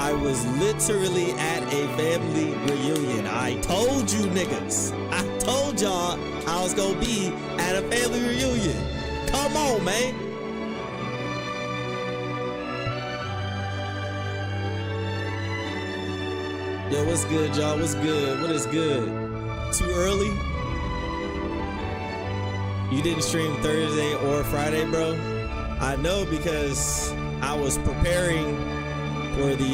I was literally at a family reunion. I told you niggas. I told y'all I was gonna be at a family reunion. Come on, man. Yo, what's good, y'all? What's good? What is good? Too early? You didn't stream Thursday or Friday, bro? I know because I was preparing for the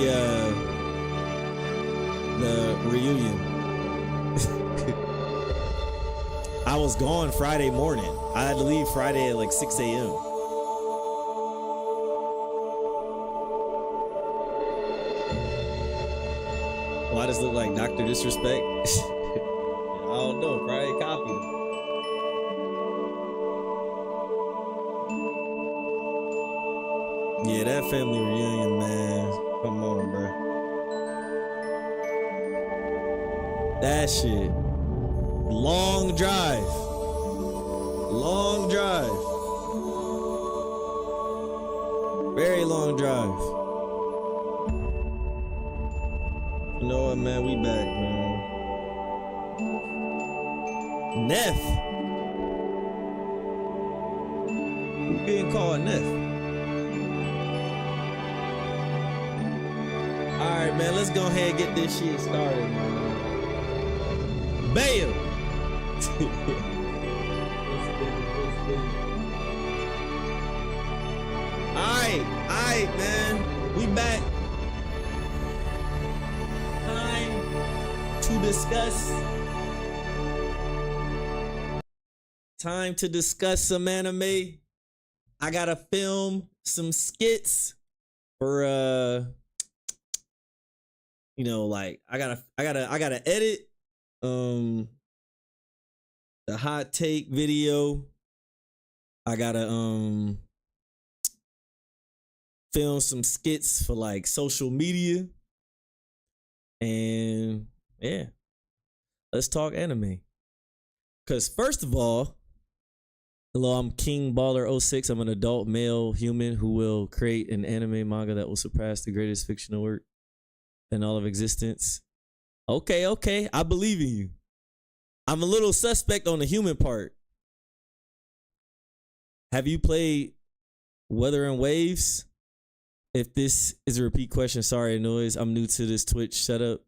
reunion. I was gone Friday morning. I had to leave Friday at like 6 a.m. Why does it look like Dr. Disrespect? I don't know. Probably copied him. Yeah, that family reunion, man. Come on, bro. That shit. Long drive. Long drive. Very long drive. You know what, man? We back, man. Neff. Who being called Neff? Alright, man, let's go ahead and get this shit started, man. Bam! Alright, man. We back. Time to discuss. Time to discuss some anime. I gotta film some skits for you know, like I gotta edit the hot take video. I gotta film some skits for like social media. And yeah, let's talk anime. Cause first of all, hello, I'm King Baller 06. I'm an adult male human who will create an anime manga that will surpass the greatest fictional work in all of existence. Okay, I believe in you. I'm a little suspect on the human part. Have you played Weather and Waves? If this is a repeat question, sorry, noise. I'm new to this Twitch setup.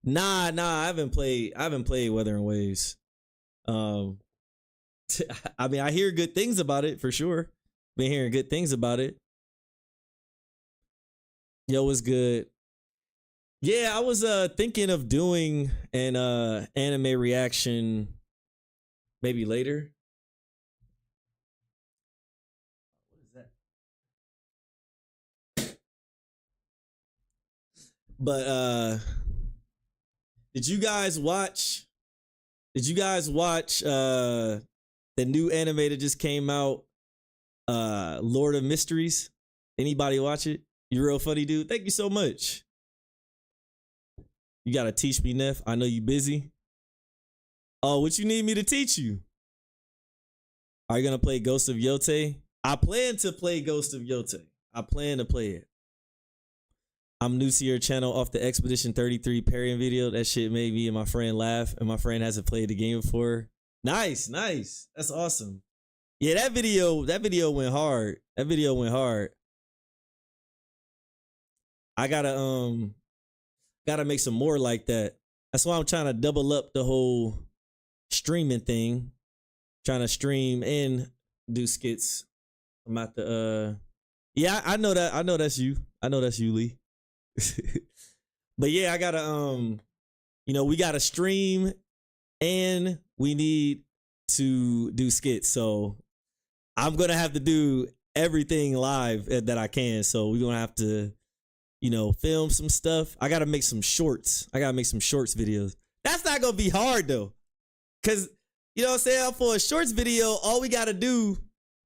Nah, I haven't played Weather and Waves. I mean, I hear good things about it for sure. Been hearing good things about it. Yo, what's good? Yeah, I was thinking of doing an anime reaction maybe later. What is that? But did you guys watch the new anime that just came out, Lord of Mysteries? Anybody watch it? You real funny, dude. Thank you so much. You gotta teach me, Neff. I know you busy. Oh, what you need me to teach you? Are you gonna play Ghost of Yote? I plan to play Ghost of Yote. I plan to play it. I'm new to your channel off the Expedition 33 parrying video. That shit made me and my friend laugh, and my friend hasn't played the game before. Nice. That's awesome. Yeah, that video went hard. I gotta make some more like that. That's why I'm trying to double up the whole streaming thing. Trying to stream and do skits. I'm at the yeah, I know that's you. I know that's you, Lee. But yeah, I gotta we gotta stream and we need to do skits. So I'm gonna have to do everything live that I can. So we're gonna have to film some stuff. I gotta make some shorts. Videos. That's not gonna be hard though. Cause you know what I'm saying? For a shorts video, all we gotta do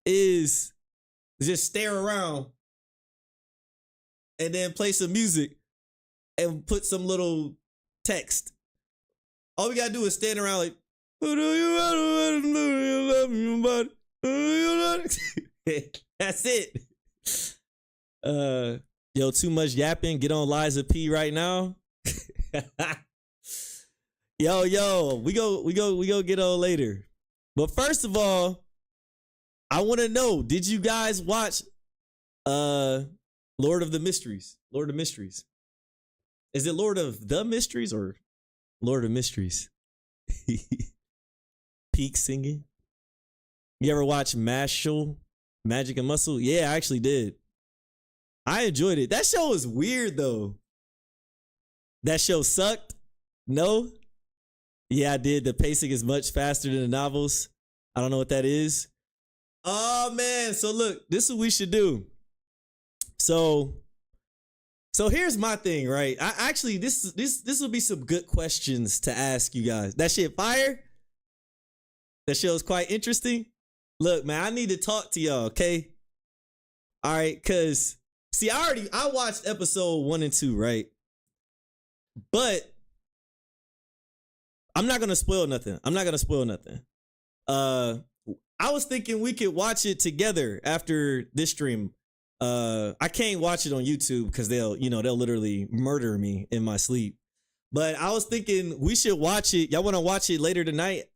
is just stare around and then play some music and put some little text. All we gotta do is stand around like, who do you love you, buddy? That's it. Yo, too much yapping. Get on Liza P right now. Yo, we go get on later. But first of all, I want to know, did you guys watch Lord of the Mysteries? Lord of Mysteries. Is it Lord of the Mysteries or Lord of Mysteries? Peak singing. You ever watch Mashal, Magic and Muscle? Yeah, I actually did. I enjoyed it. That show was weird though. That show sucked? No? Yeah, I did. The pacing is much faster than the novels. I don't know what that is. Oh man, so look, this is what we should do. So here's my thing, right? I actually this will be some good questions to ask you guys. That shit fire? That show is quite interesting. Look, man, I need to talk to y'all, okay? All right, cause see, I watched episode 1 and 2, right? But I'm not gonna spoil nothing. I was thinking we could watch it together after this stream. I can't watch it on YouTube because they'll literally murder me in my sleep. But I was thinking we should watch it. Y'all want to watch it later tonight?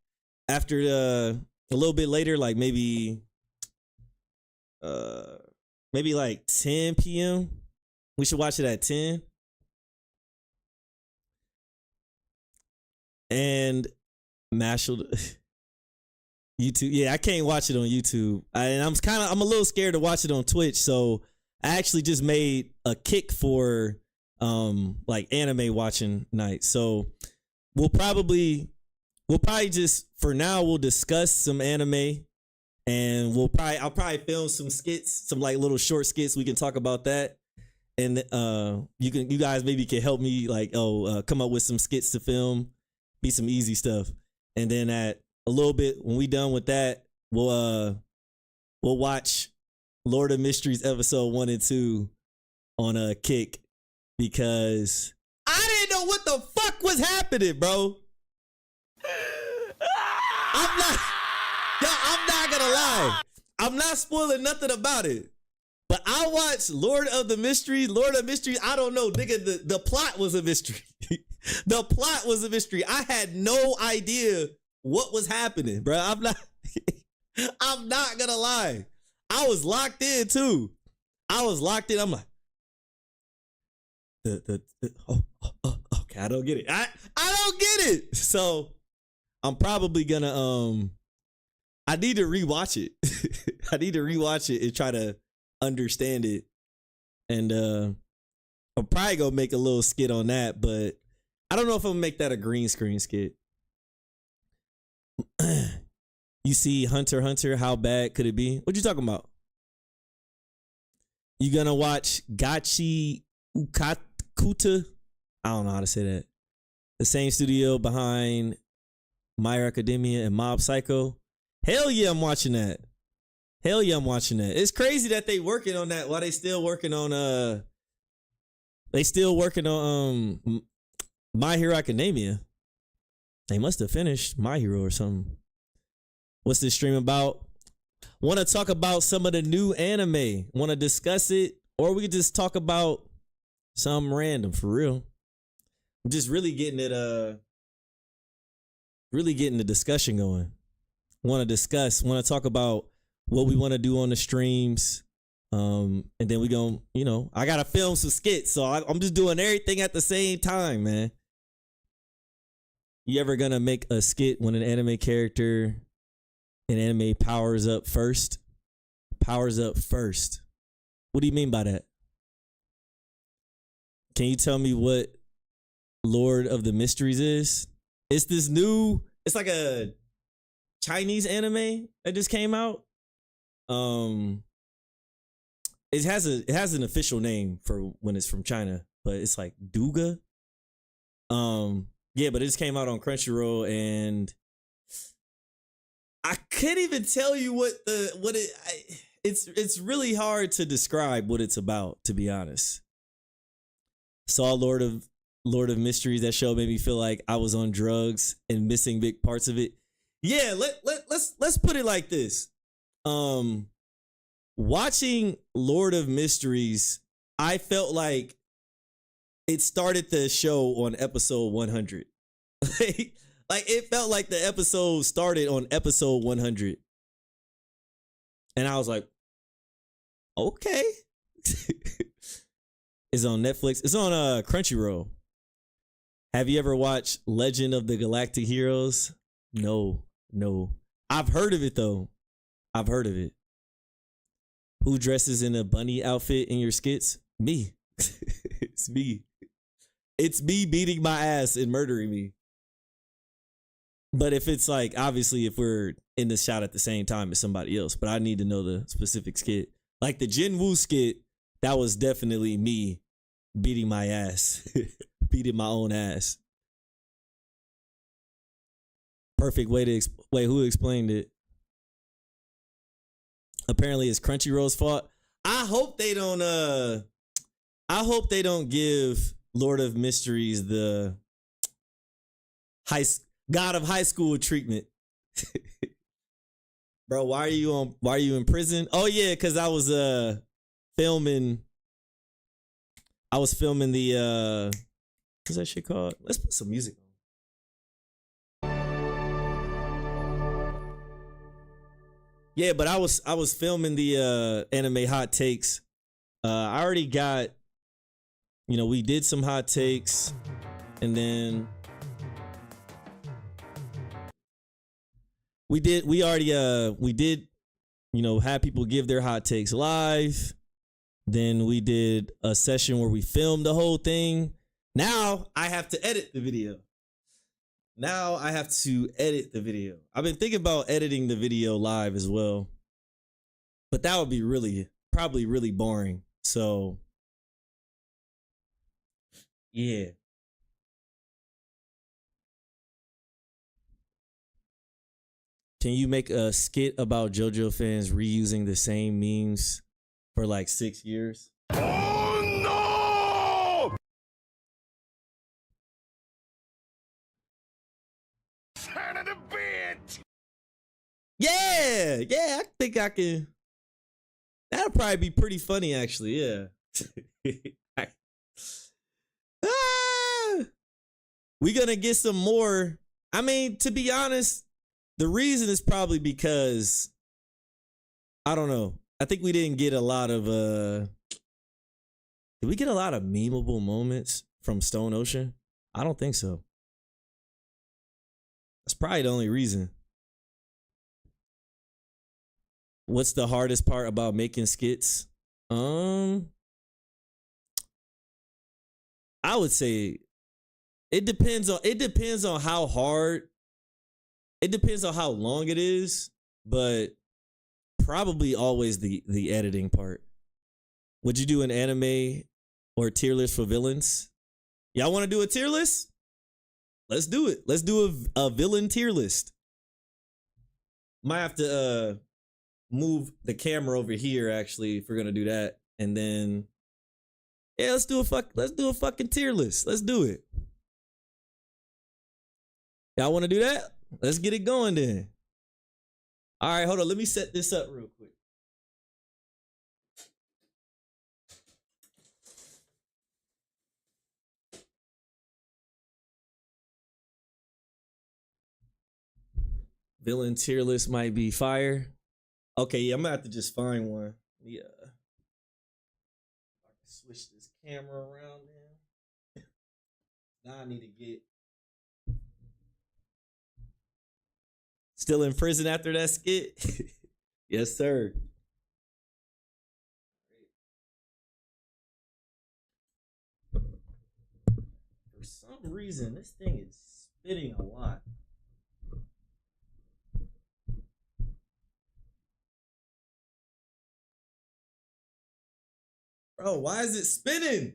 After a little bit later, like maybe like 10 p.m. We should watch it at 10. And Mashal YouTube. Yeah, I can't watch it on YouTube. I'm a little scared to watch it on Twitch, so I actually just made a kick for like anime watching night. So we'll probably just for now we'll discuss some anime, and I'll probably film some skits, some like little short skits. We can talk about that. And you guys maybe can help me like come up with some skits to film, be some easy stuff. And then at a little bit when we done with that, we'll watch Lord of Mysteries episode 1 and 2 on a kick, because I didn't know what the fuck was happening, bro. I'm not gonna lie. I'm not spoiling nothing about it. But I watched Lord of the Mysteries. I don't know, nigga. The plot was a mystery. The plot was a mystery. I had no idea what was happening, bro. I'm not gonna lie. I was locked in too. I'm like, okay, I don't get it. I don't get it. So I'm probably gonna I need to rewatch it. I need to rewatch it and try to understand it. And I'm probably gonna make a little skit on that, but I don't know if I'm gonna make that a green screen skit. You see Hunter x Hunter, how bad could it be? What you talking about? You gonna watch Gachi Ukakuta? I don't know how to say that. The same studio behind My Hero Academia and Mob Psycho. Hell yeah, I'm watching that. It's crazy that they working on that while they still working on My Hero Academia. They must have finished My Hero or something. What's this stream about? Want to talk about some of the new anime? Want to discuss it? Or we could just talk about something random for real. I'm just really getting the discussion going. Want to talk about what we want to do on the streams. And then we gonna, I gotta film some skits. So I'm just doing everything at the same time, man. You ever gonna make a skit when an anime character in anime powers up first? Powers up first. What do you mean by that? Can you tell me what Lord of the Mysteries is? It's like a Chinese anime that just came out. It has an official name for when it's from China, but it's like Duga. Yeah, but it just came out on Crunchyroll, and I can't even tell you it's really hard to describe what it's about, to be honest. Saw Lord of Mysteries. That show made me feel like I was on drugs and missing big parts of it. Yeah, let's put it like this. Watching Lord of Mysteries I felt like it started the show on episode 100. Like it felt like the episode started on episode 100. And I was like, okay. It's on Netflix. It's on Crunchyroll. Have you ever watched Legend of the Galactic Heroes? No. I've heard of it though. I've heard of it. Who dresses in a bunny outfit in your skits? Me. It's me. It's me beating my ass and murdering me. But if it's like, obviously, if we're in the shot at the same time as somebody else, but I need to know the specific skit. Like the Jin Woo skit, that was definitely me beating my ass, beating my own ass. Perfect way to wait. Who explained it? Apparently, it's Crunchyroll's fault. I hope they don't. I hope they don't give Lord of Mysteries the God of High School treatment. Bro, why are you in prison? Oh yeah, because I was filming the what's that shit called? Let's put some music on. Yeah, but I was filming the anime hot takes. I already got, we did some hot takes, and then we did have people give their hot takes live. Then we did a session where we filmed the whole thing. Now I have to edit the video. I've been thinking about editing the video live as well, but that would be probably really boring. So yeah. Can you make a skit about JoJo fans reusing the same memes for like 6 years? Oh no! Son of a bitch! Yeah, I think I can. That'll probably be pretty funny, actually. Yeah. We gonna get some more. I mean, to be honest, the reason is probably because I don't know. I think we didn't get a lot of did we get a lot of memeable moments from Stone Ocean? I don't think so. That's probably the only reason. What's the hardest part about making skits? I would say it depends on how hard. It depends on how long it is, but probably always the editing part. Would you do an anime or tier list for villains? Y'all want to do a tier list? Let's do it. Let's do a villain tier list. Might have to move the camera over here actually if we're gonna do that, and then yeah, let's do a fucking tier list. Let's do it. Y'all want to do that? Let's get it going then. All right, hold on. Let me set this up real quick. Villain tier list might be fire. Okay, yeah, I'm gonna have to just find one. Yeah. I can switch this camera around now. Now I need to get still in prison after that skit. Yes, sir. For some reason, this thing is spitting a lot. Bro, why is it spinning?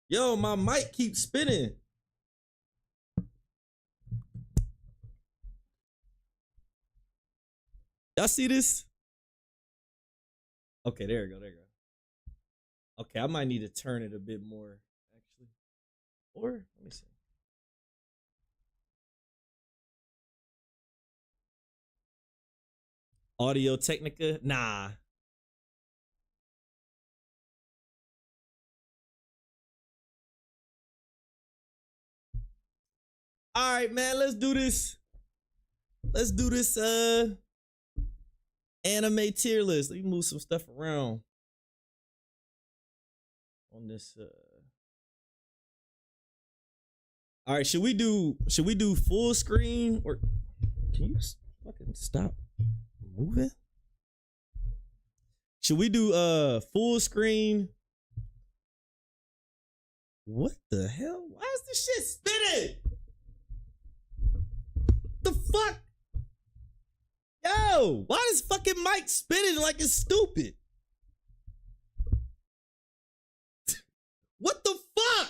Yo, my mic keeps spinning. Y'all see this? Okay, there you go. Okay, I might need to turn it a bit more, actually. Or, let me see. Audio Technica? Nah, All right, man, let's do this. Let's do this anime tier list. Let me move some stuff around on this All right, should we do full screen, or can you fucking stop moving? Should we do full screen? What the hell? Why is this shit spinning? The fuck? Yo, why is fucking mic spinning like it's stupid? What the fuck?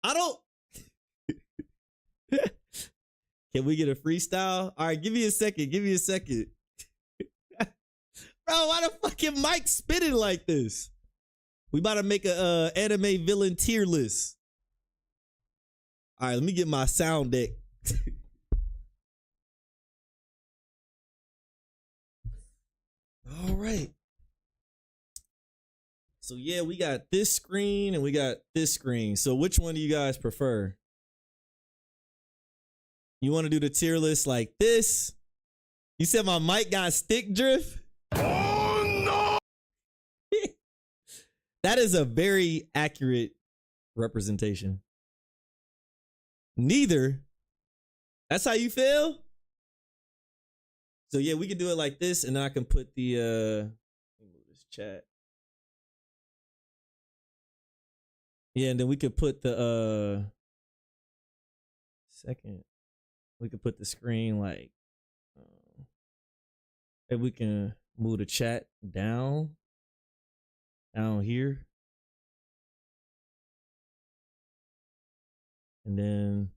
I don't. Can we get a freestyle? All right, give me a second. Give me a second. Bro, why the fucking mic spinning like this? We about to make a anime villain tier list. All right, let me get my sound deck. All right. So yeah, we got this screen and we got this screen. So which one do you guys prefer? You want to do the tier list like this? You said my mic got stick drift? Oh no! That is a very accurate representation. Neither. That's how you feel? So yeah, we can do it like this, and then I can put the let me move this chat. Yeah, and then we could put the second. We could put the screen like if we can move the chat down here. And then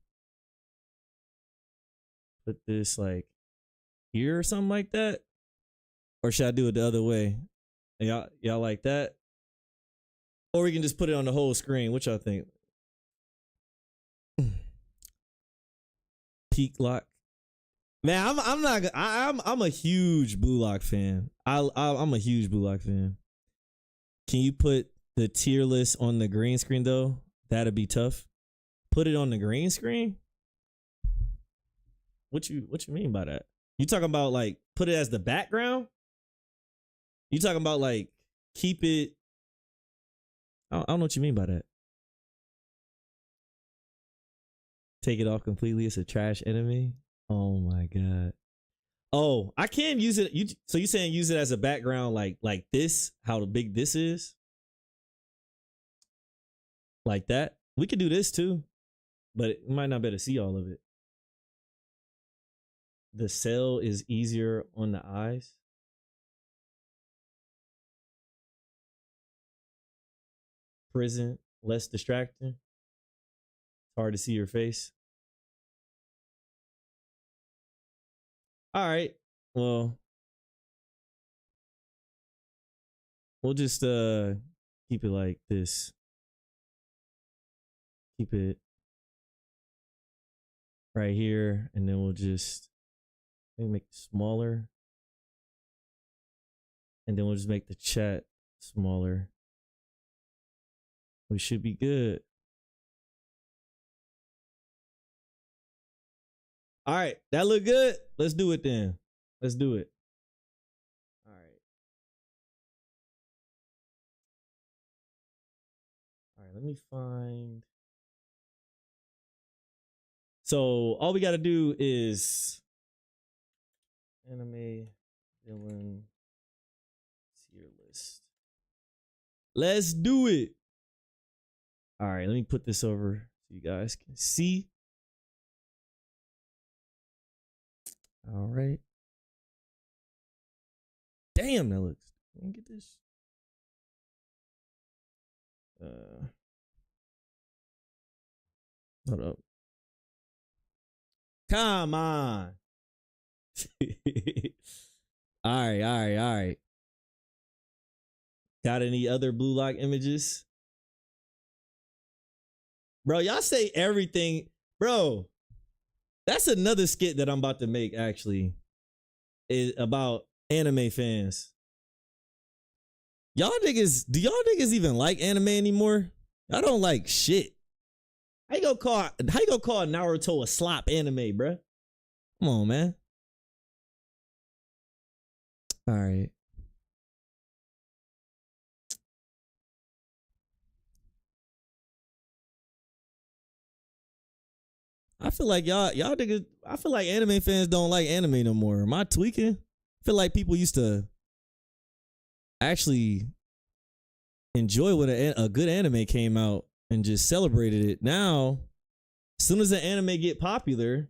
put this like here or something like that. Or should I do it the other way? Y'all like that? Or we can just put it on the whole screen. What y'all think? Peak lock. Man, I'm a huge Blue Lock fan. I'm a huge Blue Lock fan. Can you put the tier list on the green screen though? That'd be tough. Put it on the green screen? What you mean by that? You talking about like put it as the background? You talking about like keep it? I don't know what you mean by that. Take it off completely. It's a trash enemy. Oh my god. Oh, I can use it. So you saying use it as a background like this? How big this is? Like that? We could do this too, but you might not be able to see all of it. The cell is easier on the eyes. Prison, less distracting. Hard to see your face. All right. Well, we'll just keep it like this. Keep it right here, and then we'll just maybe make it smaller. And then we'll just make the chat smaller. We should be good. All right, that look good. Let's do it then. Let's do it. All right. All right, let me find. So all we got to do is anime villain tier list. Let's do it. All right, let me put this over so you guys can see. All right. Damn, that looks. Let me get this. Hold up. Come on. All right. Got any other Blue Lock images? Bro, y'all say everything. Bro, that's another skit that I'm about to make, actually. Is about anime fans. Do y'all niggas even like anime anymore? I don't like shit. How you gonna call Naruto a slop anime, bruh? Come on, man. All right. I feel like y'all niggas, I feel like anime fans don't like anime no more. Am I tweaking? I feel like people used to actually enjoy when a good anime came out and just celebrated it. Now, as soon as an anime get popular,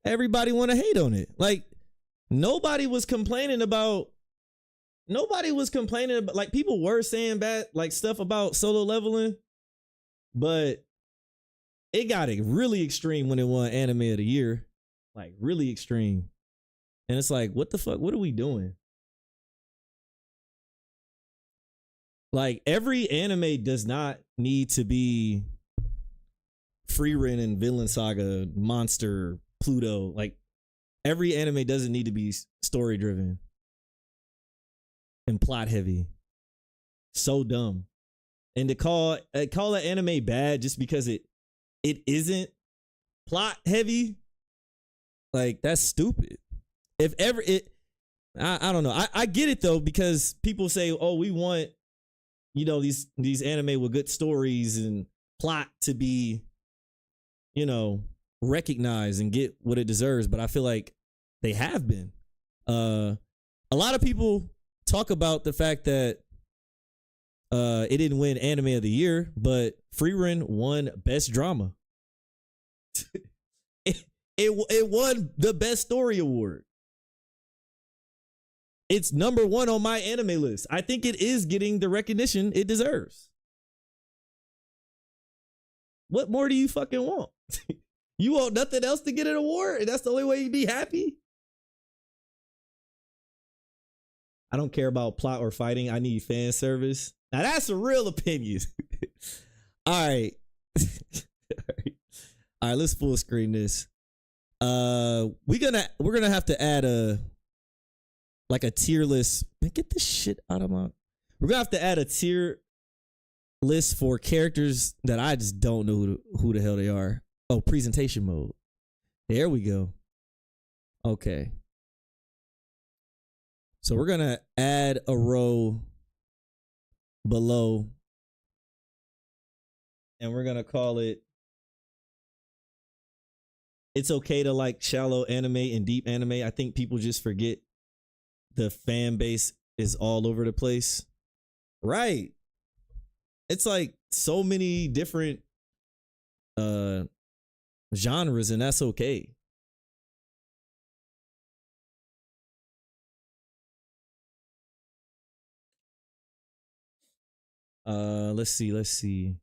everybody want to hate on it. Like nobody was complaining about like people were saying bad like stuff about Solo Leveling, but it got it really extreme when it won anime of the year. Like really extreme. And it's like, what the fuck? What are we doing? Like every anime does not need to be Frieren and Villain Saga, Monster, Pluto. Like every anime doesn't need to be story driven and plot heavy. So dumb. And to call an anime bad just because it isn't plot heavy, like that's stupid. If ever it, I don't know. I get it though, because people say, oh, we want, you know, these anime with good stories and plot to be, you know, recognized and get what it deserves. But I feel like they have been. A lot of people talk about the fact that it didn't win anime of the year, but Frieren won best drama. it won the best story award. It's number 1 on my anime list. I think it is getting the recognition it deserves. What more do you fucking want? You want nothing else to get an award, and that's the only way you'd be happy? I don't care about plot or fighting. I need fan service. Now that's a real opinion. All right. All right, let's full screen this. We're gonna have to add a tier list. Man, get this shit out of my. We're gonna have to add a tier list for characters that I just don't know who the hell they are. Oh, presentation mode. There we go. Okay. So we're gonna add a row below, and we're gonna call it "It's okay to like shallow anime and deep anime." I think people just forget the fan base is all over the place. Right. It's like so many different genres, and that's okay. Let's see.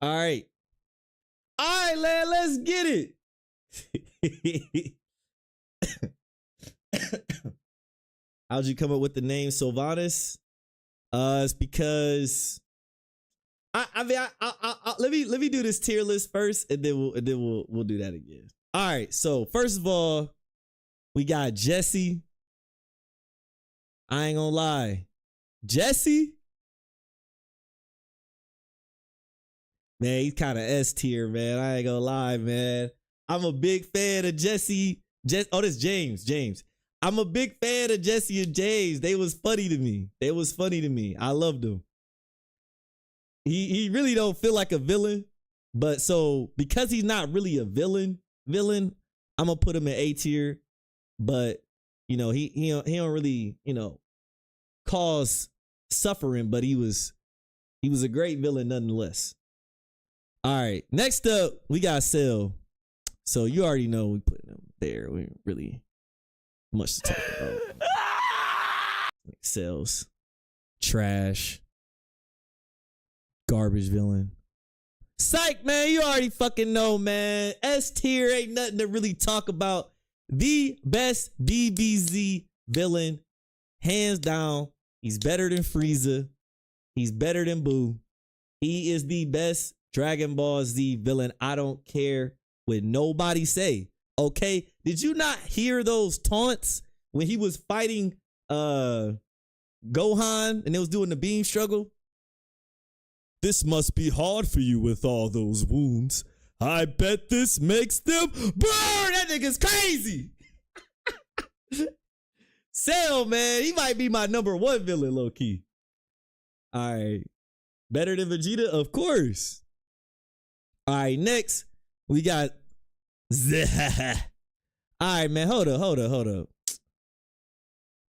All right, man, let's get it. How'd you come up with the name Sylvanas? It's because I mean, let me do this tier list first, and then we'll do that again. All right. So first of all, we got Jesse. I ain't gonna lie, Jesse. Man, he's kind of S tier, man. I ain't gonna lie, man. I'm a big fan of Jesse. Oh, this James. I'm a big fan of Jesse and James. They was funny to me. I loved them. He really don't feel like a villain, but so because he's not really a villain, I'm gonna put him in A tier. But you know, he don't really, you know, cause suffering, but he was a great villain nonetheless. All right, next up we got Cell. So you already know we put him there. We ain't really much to talk about. Cell's trash, garbage villain. Psych, man, you already fucking know, man. S tier ain't nothing to really talk about. The best DBZ villain, hands down. He's better than Frieza. He's better than Boo. He is the best Dragon Ball Z villain. I don't care what nobody say. Okay? Did you not hear those taunts when he was fighting Gohan and they was doing the beam struggle? This must be hard for you with all those wounds. I bet this makes them burn. That nigga's crazy. Cell, man, he might be my number one villain, low key. All right. Better than Vegeta? Of course. All right, next, we got All right, man, hold up.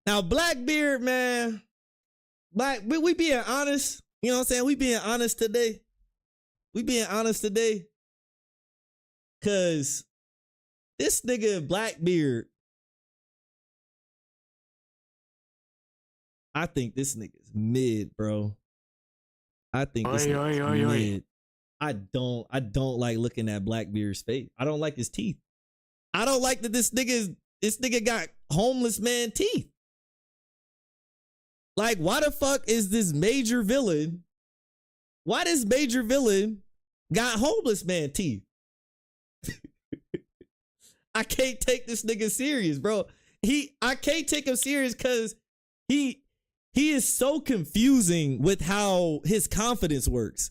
Now, Blackbeard, man, we being honest. You know what I'm saying? We being honest today. Cause this nigga Blackbeard, I think this nigga's mid, bro. I think this nigga's mid. I don't like looking at Blackbeard's face. I don't like his teeth. I don't like that this nigga got homeless man teeth. Like, why the fuck is this major villain? Why this major villain got homeless man teeth? I can't take this nigga serious, bro. I can't take him serious because he is so confusing with how his confidence works.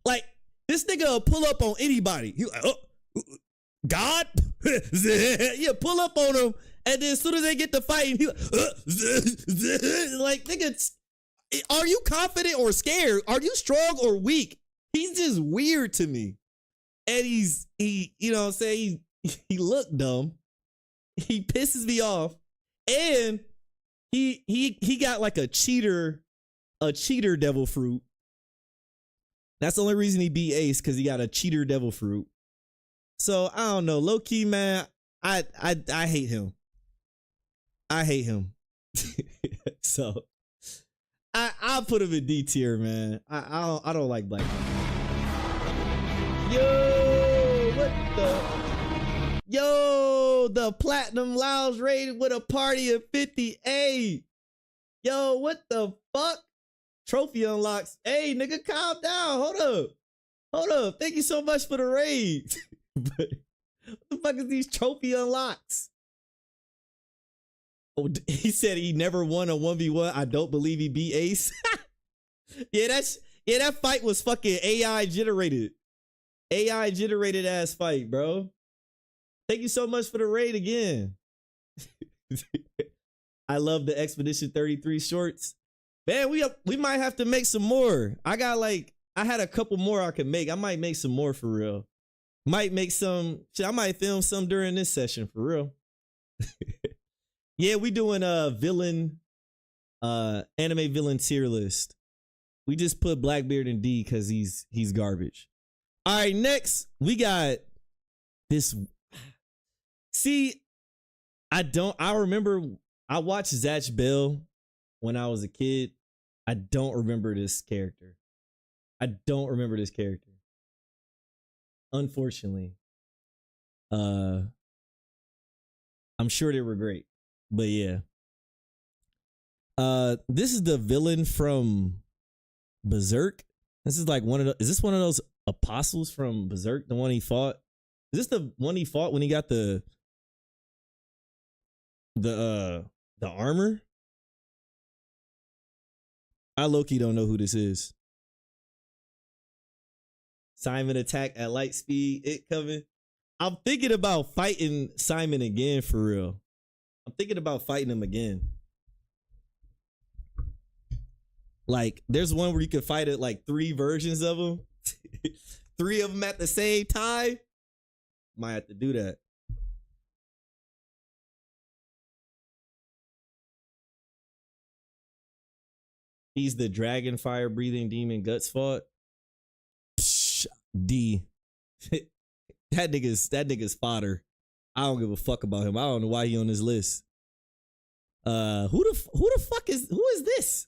Like, this nigga will pull up on anybody. He like, oh, God? Yeah, pull up on him. And then as soon as they get to fighting, he like, nigga, are you confident or scared? Are you strong or weak? He's just weird to me. And he you know what I'm saying? He looked dumb. He pisses me off. And he got like a cheater devil fruit. That's the only reason he beat Ace, because he got a cheater devil fruit. So I don't know. Low key, man, I hate him. I hate him. So I'll put him in D tier, man. I don't like Black man. Yo, the Platinum Lounge rated with a party of 58. Yo, what the fuck? Trophy unlocks. Hey, nigga, calm down. Hold up. Thank you so much for the raid. But what the fuck is these trophy unlocks? Oh, he said he never won a 1v1. I don't believe he beat Ace. Yeah, that fight was fucking AI generated. AI generated ass fight, bro. Thank you so much for the raid again. I love the Expedition 33 shorts. Man, we might have to make some more. I had a couple more I could make. I might make some more for real. Might make some shit. I might film some during this session for real. Yeah, we doing a villain, anime villain tier list. We just put Blackbeard in D because he's garbage. All right, next we got this. See, I remember I watched Zatch Bell when I was a kid. I don't remember this character. Unfortunately. I'm sure they were great. But yeah. This is the villain from Berserk. This is like is this one of those apostles from Berserk? The one he fought? Is this the one he fought when he got the armor? I low-key don't know who this is. Simon attack at light speed. It coming. I'm thinking about fighting Simon again for real. I'm thinking about fighting him again. Like, there's one where you can fight it like 3 versions of him. 3 of them at the same time. Might have to do that. He's the dragon fire breathing demon guts fought. Psh, D. that nigga's fodder. I don't give a fuck about him. I don't know why he on this list. Who is this?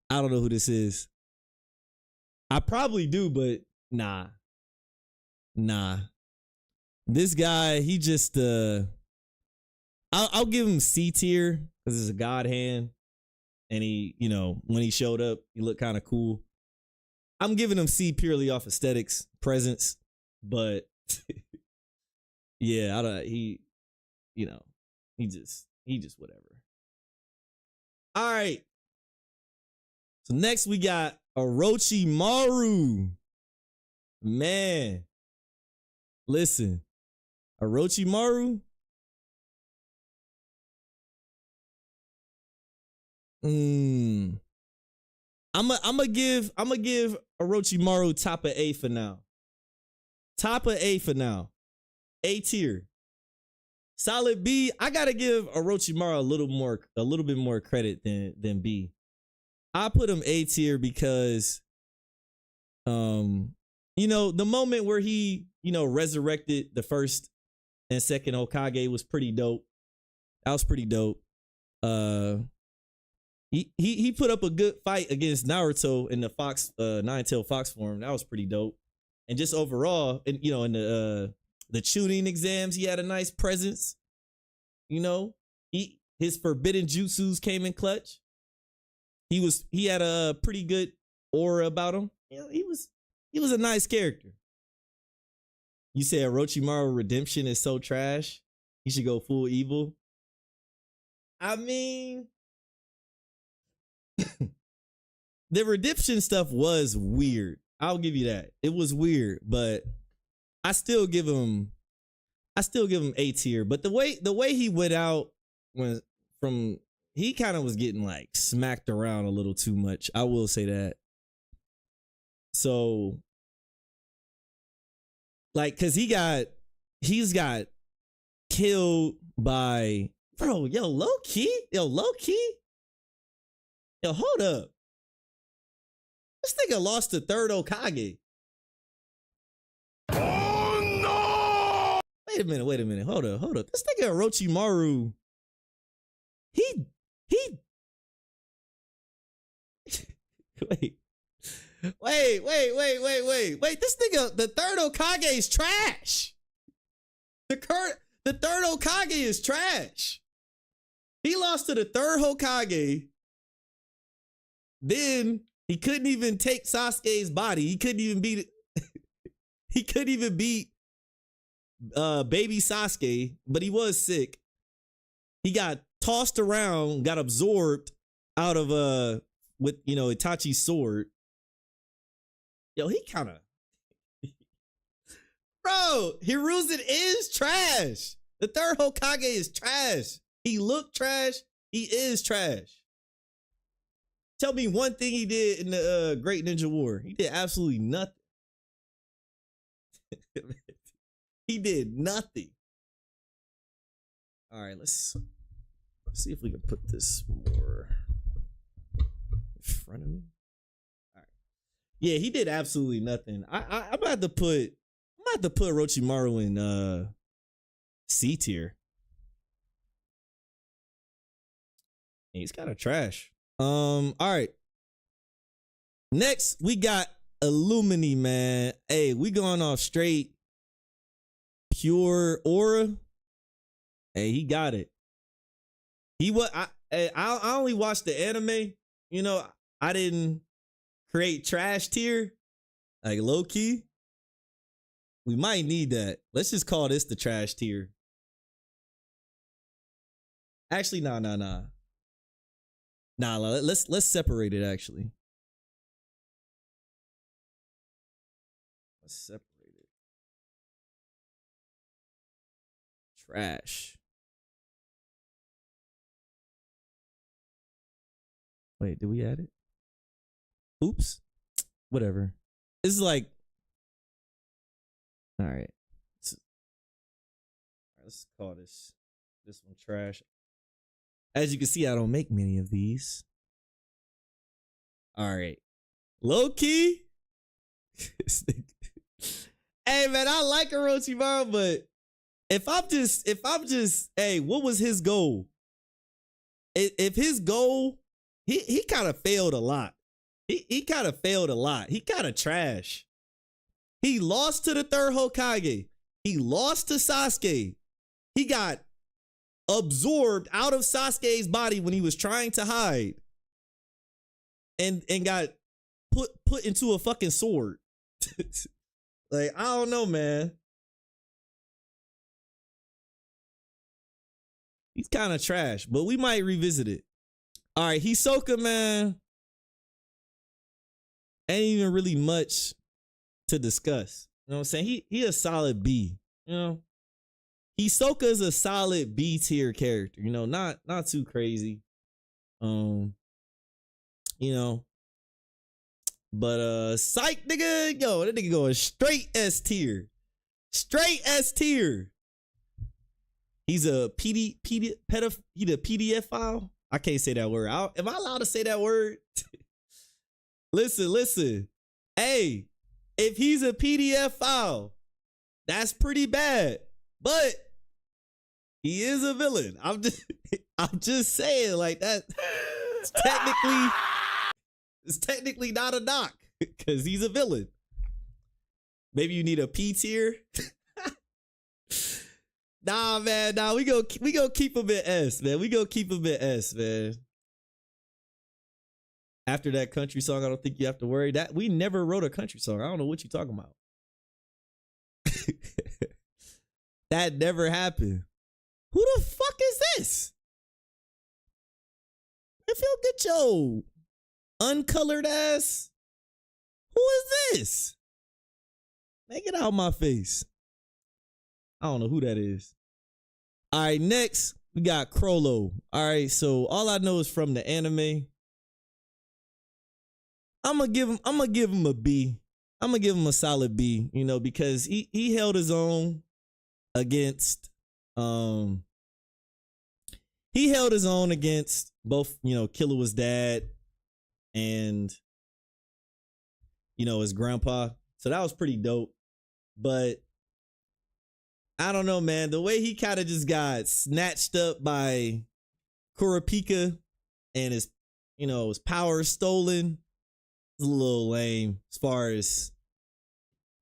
I don't know who this is. I probably do, but nah. Nah. This guy, he just I'll give him C tier because it's a god hand. And he, you know, when he showed up, he looked kind of cool. I'm giving him C purely off aesthetics, presence, but yeah, he just whatever. All right. So next we got Orochimaru. Man, listen, Orochimaru. I'm gonna give Orochimaru top of A for now. Top of A for now. A tier. Solid B. I gotta give Orochimaru a little bit more credit than B. I put him A tier because you know, the moment where he, you know, resurrected the first and second Hokage was pretty dope. That was pretty dope. He put up a good fight against Naruto in the Nine-Tailed Fox form. That was pretty dope. And just overall, and you know, in the Chunin exams, he had a nice presence. You know, his forbidden jutsus came in clutch. He had a pretty good aura about him. You know, he was a nice character. You say Orochimaru redemption is so trash, he should go full evil. I mean, the redemption stuff was weird. I'll give you that. It was weird, but I still give him A tier. But the way he went out he kind of was getting like smacked around a little too much. I will say that. So like, cause he's got killed by, bro, low key, hold up. This nigga lost the third Hokage. Oh no! Wait a minute. Hold up. This nigga Orochimaru, he wait. This nigga, the third Hokage is trash. The third Hokage is trash. He lost to the third Hokage. Then he couldn't even take Sasuke's body. He couldn't even beat baby Sasuke, but he was sick. He got tossed around, got absorbed out of with, you know, Itachi's sword. Yo, he kind of bro, Hiruzen is trash. The third Hokage is trash. He looked trash. He is trash. Tell me one thing he did in the Great Ninja War. He did absolutely nothing. He did nothing. All right, let's see if we can put this more in front of me. All right. Yeah, he did absolutely nothing. I'm about to put Orochimaru in C tier. He's kind of trash. All right. Next, we got Illumini, man. Hey, we going off straight pure aura. Hey, he got it. I only watched the anime. You know, I didn't create trash tier. Like low key. We might need that. Let's just call this the trash tier. Actually, nah. Nah, let's separate it actually. Let's separate it. Trash. Wait, did we add it? Oops. Whatever. This is like, all right. Let's call this one trash. As you can see, I don't make many of these. All right. Low key. Hey man, I like Orochimaru, but if I'm just, hey, what was his goal? If his goal, he kind of failed a lot. He kind of failed a lot. He kind of trash. He lost to the third Hokage. He lost to Sasuke. He got absorbed out of Sasuke's body when he was trying to hide. And got put into a fucking sword. Like, I don't know, man. He's kind of trash, but we might revisit it. All right, Hisoka, man. Ain't even really much to discuss. You know what I'm saying? He a solid B. You know? Hisoka is a solid B tier character. You know, not too crazy. You know. But psych nigga, yo, that nigga going straight S tier. Straight S tier. He's a PDF file. I can't say that word. Am I allowed to say that word? Listen. Hey, if he's a PDF file, that's pretty bad. But he is a villain. I'm just saying, like, that. It's technically not a knock because he's a villain. Maybe you need a P tier. Nah, man. Nah, we go keep him at S, man. We go keep him at S, man. After that country song, I don't think you have to worry. That we never wrote a country song. I don't know what you're talking about. That never happened. Who the fuck is this? If you get your uncolored ass, who is this? Make it out my face. I don't know who that is. All right, next we got Crollo. All right, so all I know is from the anime. I'm gonna give him a B. I'm gonna give him a solid B, you know, because he held his own against he held his own against both, you know, Killua's dad and, you know, his grandpa. So that was pretty dope. But I don't know, man. The way he kind of just got snatched up by Kurapika and his, you know, his power stolen is a little lame as far as,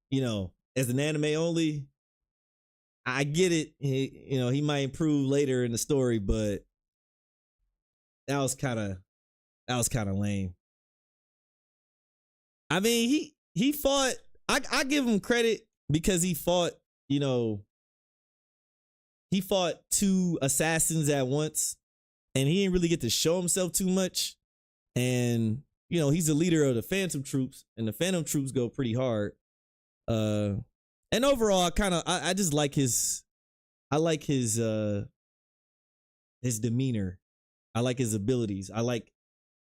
you know, as an anime only. I get it. You know, he might improve later in the story, but that was kind of lame. I mean, he fought. I give him credit because he fought, you know, he fought two assassins at once, and he didn't really get to show himself too much. And, you know, he's the leader of the Phantom Troops, and the Phantom Troops go pretty hard. And overall, I just like his demeanor. I like his abilities. I like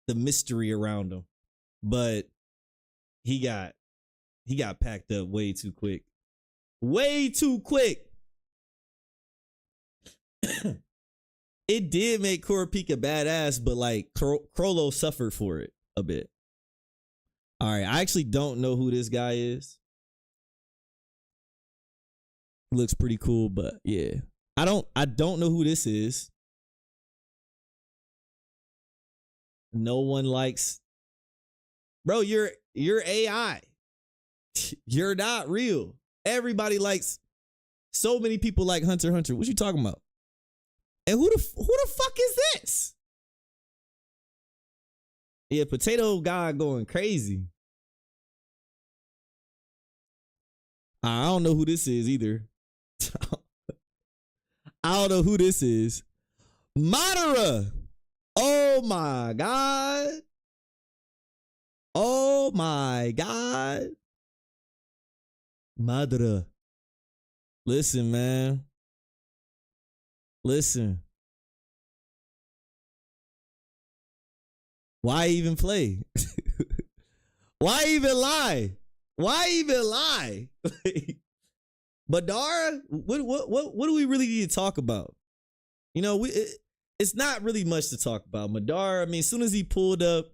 the mystery around him. But he got packed up way too quick. Way too quick. It did make Kurapika badass, but like Crollo suffered for it a bit. All right, I actually don't know who this guy is. Looks pretty cool, but yeah. I don't know who this is. No one likes. Bro, you're AI. You're not real. Everybody likes. So many people like Hunter x Hunter. What you talking about? And who the fuck is this? Yeah, Potato Guy going crazy. I don't know who this is either. I don't know who this is. Madara. Oh my God. Oh my God. Madara. Listen, man. Listen. Why even play? Why even lie? Why even lie? Madara, what do we really need to talk about? You know, it's not really much to talk about. Madara, I mean, as soon as he pulled up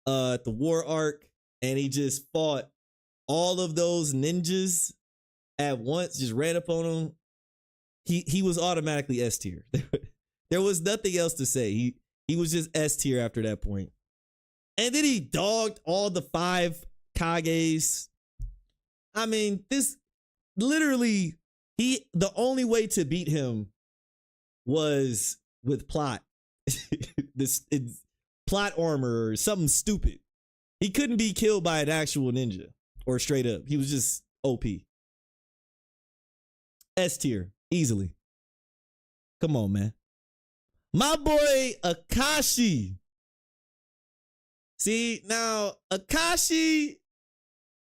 at the war arc and he just fought all of those ninjas at once, just ran up on him, he was automatically S tier. There was nothing else to say. He was just S tier after that point. And then he dogged all the 5 Kages. I mean, this literally, the only way to beat him was with plot. It's plot armor or something stupid. He couldn't be killed by an actual ninja or straight up. He was just OP. S tier, easily. Come on, man. My boy Akashi. See, now Akashi,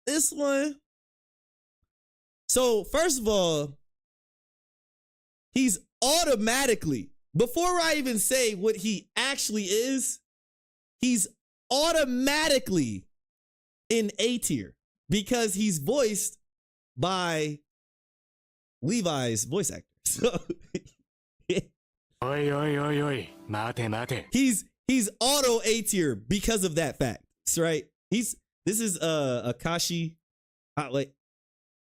this one. So, first of all, he's automatically, before I even say what he actually is, he's automatically in A tier because he's voiced by Levi's voice actor. So, he's auto A tier because of that fact, right? This is Akashi,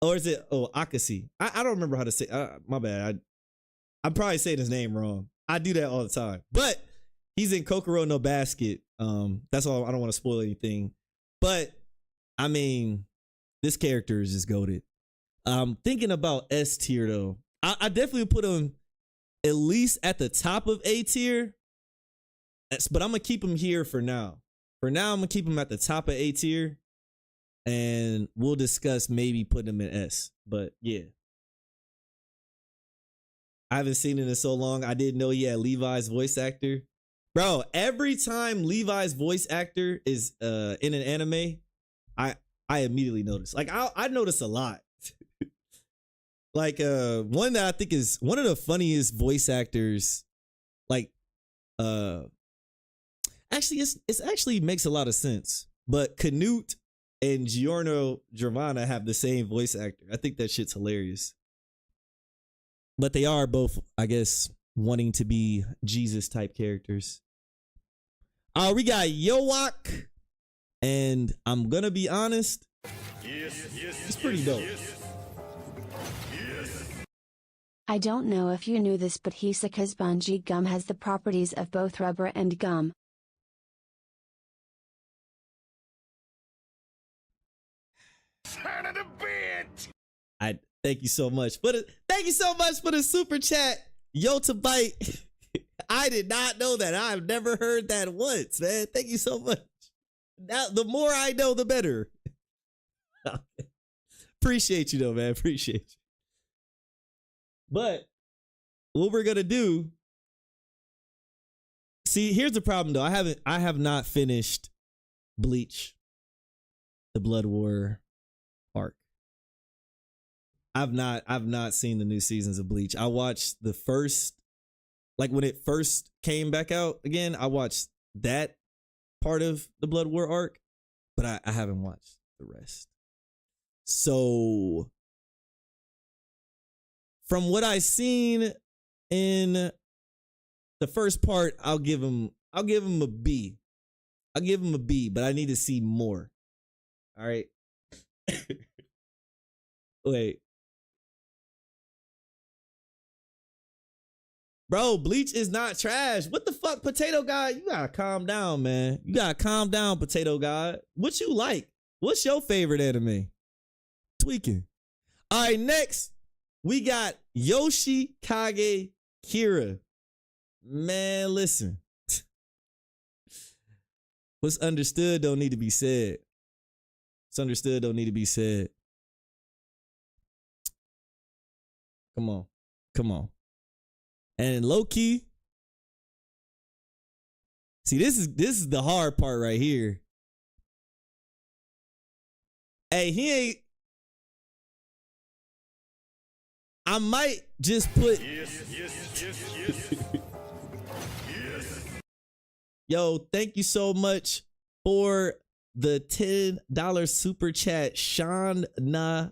or is it Akashi? I don't remember how to say. My bad. I'm probably saying his name wrong. I do that all the time. But he's in Kokoro no Basket. That's all. I don't want to spoil anything. But I mean, this character is just goated. Thinking about S tier though, I definitely put him at least at the top of A tier. But I'm gonna keep him here for now. For now, I'm gonna keep him at the top of A tier, and we'll discuss maybe putting him in S. But yeah, I haven't seen it in so long. I didn't know he had Levi's voice actor. Bro, every time Levi's voice actor is in an anime, I immediately notice. Like I notice a lot. Like one that I think is one of the funniest voice actors. Like actually it's actually makes a lot of sense. But Canute and Giorno Germana have the same voice actor. I think that shit's hilarious. But they are both, I guess, wanting to be Jesus type characters. We got Yowak, and I'm gonna be honest, it's pretty dope. I don't know if you knew this, but Hisoka's bungee gum has the properties of both rubber and gum. Son of a bitch! I thank you so much for the super chat. Yo to bite. I did not know that. I've never heard that once, man. Thank you so much. Now, the more I know, the better. Appreciate you though, man. Appreciate you. But what we're gonna do. See, here's the problem though. I have not finished Bleach, the Blood War arc. I've not seen the new seasons of Bleach. I watched the first, like when it first came back out again, I watched that part of the Blood War arc, but I haven't watched the rest. So from what I seen in the first part, I'll give him a B. I'll give him a B, but I need to see more. All right. Wait. Bro, Bleach is not trash. What the fuck, Potato God? You gotta calm down, man. You gotta calm down, Potato God. What you like? What's your favorite anime? Tweaking. All right, next, we got Yoshikage Kira. Man, listen. What's understood don't need to be said. What's understood don't need to be said. Come on. Come on. And low key, see, this is the hard part right here. Hey, he ain't. I might just put. Yes. Yo, thank you so much for the $10 super chat, Sean Na.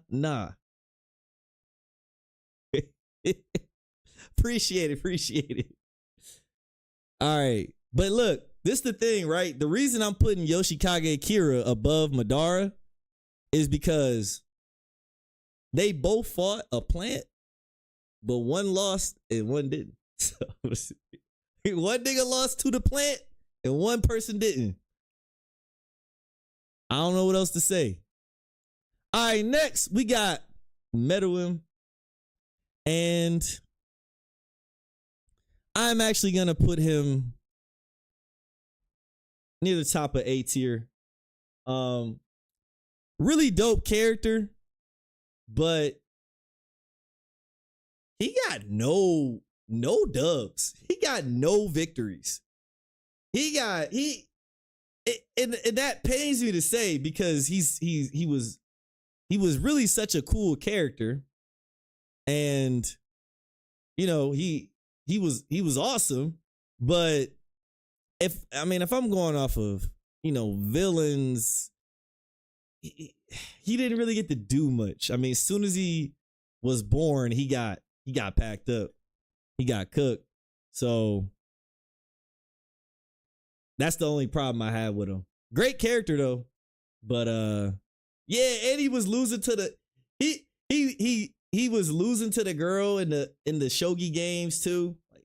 Appreciate it. All right. But look, this is the thing, right? The reason I'm putting Yoshikage Kira above Madara is because they both fought a plant, but one lost and one didn't. So one nigga lost to the plant and one person didn't. I don't know what else to say. All right, next we got Meruem, and I'm actually gonna put him near the top of A tier. Really dope character, but he got no dubs. He got no victories. And that pains me to say because he was really such a cool character, and you know he was awesome. But if I'm going off of villains, he didn't really get to do much. I mean, as soon as he was born, he got packed up. He got cooked. So that's the only problem I had with him. Great character though. But yeah, and he was losing to the he was losing to the girl in the shogi games too. Like,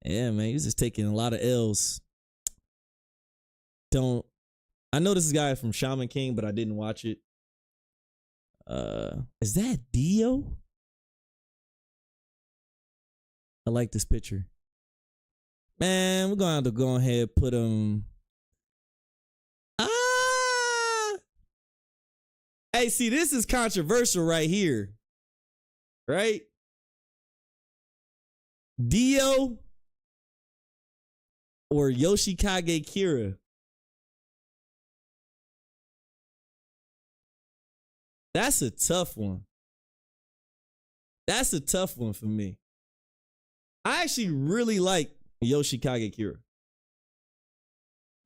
yeah, man, he was just taking a lot of L's. I know this guy from Shaman King, but I didn't watch it. Is that Dio? I like this picture. Man, we're gonna have to go ahead and put him. Hey, see, this is controversial right here. Right? Dio or Yoshikage Kira? That's a tough one. That's a tough one for me. I actually really like Yoshikage Kira.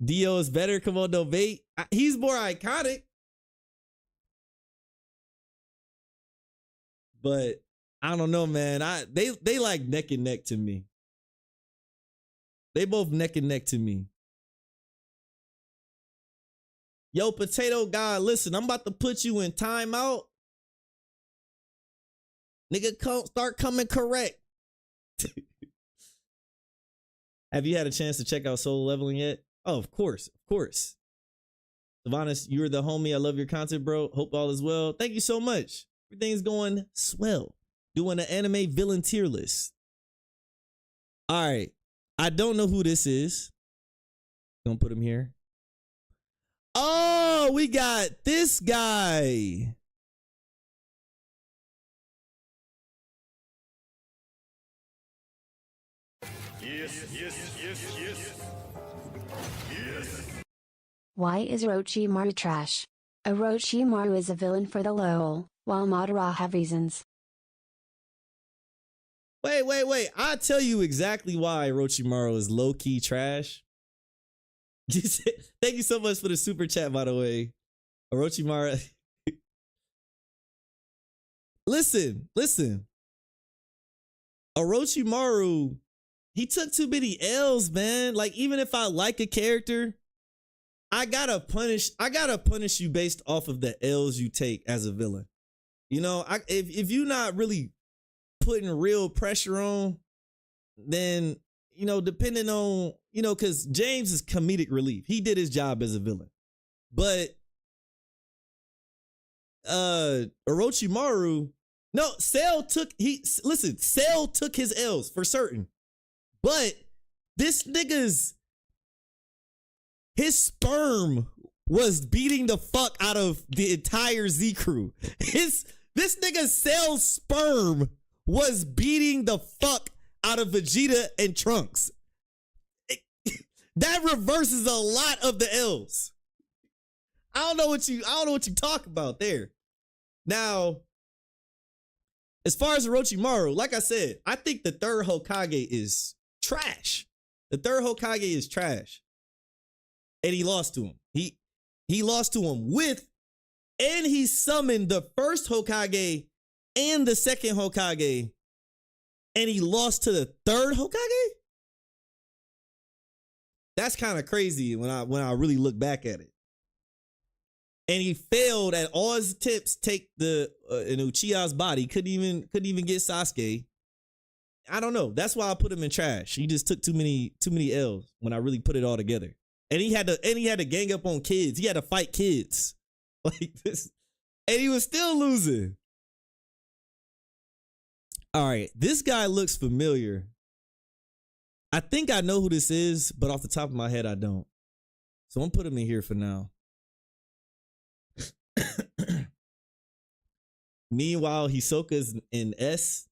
Dio is better. Come on, no bait. He's more iconic. But I don't know, man. They like neck and neck to me. They both neck and neck to me. Yo, Potato God, listen, I'm about to put you in timeout. Nigga, start coming correct. Have you had a chance to check out Solo Leveling yet? Oh, of course, of course. Savanas, you're the homie. I love your content, bro. Hope all is well. Thank you so much. Everything's going swell. Doing an anime villain tier list. All right. I don't know who this is. Gonna put him here. Oh, we got this guy. Yes, yes, yes, yes. Yes. Why is Orochimaru trash? Orochimaru is a villain for the LOL, while Madara have reasons. Wait. I'll tell you exactly why Orochimaru is low-key trash. Thank you so much for the super chat, by the way. Orochimaru. Listen. Orochimaru, he took too many L's, man. Like, even if I like a character, I gotta punish you based off of the L's you take as a villain. You know, if you're not really putting real pressure on, then, you know, depending on, you know, because James is comedic relief. He did his job as a villain. But Orochimaru, no, Cell took his L's for certain. But this nigga's, his sperm was beating the fuck out of the entire Z crew. This nigga Cell's sperm was beating the fuck out of Vegeta and Trunks. That reverses a lot of the L's. I don't know what you talk about there. Now, as far as Orochimaru, like I said, I think the third Hokage is trash. The third Hokage is trash. And he lost to him. He lost to him and he summoned the first Hokage and the second Hokage, and he lost to the third Hokage? That's kind of crazy when I really look back at it. And he failed at all his attempts to take the in Uchiha's body. Couldn't even get Sasuke. I don't know. That's why I put him in trash. He just took too many L's when I really put it all together. And he had to gang up on kids. He had to fight kids. Like this And he was still losing. All right, this guy looks familiar. I think I know who this is, but off the top of my head, I don't. So I'm putting him in here for now. Meanwhile, Hisoka's in S.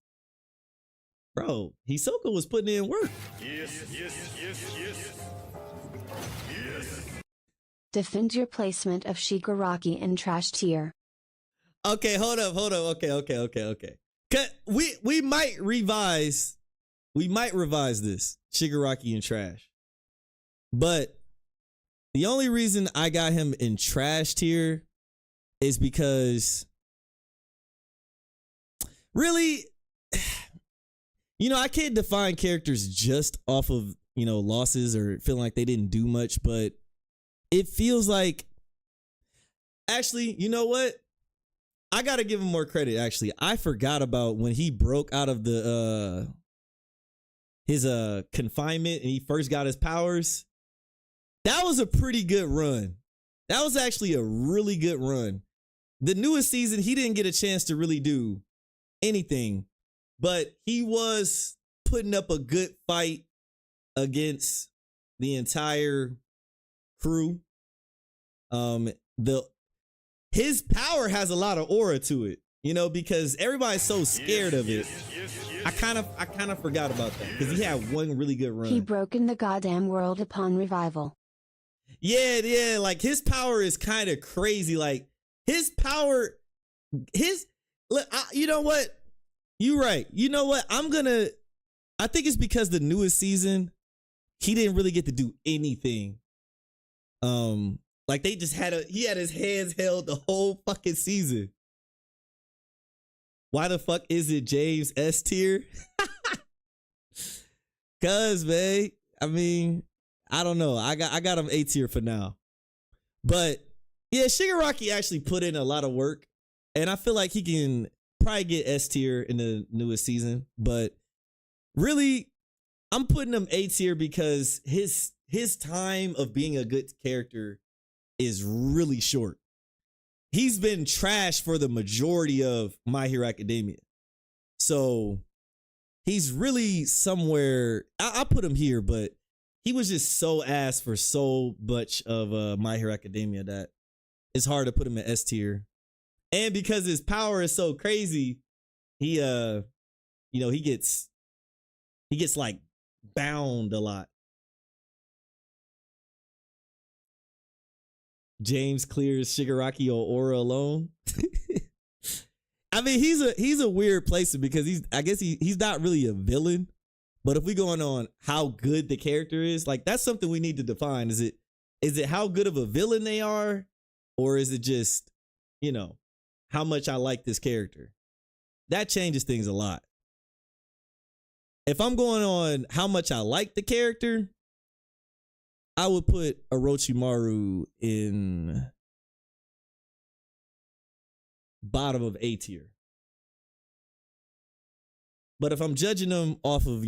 Bro, Hisoka was putting in work. Yes. Defend your placement of Shigaraki in trash tier. Okay, hold up. Okay. We might revise this Shigaraki in trash. But the only reason I got him in trash tier is because really, I can't define characters just off of, losses or feeling like they didn't do much, but it feels like, actually, you know what? I got to give him more credit, actually. I forgot about when he broke out of his confinement and he first got his powers. That was a pretty good run. That was actually a really good run. The newest season, he didn't get a chance to really do anything, but he was putting up a good fight against the entire crew. His power has a lot of aura to it, because everybody's so scared of it. I kind of forgot about that because he had one really good run. He broke in the goddamn world upon revival. Yeah, like his power is kind of crazy. Like his power, you know what? You're right. You know what? I think it's because the newest season, he didn't really get to do anything. Like they just he had his hands held the whole fucking season. Why the fuck is it James S tier? Cause, man, I mean, I don't know. I got him A tier for now. But yeah, Shigaraki actually put in a lot of work. And I feel like he can probably get S tier in the newest season. But really, I'm putting him A tier because his time of being a good character is really short. He's been trash for the majority of My Hero Academia. So he's really somewhere. I'll put him here, but he was just so ass for so much of My Hero Academia that it's hard to put him in S tier. And because his power is so crazy, he gets like bound a lot. James clears Shigaraki on aura alone. I mean, he's a weird placer because he's not really a villain. But if we going on how good the character is, like that's something we need to define. Is it how good of a villain they are, or is it just, how much I like this character? That changes things a lot. If I'm going on how much I like the character, I would put Orochimaru in bottom of A tier. But if I'm judging him off of,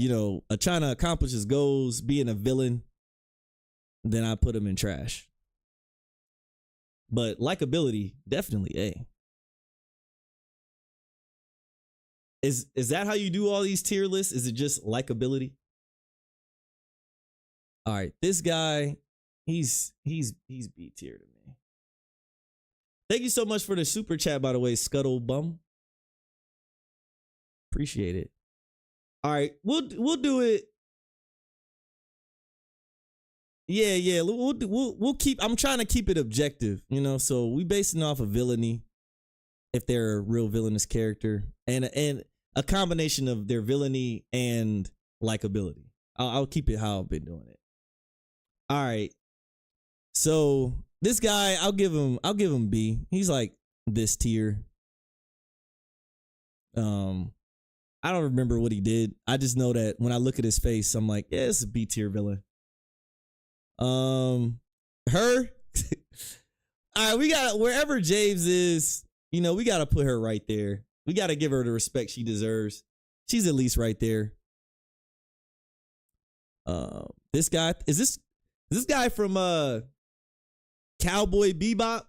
trying to accomplish his goals, being a villain, then I put him in trash. But likability, definitely A. Is that how you do all these tier lists? Is it just likability? All right, this guy, he's B tier to me. Thank you so much for the super chat, by the way, Scuttle Bum. Appreciate it. All right, we'll do it. Yeah, we'll keep. I'm trying to keep it objective, So we basing off of villainy, if they're a real villainous character, and a combination of their villainy and likability. I'll keep it how I've been doing it. All right. So this guy, I'll give him B. He's like this tier. I don't remember what he did. I just know that when I look at his face, I'm like, yeah, it's a B tier villain. Her. All right, we got wherever James is, we gotta put her right there. We gotta give her the respect she deserves. She's at least right there. This guy, is this guy from Cowboy Bebop?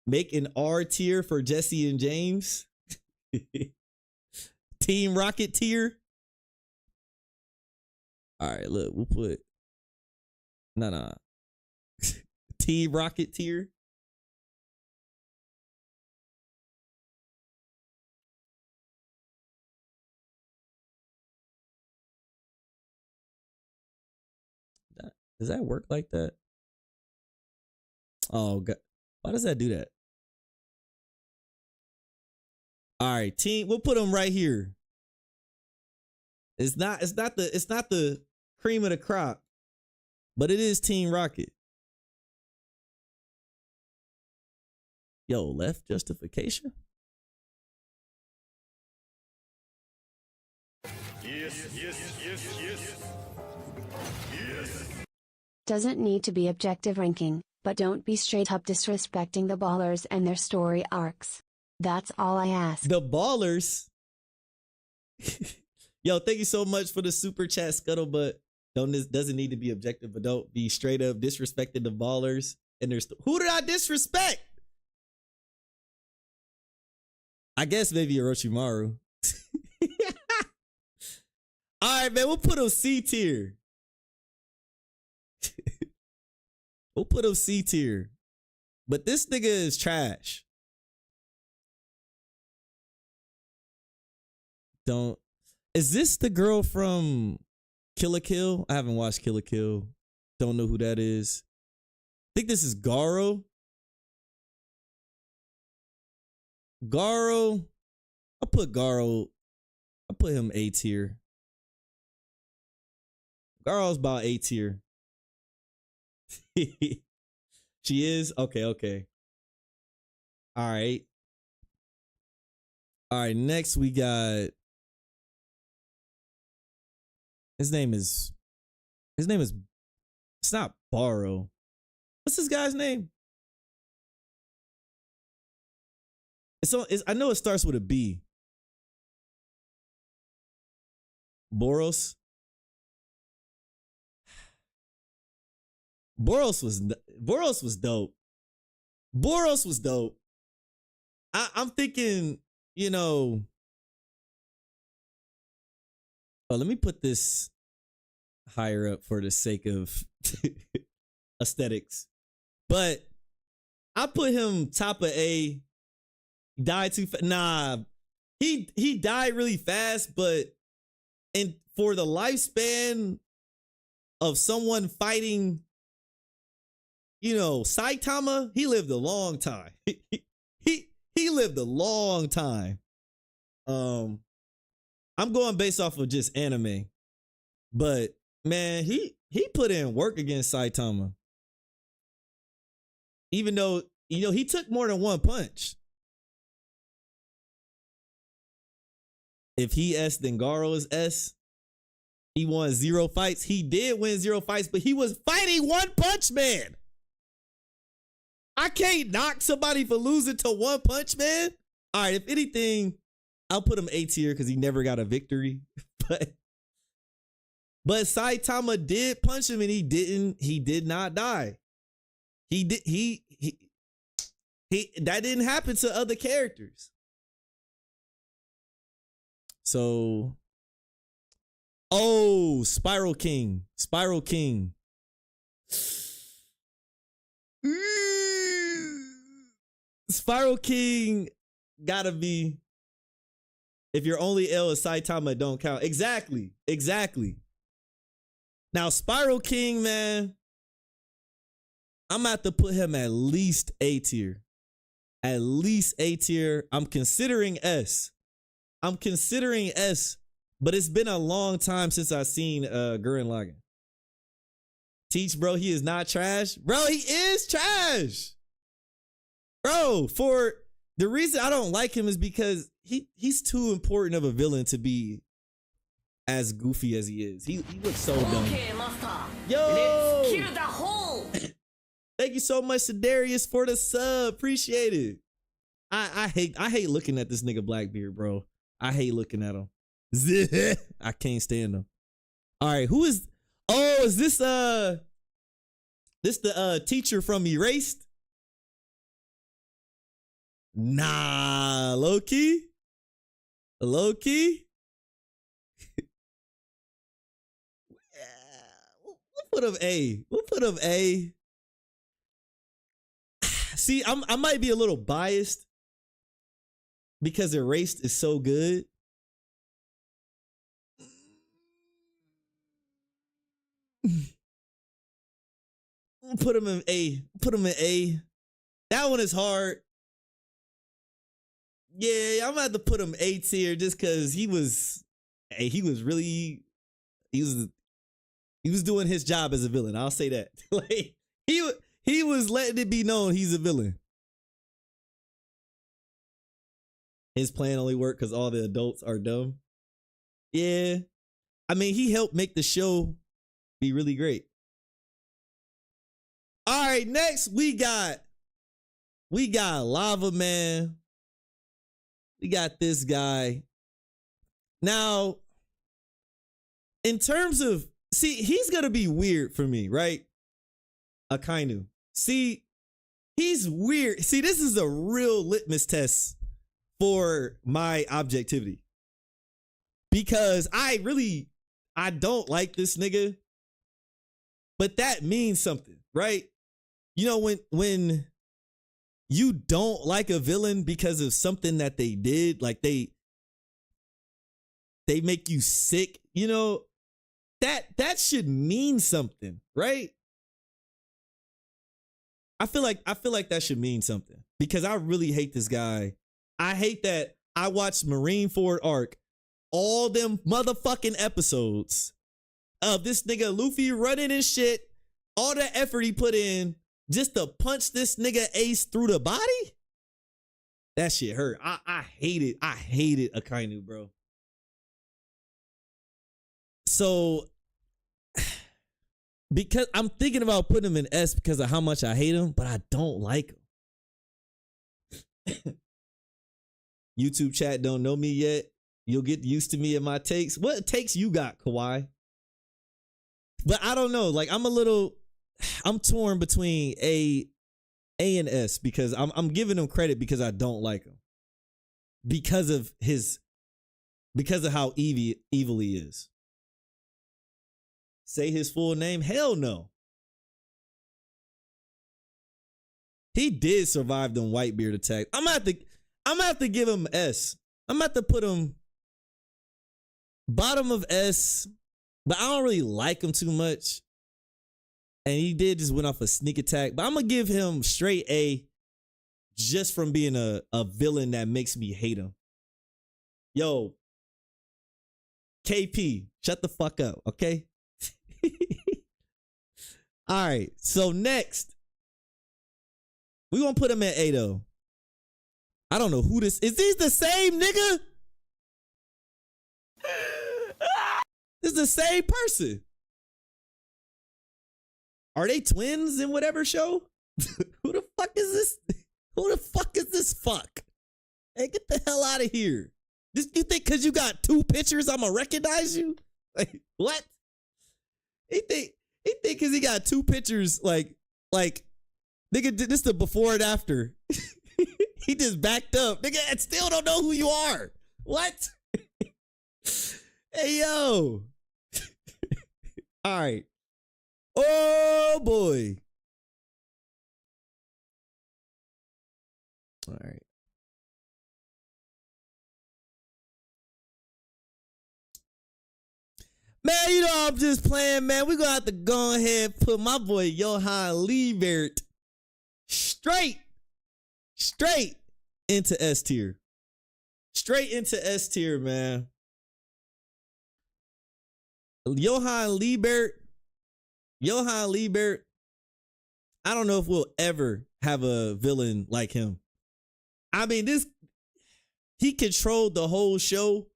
Make an R tier for Jesse and James. Team Rocket tier. All right, look, we'll put no. Team Rocket tier. Does that work like that? Oh God. Why does that do that? All right, team. We'll put them right here. It's not the cream of the crop, but it is Team Rocket. Yo, left justification. Yes, yes, yes, yes. Yes. Doesn't need to be objective ranking, but don't be straight up disrespecting the ballers and their story arcs. That's all I ask. The ballers. Yo, thank you so much for the super chat, Scuttlebutt. This doesn't need to be objective, but don't be straight up disrespecting the ballers and their who did I disrespect? I guess maybe Orochimaru. All right, man, we'll put him C tier. We'll put him C tier. But this nigga is trash. Is this the girl from Kill la Kill? I haven't watched Kill la Kill. Don't know who that is. I think this is Garo. Garo. I put him A tier. Garo's about A tier. She is? Okay. All right. Next we got his name is it's not Borrow. What's this guy's name? I know it starts with a B. Boros. Boros was dope. Boros was dope. I'm thinking, let me put this higher up for the sake of aesthetics. But I put him top of A. Died too fast. Nah, he died really fast, but for the lifespan of someone fighting, Saitama, he lived a long time. He lived a long time. I'm going based off of just anime, but man, he put in work against Saitama. Even though he took more than one punch. If he S, then Garo is S. He won 0 fights. He did win 0 fights, but he was fighting One Punch Man. I can't knock somebody for losing to One Punch Man. All right, if anything, I'll put him A tier because he never got a victory. But Saitama did punch him and he did not die. He that didn't happen to other characters. So, Spiral King. Spiral King gotta be, if your only L is Saitama, don't count. Exactly. Now, Spiral King, man, I'm gonna have to put him at least A tier. At least A tier. I'm considering S, but it's been a long time since I've seen Gurren Lagann. Teach, bro, he is not trash. Bro, he is trash. Bro, for the reason I don't like him is because he's too important of a villain to be as goofy as he is. He looks so dumb. Okay, master. Yo! Let's kill the hole. Thank you so much to Darius for the sub. Appreciate it. I hate looking at this nigga Blackbeard, bro. I hate looking at him. I can't stand him. All right, who is? Oh, is this the teacher from Erased? Nah, low key. Low key. We'll put him A. We'll put him A. See, I might be a little biased because Erased is so good. Put him in A. Put him in A. That one is hard. Yeah, I'm gonna have to put him A tier just because he was doing his job as a villain. I'll say that. Like he was letting it be known he's a villain. His plan only worked because all the adults are dumb. Yeah, I mean he helped make the show be really great. All right, next we got Lava Man. We got this guy. Now, in terms of, see, he's gonna be weird for me, right? Akainu. See, he's weird. See, this is a real litmus test for my objectivity. Because I don't like this nigga, but that means something, right? You know, when you don't like a villain because of something that they did, like they make you sick, you know, that should mean something, right? I feel like that should mean something because I really hate this guy. I hate that I watched Marineford arc, all them motherfucking episodes of this nigga Luffy running and shit, all the effort he put in just to punch this nigga Ace through the body. That shit hurt. I hate it. I hated Akainu, bro. So, because I'm thinking about putting him in S because of how much I hate him, but I don't like him. YouTube chat don't know me yet. You'll get used to me and my takes. What takes you got, Kawhi? But I don't know. Like I'm torn between A and S because I'm giving him credit because I don't like him. Because of how evil he is. Say his full name? Hell no. He did survive them Whitebeard attacks. I'm gonna have to give him S. I'm gonna have to put him bottom of S, but I don't really like him too much. And he did just went off a sneak attack, but I'm gonna give him straight A just from being a villain that makes me hate him. Yo, KP, shut the fuck up, okay? All right, so next, we gonna put him at A though. I don't know who this is. These the same nigga? This is the same person. Are they twins in whatever show? Who the fuck is this? Who the fuck is this fuck? Hey, get the hell out of here. You think because you got two pictures, I'm gonna recognize you? Like, what? He think because he got two pictures, like, nigga, this the before and after. He just backed up. Nigga, I still don't know who you are. What? Hey, yo. All right. Oh, boy. All right. Man, you know I'm just playing, man. We're going to have to go ahead and put my boy Johan Liebert straight into S tier. Straight into S tier, man. Johan Liebert, I don't know if we'll ever have a villain like him. I mean, he controlled the whole show,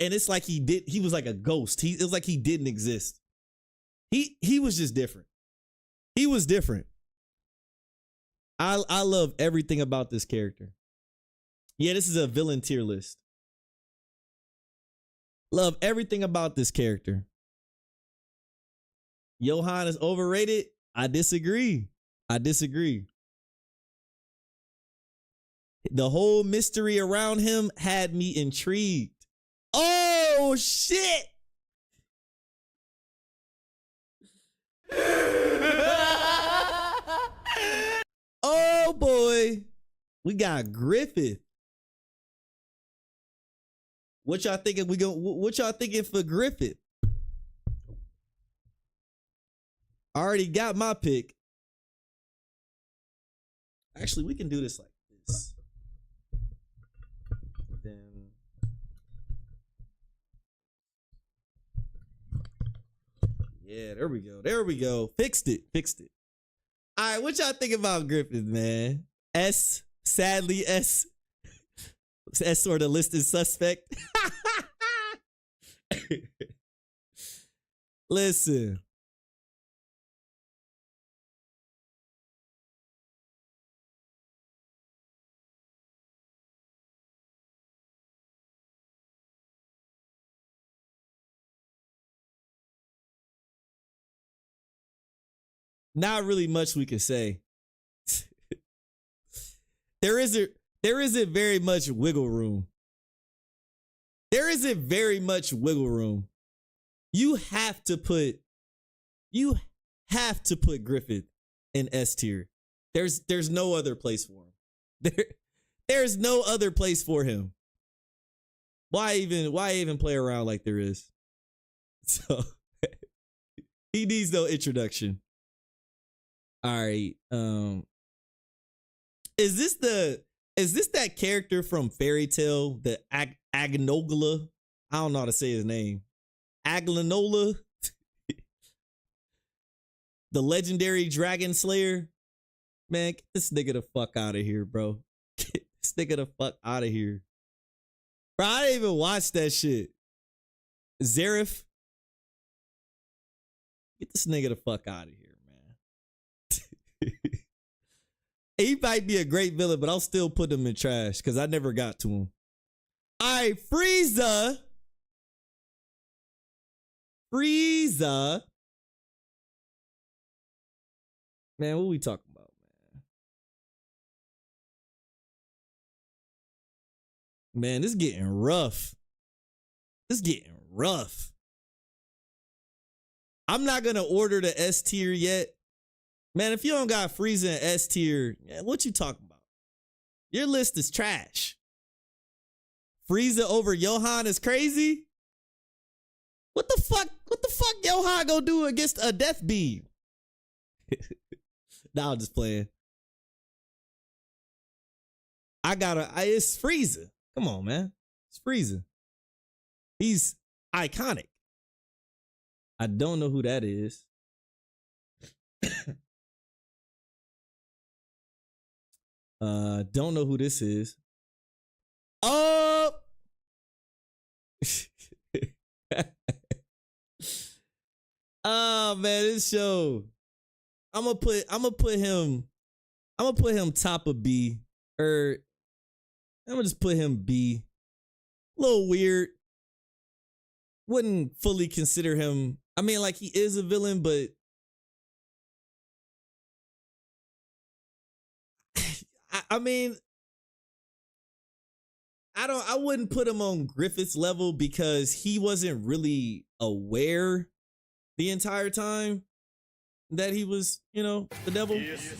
and it's like he was like a ghost. It was like he didn't exist. He was just different. He was different. I love everything about this character. Yeah, this is a villain tier list. Love everything about this character. Johan is overrated. I disagree. The whole mystery around him had me intrigued. Oh shit! Oh boy, we got Griffith. What y'all thinking? What y'all thinking for Griffith? I already got my pick. Actually, we can do this like this. Then yeah, there we go. There we go. Fixed it. Fixed it. All right, what y'all think about Griffith, man? Sadly, S sort of listed suspect. Listen. Not really much we can say. There isn't very much wiggle room. There isn't very much wiggle room. You have to put Griffith in S tier. There's no other place for him. There's no other place for him. Why even play around like there is? So he needs no introduction. All right. Is this that character from Fairy Tale, the Agnola? I don't know how to say his name. Aglanola? The legendary dragon slayer? Man, get this nigga the fuck out of here, bro. Get this nigga the fuck out of here. Bro, I didn't even watch that shit. Zareth? Get this nigga the fuck out of here, man. He might be a great villain, but I'll still put him in trash because I never got to him. All right, Frieza. Man, what we talking about, man? Man, this getting rough. I'm not going to order the S tier yet. Man, if you don't got Frieza in S tier, man, what you talking about? Your list is trash. Frieza over Johan is crazy? What the fuck Johan gonna do against a death beam? Nah, I'm just playing. It's Frieza. Come on, man. It's Frieza. He's iconic. I don't know who that is. Don't know who this is. Oh! Oh man, this show. I'm gonna put him top of B. Or I'm gonna just put him B. A little weird. Wouldn't fully consider him. I mean, like, he is a villain, but I mean, I wouldn't put him on Griffith's level because he wasn't really aware the entire time that he was, the devil. Yes.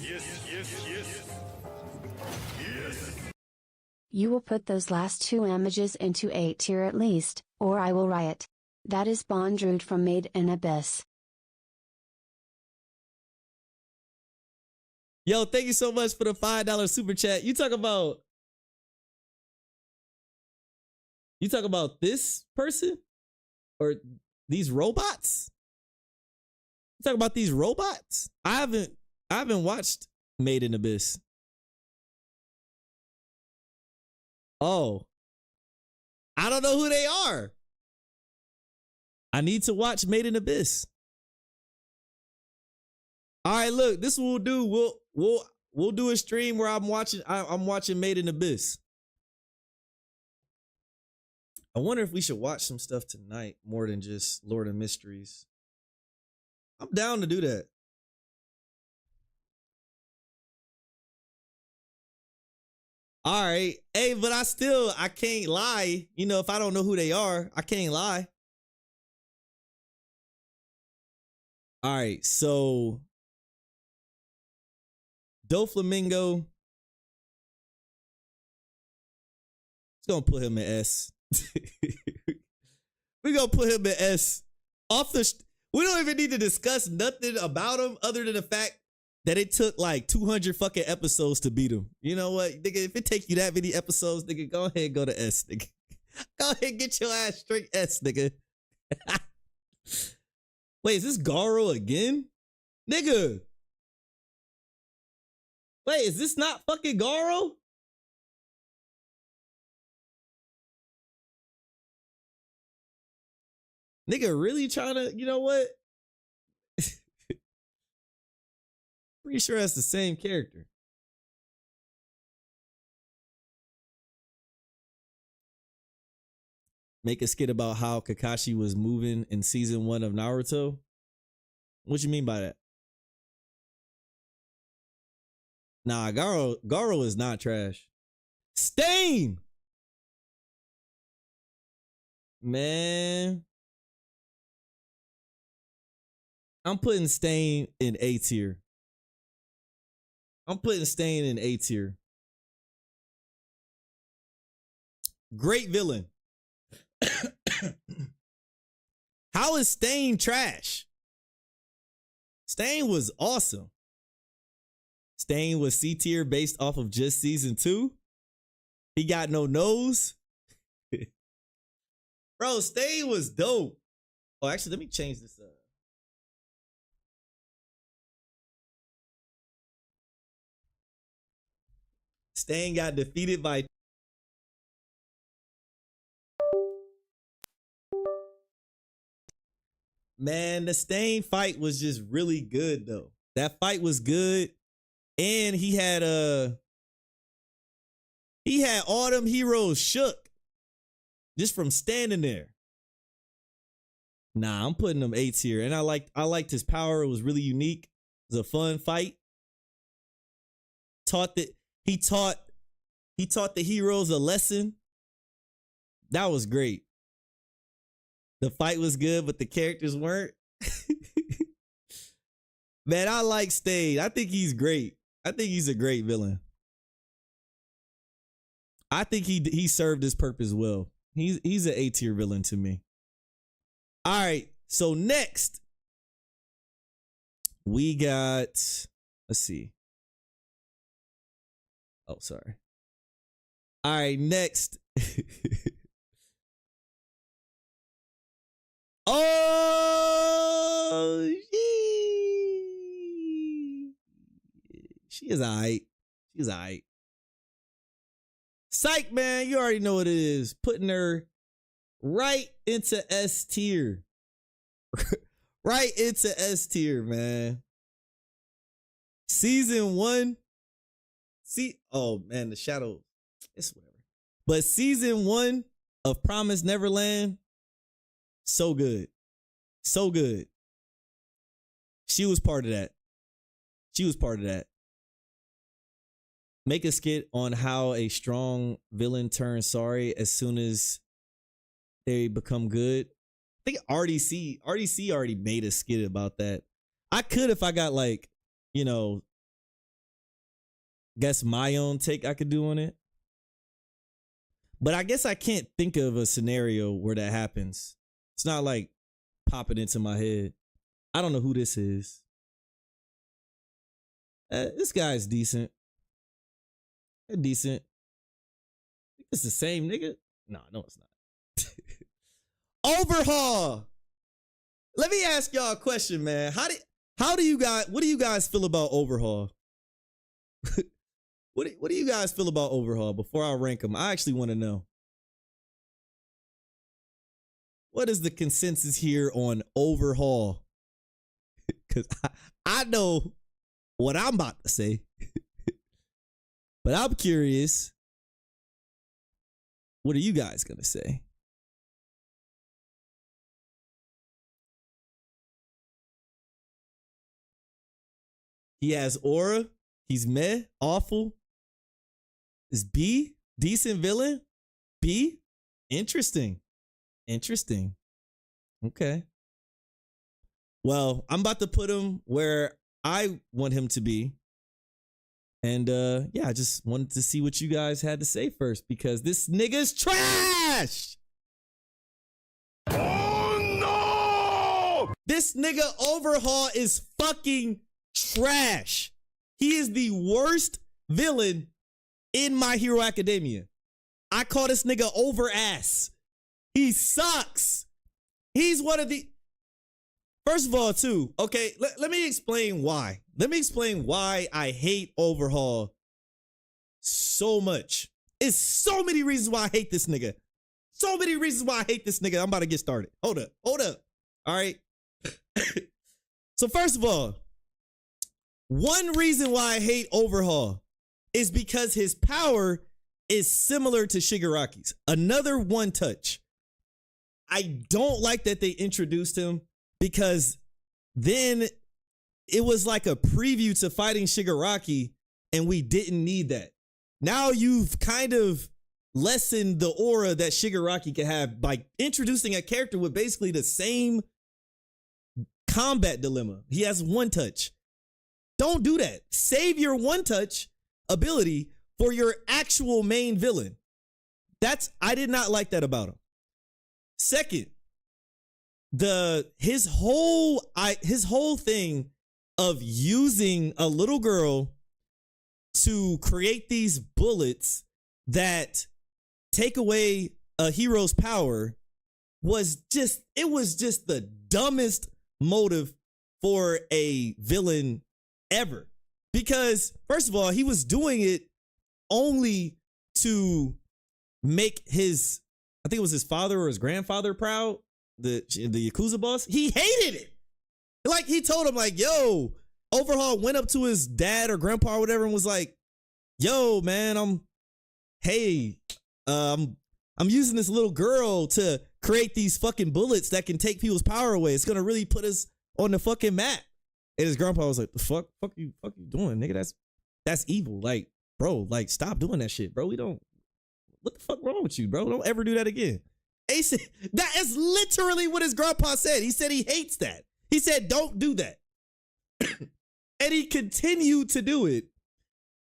You will put those last two images into A tier at least, or I will riot. That is Bondrude from Made in Abyss. Yo, thank you so much for the $5 super chat. You talk about this person or these robots? You talk about these robots? I haven't watched Made in Abyss. Oh, I don't know who they are. I need to watch Made in Abyss. All right, look, this is what we'll do. We'll do a stream where I'm watching Made in Abyss. I wonder if we should watch some stuff tonight more than just Lord of Mysteries. I'm down to do that. All right. Hey, but I can't lie. You know, if I don't know who they are, I can't lie. All right. So, Doflamingo, it's going to put him in S. We're going to put him in S. We don't even need to discuss nothing about him other than the fact that it took like 200 fucking episodes to beat him. You know what, nigga? If it take you that many episodes, nigga, go ahead and go to S, nigga. Go ahead and get your ass straight S, nigga. Wait, is this Garo again? Nigga. Wait, is this not fucking Garo? Nigga really trying to, you know what? Pretty sure that's the same character. Make a skit about how Kakashi was moving in season 1 of Naruto. What you mean by that? Nah, Garo is not trash. Stain! Man. I'm putting Stain in A tier. I'm putting Stain in A tier. Great villain. How is Stain trash? Stain was awesome. Stain was C tier based off of just season 2. He got no nose. Bro, Stain was dope. Oh, actually, let me change this up. Stain got defeated by Man, the Stain fight was just really good though. That fight was good. And he had all them heroes shook just from standing there. Nah, I'm putting him A tier. And I liked his power. It was really unique. It was a fun fight. He taught the heroes a lesson. That was great. The fight was good, but the characters weren't. Man, I like Stain. I think he's great. I think he's a great villain. I think he served his purpose well. He's an A tier villain to me. All right, so next we got, let's see. Oh, sorry. All right, next. Oh, she is all right. She's all right. Psych, man, you already know what it is. Putting her right into S tier. Right into S tier, man. Season 1. Oh, man, the shadow. It's whatever. But season 1 of Promised Neverland, so good. So good. She was part of that. She was part of that. Make a skit on how a strong villain turns sorry as soon as they become good. I think RDC already made a skit about that. I could if I got like, you know, guess my own take I could do on it. But I guess I can't think of a scenario where that happens. It's not like popping into my head. I don't know who this is. This guy's decent. They're decent. It's the same nigga. No, it's not. Overhaul. Let me ask y'all a question, man. What do you guys feel about Overhaul? What do you guys feel about Overhaul before I rank them? I actually want to know. What is the consensus here on Overhaul? Because I know what I'm about to say. But I'm curious. What are you guys going to say? He has aura. He's meh, awful. Is B decent villain? B? Interesting. Okay. Well, I'm about to put him where I want him to be. And I just wanted to see what you guys had to say first because this nigga's trash. Oh no! This nigga Overhaul is fucking trash. He is the worst villain in My Hero Academia. I call this nigga Overass. He sucks. He's one of the... First of all, too, okay, let me explain why. Let me explain why I hate Overhaul so much. It's so many reasons why I hate this nigga. So many reasons why I hate this nigga. I'm about to get started. Hold up. All right. So first of all, one reason why I hate Overhaul is because his power is similar to Shigaraki's. Another one touch. I don't like that they introduced him because then it was like a preview to fighting Shigaraki and we didn't need that. Now you've kind of lessened the aura that Shigaraki can have by introducing a character with basically the same combat dilemma. He has one touch. Don't do that. Save your one touch ability for your actual main villain. I did not like that about him. Second, his whole thing of using a little girl to create these bullets that take away a hero's power was just the dumbest motive for a villain ever. Because first of all, he was doing it only to make his, I think it was his father or his grandfather proud, the Yakuza boss. He hated it. Like he told him like, yo, Overhaul went up to his dad or grandpa or whatever and was like, yo, man, I'm using this little girl to create these fucking bullets that can take people's power away. It's gonna really put us on the fucking map. And his grandpa was like, the fuck you doing, nigga? That's evil. Like, bro, like stop doing that shit, bro. What the fuck wrong with you, bro? Don't ever do that again. Ace, that is literally what his grandpa said. He said he hates that. He said, don't do that. And he continued to do it,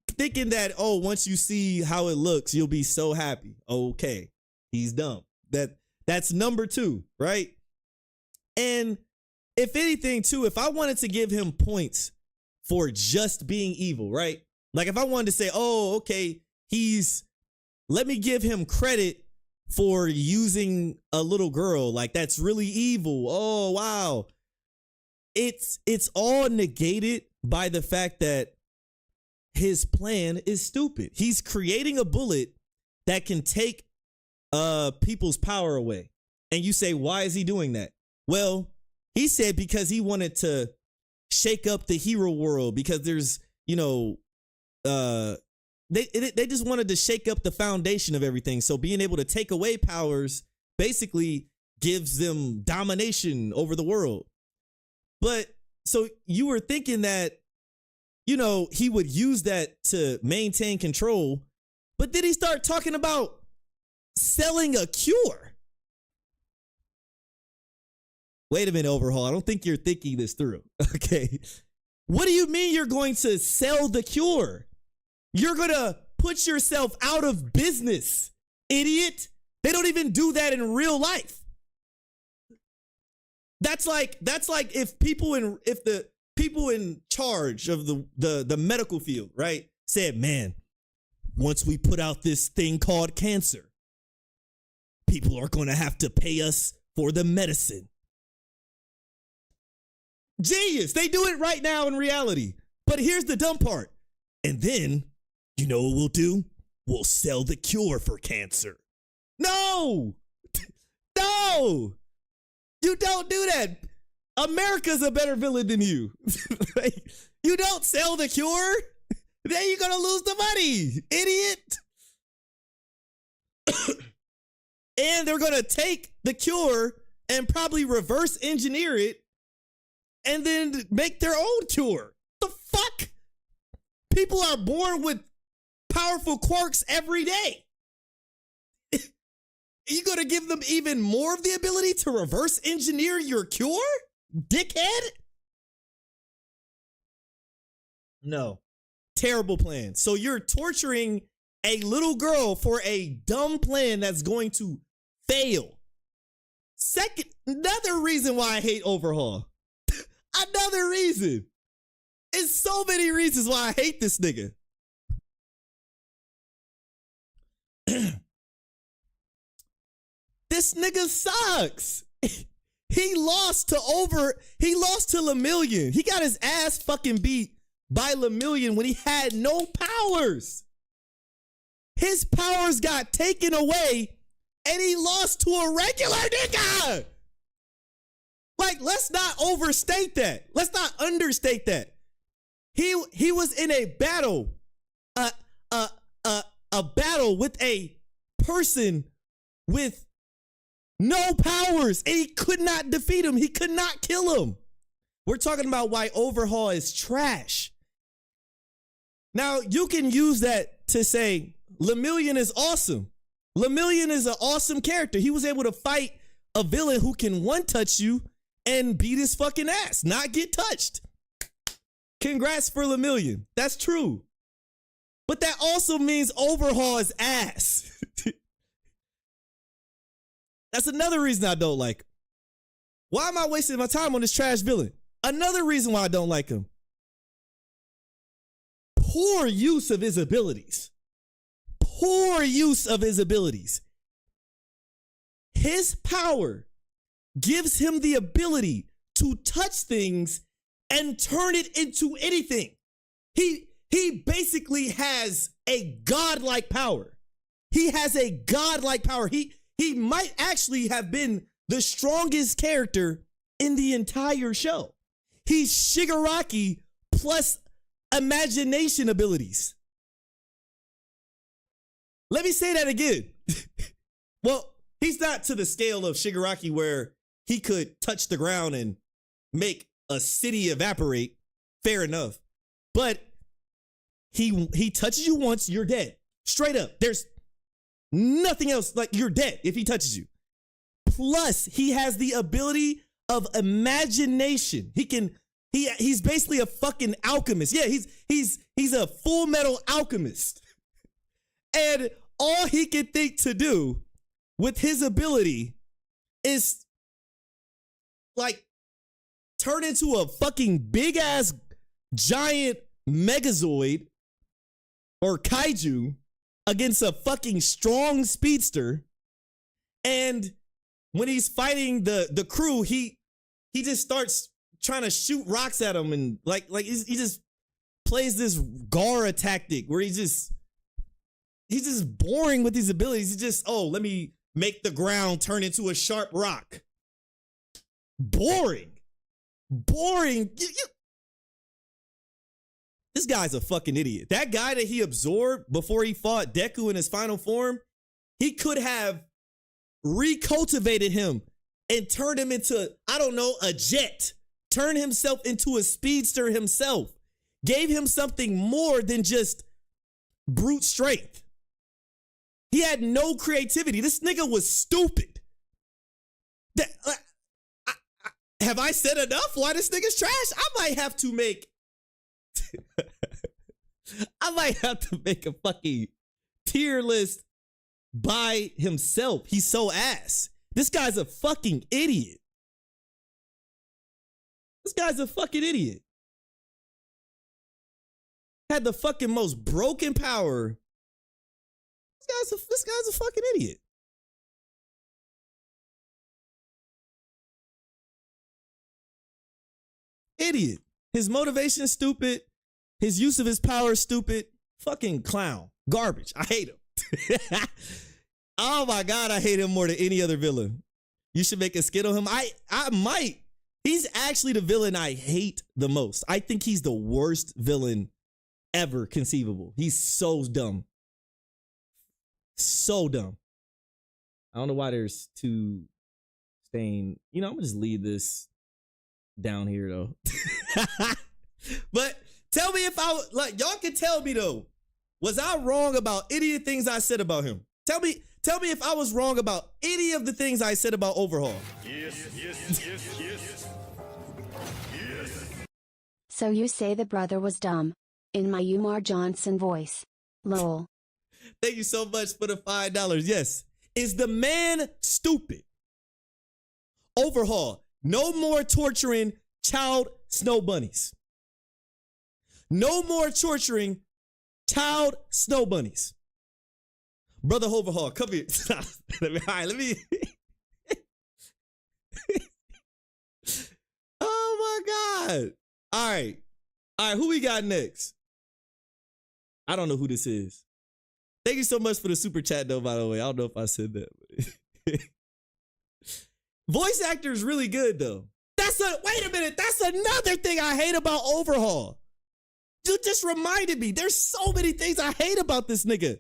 thinking that, oh, once you see how it looks, you'll be so happy. Okay, he's dumb. That's number two, right? And if anything, too, if I wanted to give him points for just being evil, right? Like if I wanted to say, oh, okay, let me give him credit for using a little girl. Like that's really evil. Oh, wow. It's all negated by the fact that his plan is stupid. He's creating a bullet that can take people's power away. And you say, why is he doing that? Well, he said because he wanted to shake up the hero world because there's, they just wanted to shake up the foundation of everything. So being able to take away powers basically gives them domination over the world. But so you were thinking that, he would use that to maintain control, but then he started talking about selling a cure. Wait a minute, Overhaul. I don't think you're thinking this through. Okay. What do you mean you're going to sell the cure? You're going to put yourself out of business, idiot. They don't even do that in real life. That's like if the people in charge of the medical field, right, said, man, once we put out this thing called cancer, people are going to have to pay us for the medicine. Genius. They do it right now in reality. But here's the dumb part. And then, you know what we'll do? We'll sell the cure for cancer. No! No! You don't do that. America's a better villain than you. You don't sell the cure. Then you're going to lose the money, idiot. And they're going to take the cure and probably reverse engineer it and then make their own cure. The fuck? People are born with powerful quirks every day. You gonna give them even more of the ability to reverse engineer your cure? Dickhead? No. Terrible plan. So you're torturing a little girl for a dumb plan that's going to fail. Second, another reason why I hate Overhaul. Another reason. It's so many reasons why I hate this nigga. This nigga sucks. He lost to Lemillion. He got his ass fucking beat by Lemillion when he had no powers. His powers got taken away and he lost to a regular nigga. Like, let's not overstate that. Let's not understate that. He was in a battle, a battle with a person with no powers, and he could not defeat him. He could not kill him. We're talking about why Overhaul is trash. Now, you can use that to say Lemillion is awesome. Lemillion is an awesome character. He was able to fight a villain who can one-touch you and beat his fucking ass, not get touched. Congrats for Lemillion. That's true. But that also means Overhaul is ass. That's another reason I don't like him. Why am I wasting my time on this trash villain? Another reason why I don't like him. Poor use of his abilities. Poor use of his abilities. His power gives him the ability to touch things and turn it into anything. He basically has a godlike power. He has a godlike power. He might actually have been the strongest character in the entire show. He's Shigaraki plus imagination abilities. Let me say that again. Well, he's not to the scale of Shigaraki where he could touch the ground and make a city evaporate. Fair enough. But he touches you once, you're dead. Straight up. There's nothing else. Like, you're dead if he touches you. Plus, he has the ability of imagination. He's basically a fucking alchemist. Yeah, he's a full metal alchemist. And all he can think to do with his ability is like turn into a fucking big ass giant Megazord or kaiju against a fucking strong speedster. And when he's fighting the crew, he just starts trying to shoot rocks at him, and like he just plays this Gara tactic where he's just boring with these abilities. He's just, let me make the ground turn into a sharp rock. Boring. This guy's a fucking idiot. That guy that he absorbed before he fought Deku in his final form, he could have recultivated him and turned him into, I don't know, a jet. Turned himself into a speedster himself. Gave him something more than just brute strength. He had no creativity. This nigga was stupid. Have I said enough why this nigga's trash? I might have to make a fucking tier list by himself. He's so ass. This guy's a fucking idiot. Had the fucking most broken power. This guy's a fucking idiot. Idiot. His motivation is stupid. His use of his power is stupid. Fucking clown. Garbage. I hate him. Oh my God, I hate him more than any other villain. You should make a skit on him. I might. He's actually the villain I hate the most. I think he's the worst villain ever conceivable. He's so dumb. So dumb. I don't know why there's two staying. I'm gonna just leave this down here though. But tell me if y'all can tell me though, Was I wrong about any of the things I said about him? Tell me if I was wrong about any of the things I said about Overhaul. Yes. So you say the brother was dumb. In my Umar Johnson voice. Lol. Thank you so much for the $5. Yes. Is the man stupid? Overhaul. No more torturing child snow bunnies. No more torturing child snow bunnies. Brother Overhaul, come here. Let me. Oh my God. All right, who we got next? I don't know who this is. Thank you so much for the super chat though, by the way. I don't know if I said that. Voice actor is really good though. Wait a minute, that's another thing I hate about Overhaul. You just reminded me. There's so many things I hate about this nigga.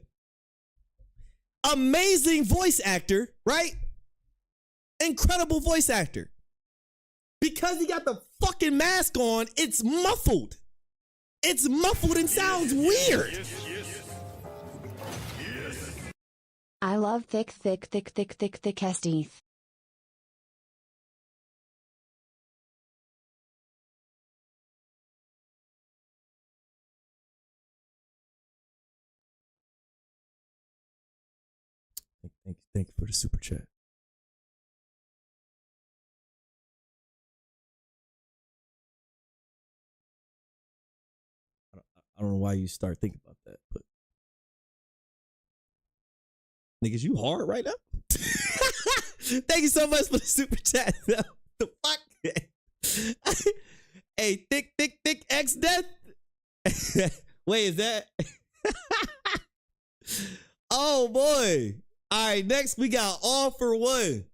Amazing voice actor, right? Incredible voice actor. Because he got the fucking mask on, it's muffled. It's muffled and sounds weird. I love thick ass teeth. Thank you for the super chat. I don't know why you start thinking about that, but niggas, you hard right now? Thank you so much for the super chat. The fuck? Hey, thick X death. Wait, is that? Oh boy. All right, next we got All for One.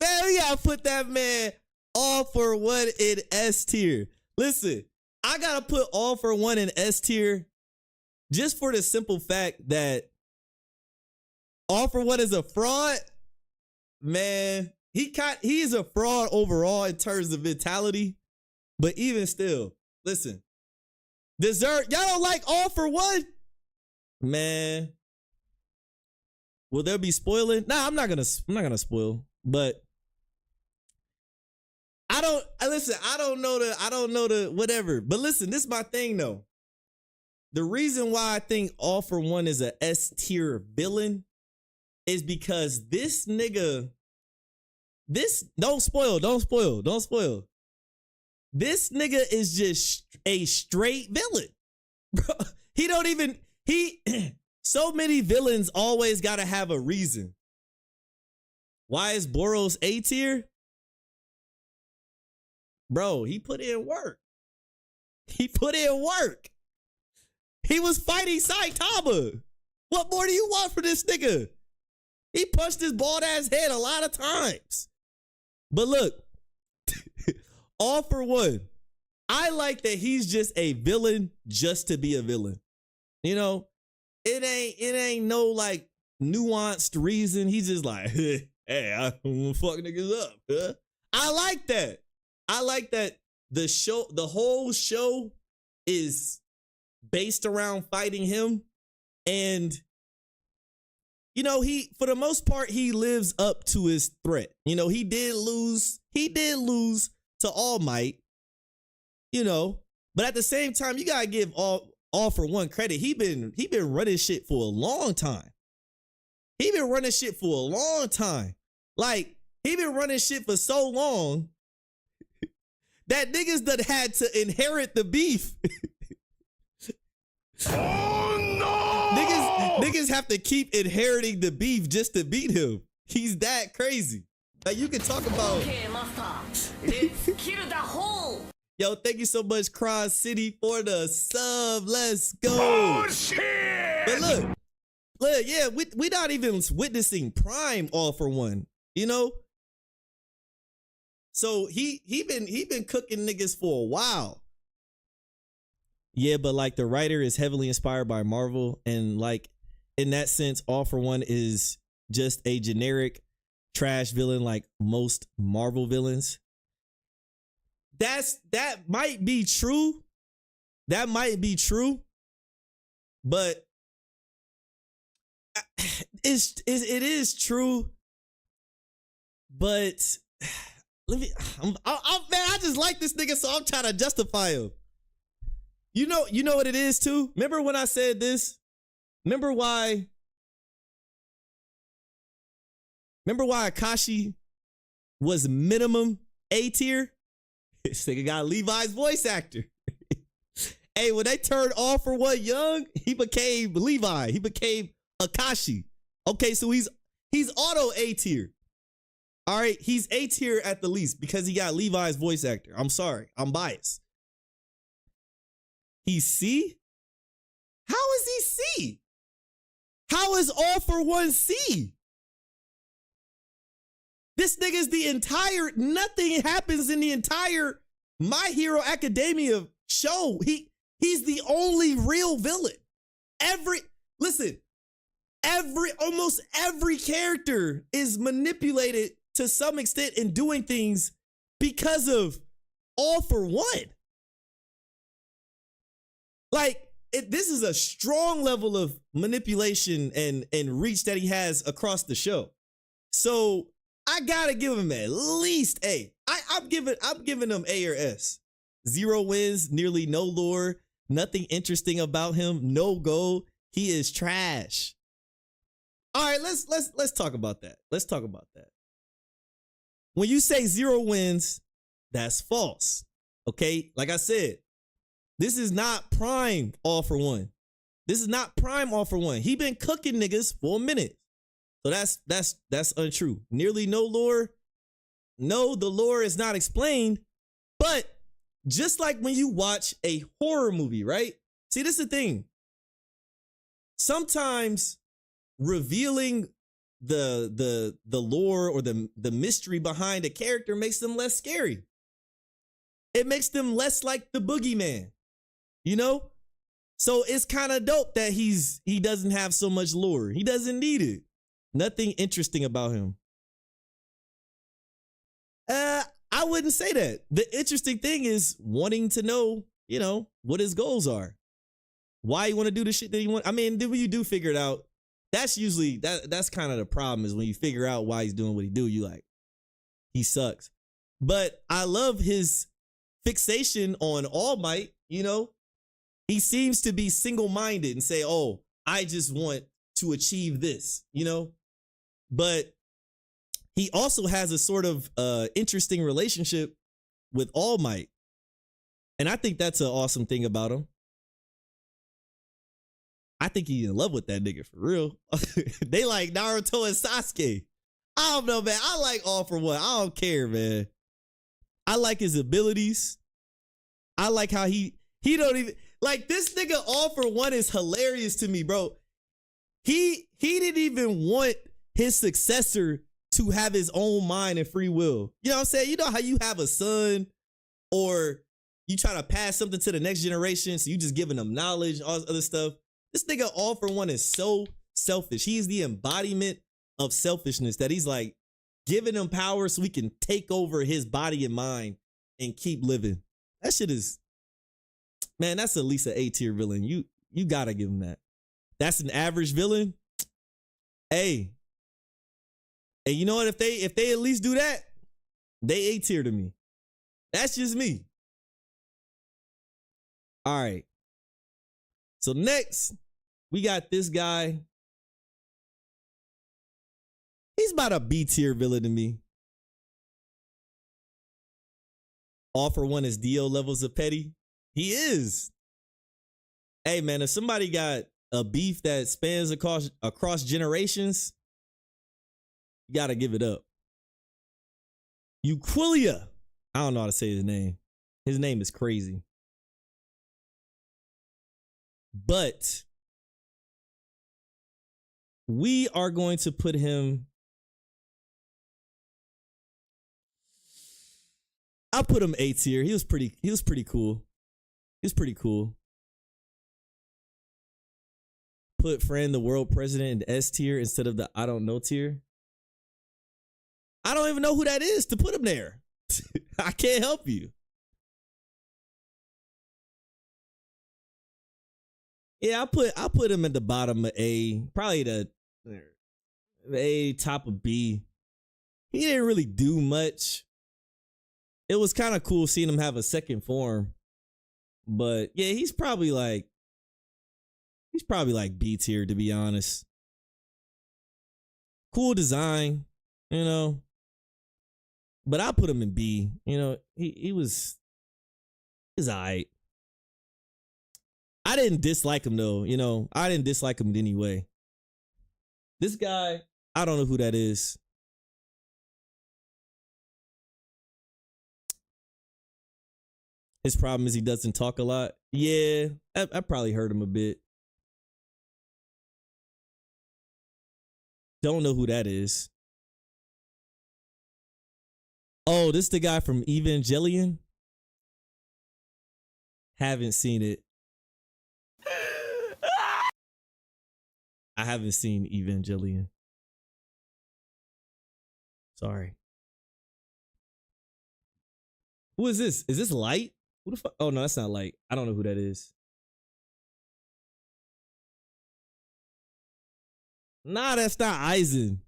Man, we gotta put that man All for One in S tier. Listen, I gotta put All for One in S tier just for the simple fact that All for One is a fraud. Man, he is a fraud overall in terms of mentality. But even still, listen, dessert, y'all don't like All for One? Man, will there be spoiling? Nah, I'm not gonna spoil, but I don't know the whatever. But listen, this is my thing though. The reason why I think All for One is a S tier villain is because this nigga, don't spoil. This nigga is just a straight villain. Bro, so many villains always gotta have a reason. Why is Boros A tier? Bro, he put in work. He was fighting Saitama. What more do you want from this nigga? He punched his bald ass head a lot of times. But look, All for One, I like that he's just a villain just to be a villain. You know, it ain't no like nuanced reason. He's just like, hey, I'm gonna fuck niggas up. Huh? I like that. The whole show is based around fighting him. And, you know, for the most part, he lives up to his threat. You know, he did lose to All Might, you know, but at the same time, you gotta give All for One credit. He been running shit for a long time. Like, he been running shit for so long that niggas that had to inherit the beef. Oh no! Niggas have to keep inheriting the beef just to beat him. He's that crazy. Like, you can talk about. Okay, master. Let's kill the hole. Yo, thank you so much, Cross City, for the sub. Let's go. Bullshit! But look, yeah, we not even witnessing prime All for One. You know, So he been cooking niggas for a while. Yeah, but like the writer is heavily inspired by Marvel, and like in that sense, All for One is just a generic trash villain like most Marvel villains. That might be true. That might be true. But it is true. But let me, man, I just like this nigga, so I'm trying to justify him. You know what it is too? Remember when I said this? Remember why Akashi was minimum A tier? This nigga got Levi's voice actor. Hey, when they turned All for One young, he became Levi. He became Akashi. Okay, so he's auto A tier. All right, he's A tier at the least because he got Levi's voice actor. I'm sorry, I'm biased. He's C? How is he C? How is All for One C? This nigga's the entire, nothing happens in the entire My Hero Academia show. He's the only real villain. Almost every character is manipulated to some extent in doing things because of All for One. Like, this is a strong level of manipulation and reach that he has across the show. So I gotta give him at least A. I'm giving him A or S. 0 wins, nearly no lore, nothing interesting about him, no goal. He is trash. All right, let's talk about that. Let's talk about that. When you say 0 wins, that's false. Okay, like I said, this is not prime All for One. This is not prime All for One. He been cooking niggas for a minute. So that's untrue. Nearly no lore. No, the lore is not explained. But just like when you watch a horror movie, right? See, this is the thing. Sometimes revealing the lore or the mystery behind a character makes them less scary. It makes them less like the boogeyman, you know? So it's kind of dope that he doesn't have so much lore. He doesn't need it. Nothing interesting about him. I wouldn't say that. The interesting thing is wanting to know, you know, what his goals are. Why you want to do the shit that you want. I mean, when you do figure it out, that's usually, that's kind of the problem, is when you figure out why he's doing what he do, you like, he sucks. But I love his fixation on All Might, you know? He seems to be single-minded and say, oh, I just want to achieve this, you know? But he also has a sort of interesting relationship with All Might. And I think that's an awesome thing about him. I think he's in love with that nigga for real. They like Naruto and Sasuke. I don't know, man. I like All for One. I don't care, man. I like his abilities. I like how he don't even, like, this nigga All for One is hilarious to me, bro. He didn't even want his successor to have his own mind and free will. You know what I'm saying? You know how you have a son, or you try to pass something to the next generation, so you just giving them knowledge, all this other stuff. This nigga All for One is so selfish. He's the embodiment of selfishness, that he's like giving him power so we can take over his body and mind and keep living. That shit is, man, that's at least an A tier villain. You gotta give him that. That's an average villain. Hey, you know what? If they at least do that, they A tier to me. That's just me. All right. So next, we got this guy. He's about a B tier villain to me. All for One is Dio levels of petty. He is. Hey man, if somebody got a beef that spans across generations, you gotta give it up. Euquilia. I don't know how to say his name. His name is crazy. But we are going to put him. I put him A tier. He was pretty cool. He was pretty cool. Put Friend the World President in S tier instead of the I don't know tier. I don't even know who that is to put him there. I can't help you. Yeah, I put him at the bottom of A, probably the A, top of B. He didn't really do much. It was kind of cool seeing him have a second form, but yeah, he's probably like B tier, to be honest. Cool design, you know, but I put him in B. You know, he's alright. I didn't dislike him though, you know. I didn't dislike him in any way. This guy, I don't know who that is. His problem is he doesn't talk a lot. Yeah, I probably heard him a bit. Don't know who that is. Oh, this is the guy from Evangelion? Haven't seen it. I haven't seen Evangelion. Sorry. Who is this? Is this Light? Who the fuck? Oh, no, that's not Light. I don't know who that is. Nah, that's not Aizen.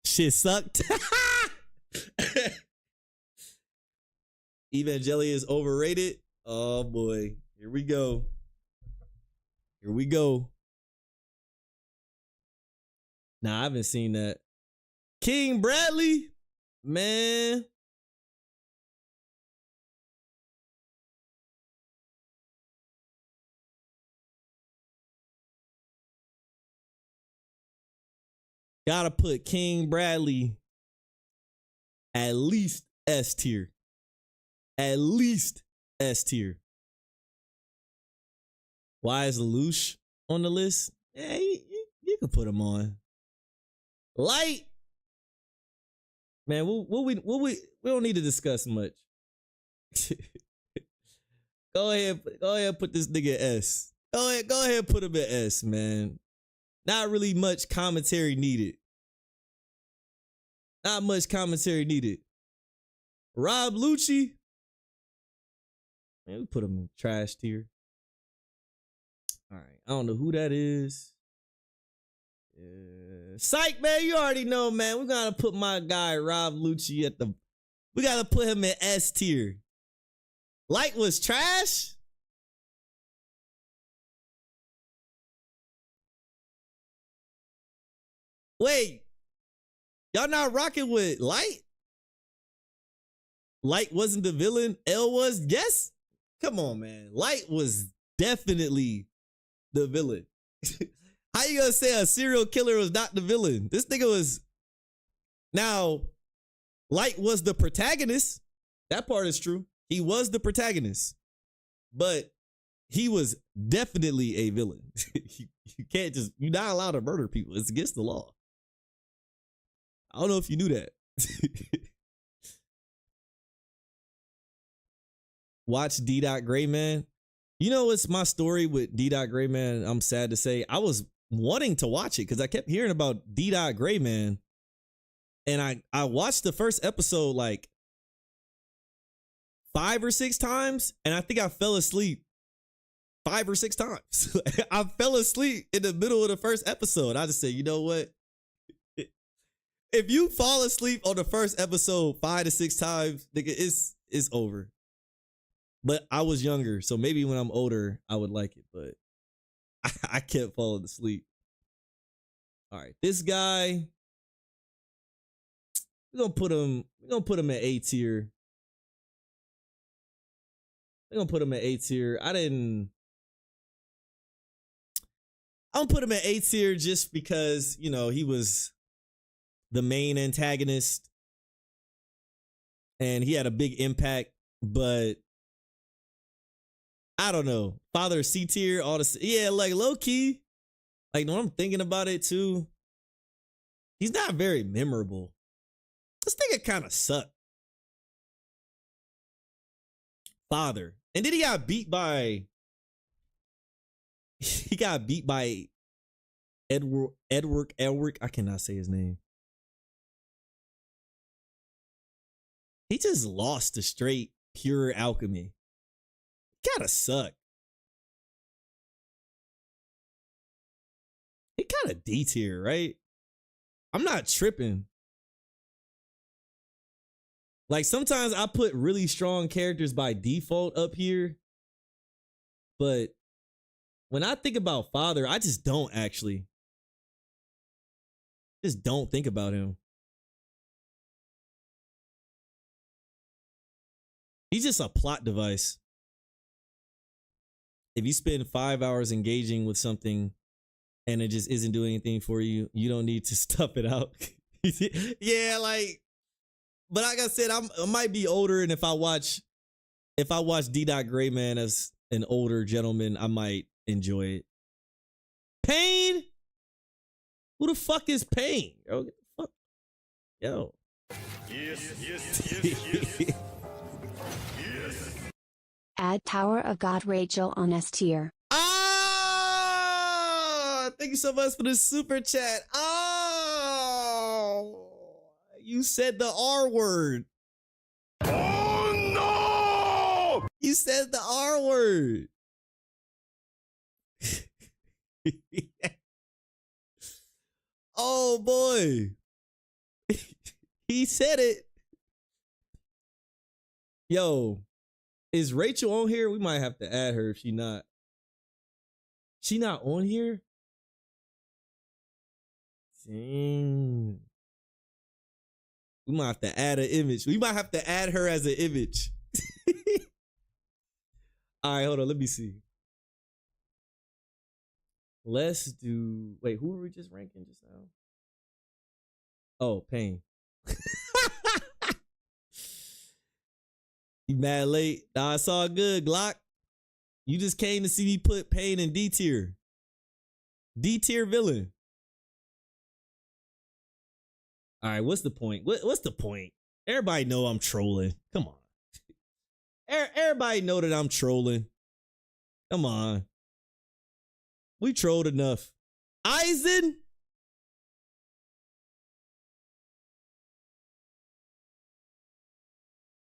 Shit sucked. Evangelion is overrated. Oh boy. Here we go. Here we go. Nah, I haven't seen that. King Bradley? Man. Gotta put King Bradley at least S tier. At least S tier. Why is Lelouch on the list? Yeah, you can put him on. Light. Man, we don't need to discuss much. Go ahead, put this nigga at S. Go ahead, put him at S, man. Not really much commentary needed. Not much commentary needed. Rob Lucci. Man, we put him in trash tier. All right. I don't know who that is. Psych, man. You already know, man. We gotta put my guy Rob Lucci at the. We gotta put him in S tier. Light was trash. Wait, y'all not rocking with Light? Light wasn't the villain. L was? Yes. Come on, man. Light was definitely the villain. How you gonna say a serial killer was not the villain? This nigga was. Now, Light was the protagonist. That part is true. He was the protagonist, but he was definitely a villain. You can't just. You're not allowed to murder people. It's against the law. I don't know if you knew that. Watch D. Gray, man. You know what's my story with D. Gray, man? I'm sad to say. I was wanting to watch it because I kept hearing about D. Gray, man. And I watched the first episode like 5 or 6 times. And I think I fell asleep 5 or 6 times. I fell asleep in the middle of the first episode. I just said, you know what? If you fall asleep on the first episode 5 to 6 times, nigga, it's over. But I was younger, so maybe when I'm older, I would like it. But I kept falling asleep. All right, this guy, we're gonna put him at A tier. We're gonna put him at A tier. I'm gonna put him at A tier just because, you know, he was the main antagonist and he had a big impact, but I don't know. Father C tier, all this, yeah, like low key. Like when I'm thinking about it too, he's not very memorable. This nigga kind of sucked. father. And then he got beat by Edward. I cannot say his name. He just lost to straight pure alchemy. Gotta suck. He kind of D tier, right? I'm not tripping. Like sometimes I put really strong characters by default up here, but when I think about father, I just don't actually. Just don't think about him. He's just a plot device. If you spend 5 hours engaging with something and it just isn't doing anything for you, you don't need to stuff it out. Yeah, like, but like I said, I might be older, and if I watch D. Grayman as an older gentleman, I might enjoy it. Pain? Who the fuck is Pain? Yo, get the fuck. Yo. Yes. Add Tower of God Rachel on S tier. Ah! Thank you so much for the super chat. Oh, you said the R word. Oh no! You said the R word. Oh boy. He said it. Yo, is Rachel on here? We might have to add her if she not. She not on here? Dang. We might have to add an image. We might have to add her as an image. All right, hold on. Let me see. Let's do. Wait, who were we just ranking just now? Oh, Pain. You mad late? Nah, it's all good, Glock. You just came to see me put Pain in D tier. D tier villain. All right, what's the point? What's the point? Everybody know I'm trolling. Come on. Everybody know that I'm trolling. Come on. We trolled enough. Eisen?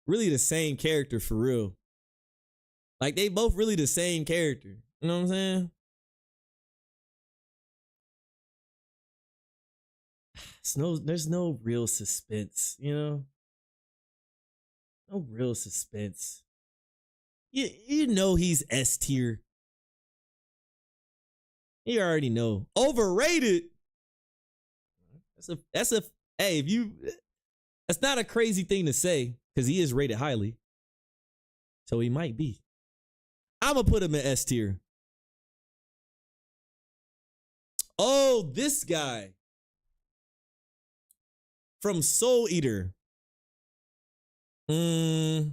Really the same character for real. Like they both really the same character. You know what I'm saying? There's no real suspense, you know? No real suspense. You know he's S tier. You already know. Overrated. That's a hey, if you that's not a crazy thing to say, because he is rated highly. So he might be. I'ma put him in S tier. Oh, this guy. From Soul Eater. This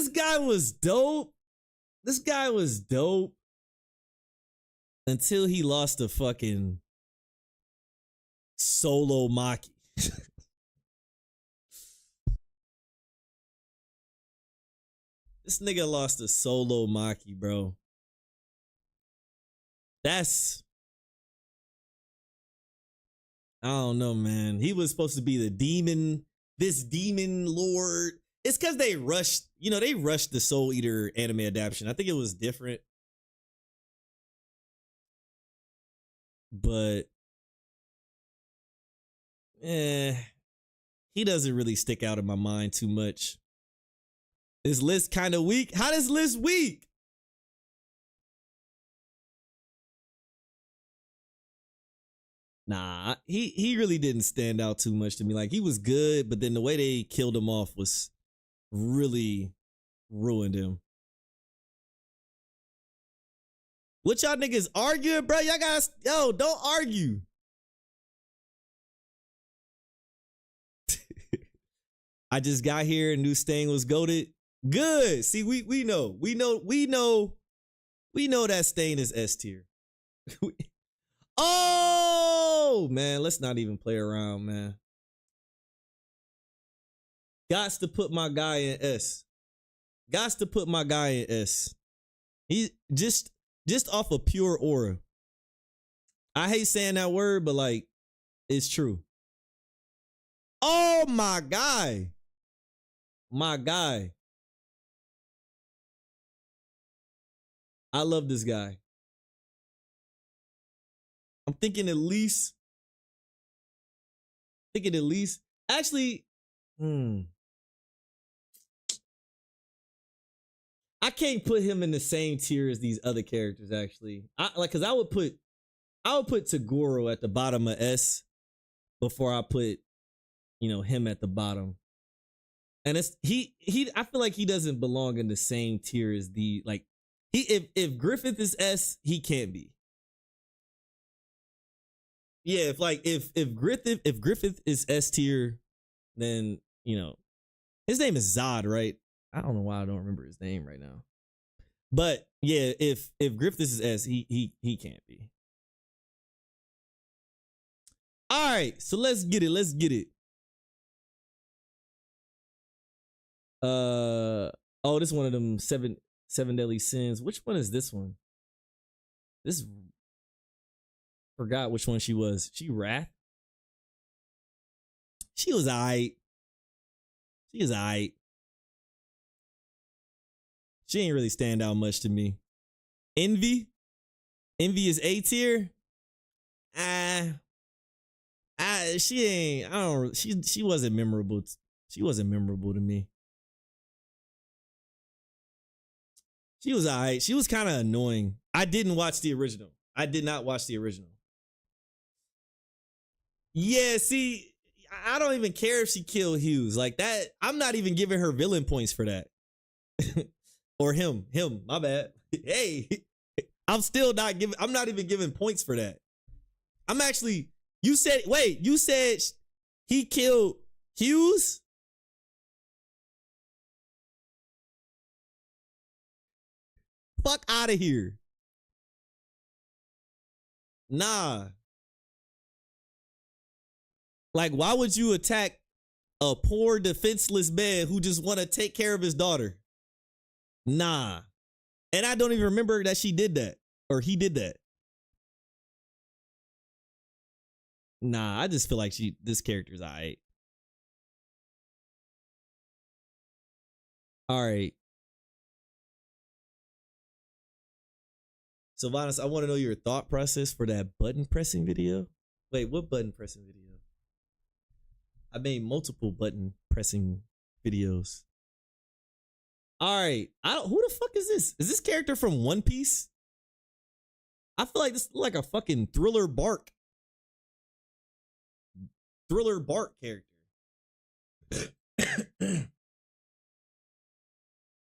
guy was dope. This guy was dope. Until he lost to fucking Solo Maki. This nigga lost to Solo Maki, bro. That's... I don't know, man. He was supposed to be the demon, this demon lord. It's because they rushed, they rushed the Soul Eater anime adaptation. I think it was different. But, he doesn't really stick out in my mind too much. This list kind of weak. How does list weak? Nah, he really didn't stand out too much to me. Like, he was good, but then the way they killed him off was really ruined him. What y'all niggas arguing, bro? Y'all guys, don't argue. I just got here and knew Stain was goated. Good. See, we know that Stain is S tier. Oh! No, man. Let's not even play around, man. Gots to put my guy in S. Gots to put my guy in S. He just off of pure aura. I hate saying that word, but like, it's true. Oh, my guy. My guy. I love this guy. I'm thinking at least. Actually, I can't put him in the same tier as these other characters. Actually, cause I would put Tagoro at the bottom of S before I put, him at the bottom. And it's he. I feel like he doesn't belong in the same tier as the like. If Griffith is S, he can't be. Yeah, if Griffith is S tier, then his name is Zod, right? I don't know why I don't remember his name right now. But yeah, if Griffith is S, he can't be. All right, so let's get it. Oh, this is one of them seven deadly sins. Which one is this one? This forgot which one she was. She Wrath. She was alright. She ain't really stand out much to me. Envy is A tier. She wasn't memorable. She wasn't memorable to me. She was alright. She was kind of annoying. I didn't watch the original. I did not watch the original. Yeah, see, I don't even care if she killed Hughes. Like that, I'm not even giving her villain points for that. Or him, my bad. Hey, I'm not even giving points for that. You said he killed Hughes? Fuck out of here. Nah. Like, why would you attack a poor defenseless man who just want to take care of his daughter? Nah. And I don't even remember that she did that or he did that. Nah, I just feel like this character's alright. All right. Sylvanas, I want to know your thought process for that button pressing video. Wait, what button pressing video? I made multiple button pressing videos. All right. Who the fuck is this? Is this character from One Piece? I feel like this is like a fucking Thriller Bark character.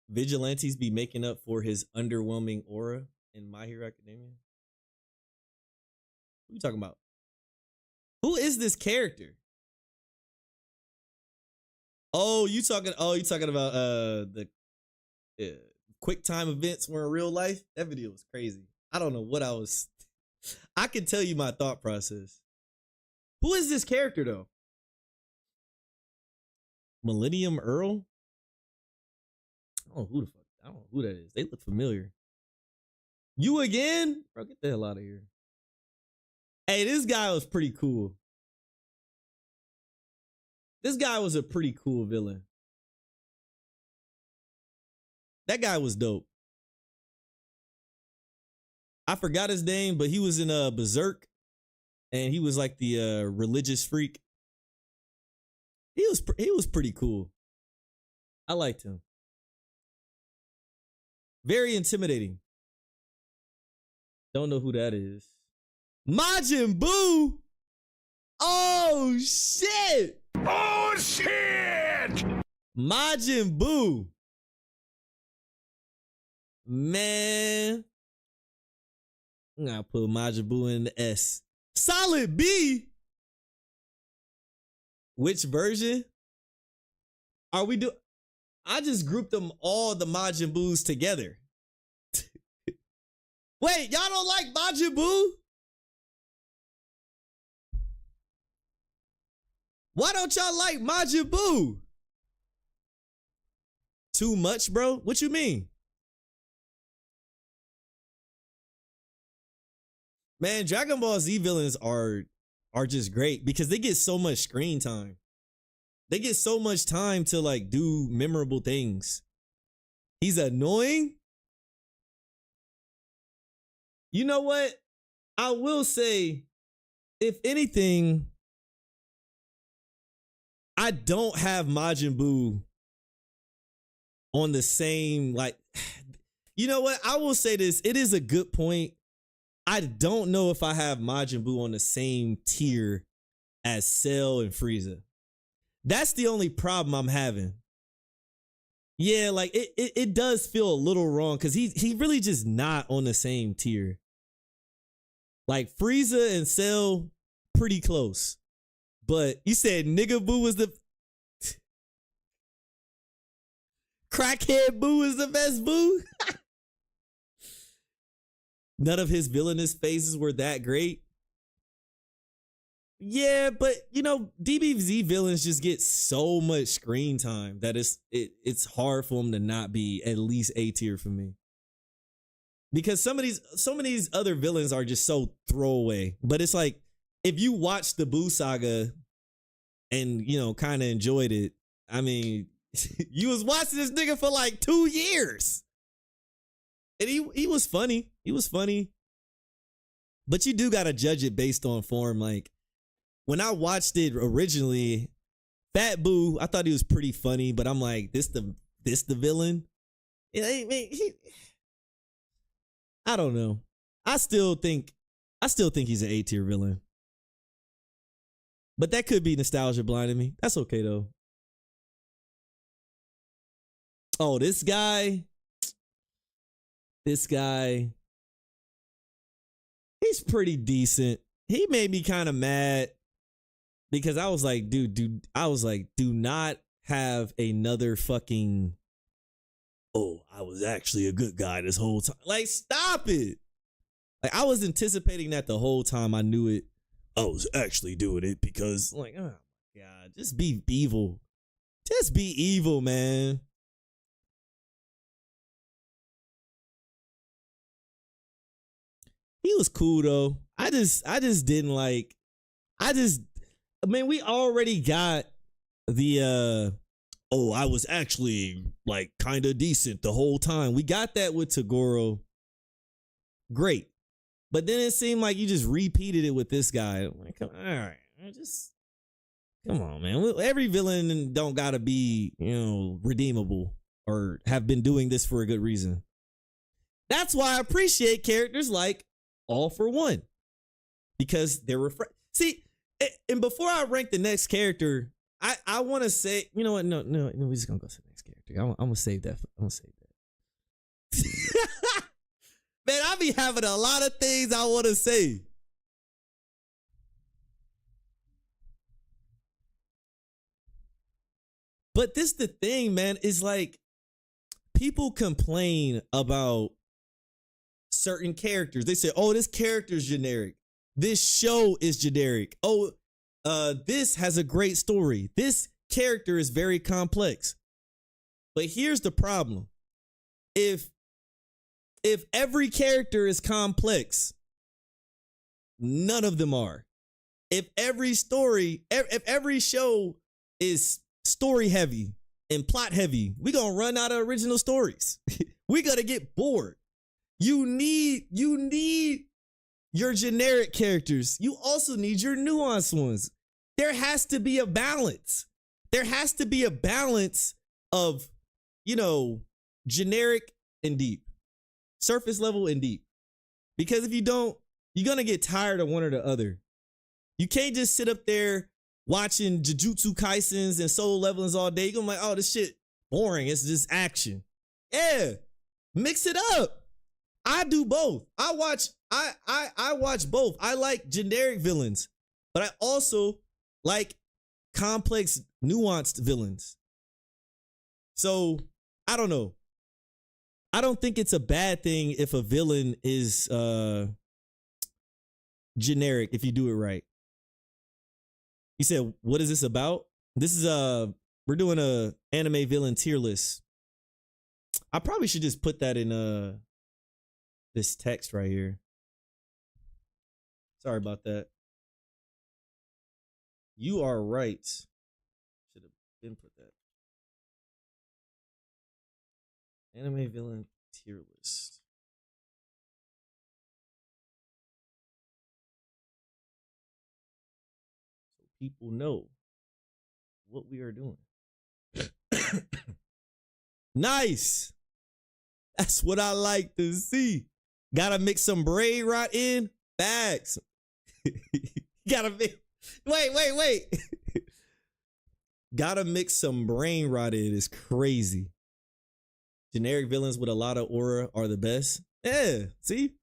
Vigilantes be making up for his underwhelming aura in My Hero Academia. What are you talking about? Who is this character? You talking about the quick time events were in real life? That video was crazy. I don't know what I can tell you my thought process. Who is this character though? Millennium Earl? I don't know who that is. They look familiar. You again? Bro, get the hell out of here. Hey, this guy was pretty cool. This guy was a pretty cool villain. That guy was dope. I forgot his name, but he was in Berserk, and he was like the religious freak. He was pretty cool. I liked him. Very intimidating. Don't know who that is. Majin Buu. Oh shit. Oh shit! Majin Buu. Man. I'm gonna put Majin Buu in the S. Solid B. Which version are we doing? I just grouped them all the Majin Buus together. Wait, y'all don't like Majin Buu? Why don't y'all like Majin Buu? Too much, bro? What you mean? Man, Dragon Ball Z villains are just great because they get so much screen time. They get so much time to like do memorable things. He's annoying. You know what? I will say, if anything, I don't have Majin Buu on the same, like, you know what? I will say this. It is a good point. I don't know if I have Majin Buu on the same tier as Cell and Frieza. That's the only problem I'm having. Yeah, like it does feel a little wrong because he really just not on the same tier. Like Frieza and Cell, pretty close. But you said nigga Boo was the crackhead Boo is the best Boo. None of his villainous phases were that great. Yeah, but you know, DBZ villains just get so much screen time that it's hard for them to not be at least A tier for me. Because some of these other villains are just so throwaway. But it's like if you watch the Boo saga and you know kind of enjoyed it, I mean, you was watching this nigga for like 2 years. And he was funny. He was funny. But you do gotta judge it based on form. Like when I watched it originally, Fat Boo, I thought he was pretty funny, but I'm like, this the villain? I don't know. I still think he's an A tier villain. But that could be nostalgia blinding me. That's okay though. Oh, this guy, he's pretty decent. He made me kind of mad because I was like, dude, do not have another fucking, oh, I was actually a good guy this whole time. Like, stop it. Like, I was anticipating that the whole time. I knew it. I was actually doing it because, like, oh my God, just be evil. Just be evil, man. He was cool though. I just didn't like. I mean, we already got the oh, I was actually like kind of decent the whole time. We got that with Toguro. Great. But then it seemed like you just repeated it with this guy. I'm like, all right, come on, man. Every villain don't gotta be, you know, redeemable or have been doing this for a good reason. That's why I appreciate characters like All for One, because they're see. And before I rank the next character, I want to say, you know what? No, we're just gonna go to the next character. I'm gonna save that. Man, I be having a lot of things I want to say. But this the thing, man, is like people complain about certain characters. They say, oh, this character is generic. This show is generic. Oh, this has a great story. This character is very complex. But here's the problem. If every character is complex, none of them are. If every show is story heavy and plot heavy, we're going to run out of original stories. We're going to get bored. You need your generic characters. You also need your nuanced ones. There has to be a balance. There has to be a balance of, you know, generic and deep, surface level and deep. Because if you don't, you're going to get tired of one or the other. You can't just sit up there watching Jujutsu Kaisens and Solo Levelings all day. You're going to be like, oh, this shit boring. It's just action. Yeah, mix it up. I do both. I watch both. I like generic villains, but I also like complex, nuanced villains. So I don't know. I don't think it's a bad thing if a villain is generic if you do it right. You said, what is this about? This is we're doing a anime villain tier list. I probably should just put that in this text right here. Sorry about that. You are right. Should have been put that. Anime villain tier list. So people know what we are doing. Nice. That's what I like to see. Gotta mix some braid rot in. Bags. Gotta mix. Wait. Gotta mix some brain rot in is crazy. Generic villains with a lot of aura are the best. Yeah, see?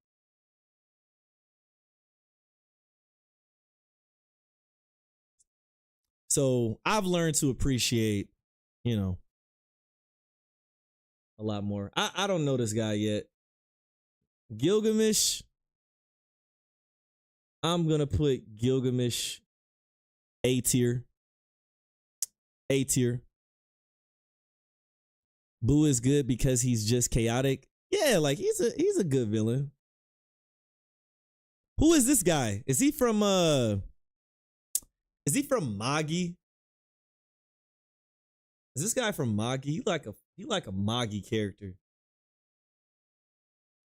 So I've learned to appreciate, a lot more. I don't know this guy yet. Gilgamesh. I'm going to put Gilgamesh A tier. A tier. Boo is good because he's just chaotic. Yeah, like he's a good villain. Who is this guy? Is he from Magi? Is this guy from Magi? He like a Magi character.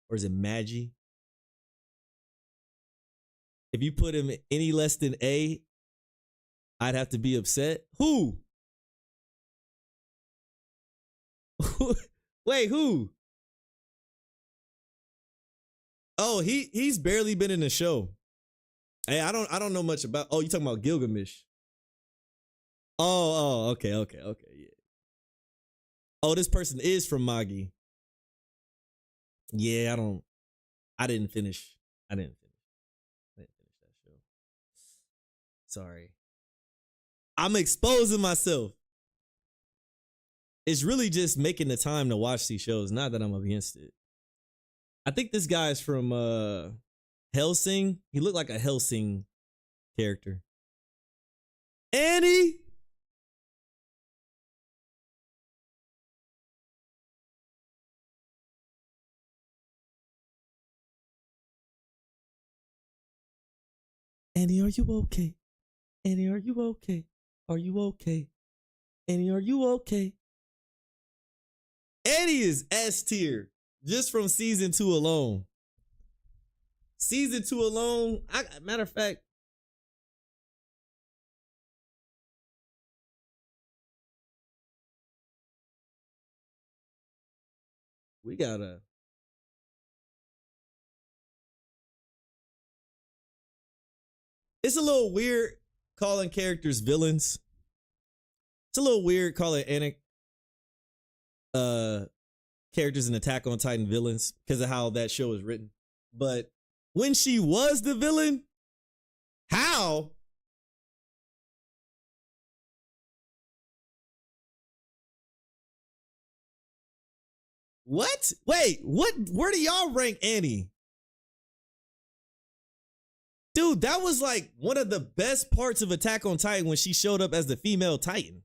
Or is it Magi? If you put him any less than A, I'd have to be upset. Who? Wait, who? Oh, he's barely been in the show. Hey, I don't know much about. Oh, you talking about Gilgamesh? Oh, okay, yeah. Oh, this person is from Magi. Yeah, I didn't finish that show. Sorry. I'm exposing myself. It's really just making the time to watch these shows, not that I'm against it. I think this guy is from Hellsing. He looked like a Hellsing character. Annie? Annie, are you okay? Annie, are you okay? Are you okay? Annie, are you okay? Annie is S tier just from season 2 alone. Season 2 alone, matter of fact, we gotta. It's a little weird calling characters villains. It's a little weird calling characters in Attack on Titan villains because of how that show is written. But when she was the villain, how? What? Wait, what? Where do y'all rank Annie? Dude, that was like one of the best parts of Attack on Titan when she showed up as the female Titan.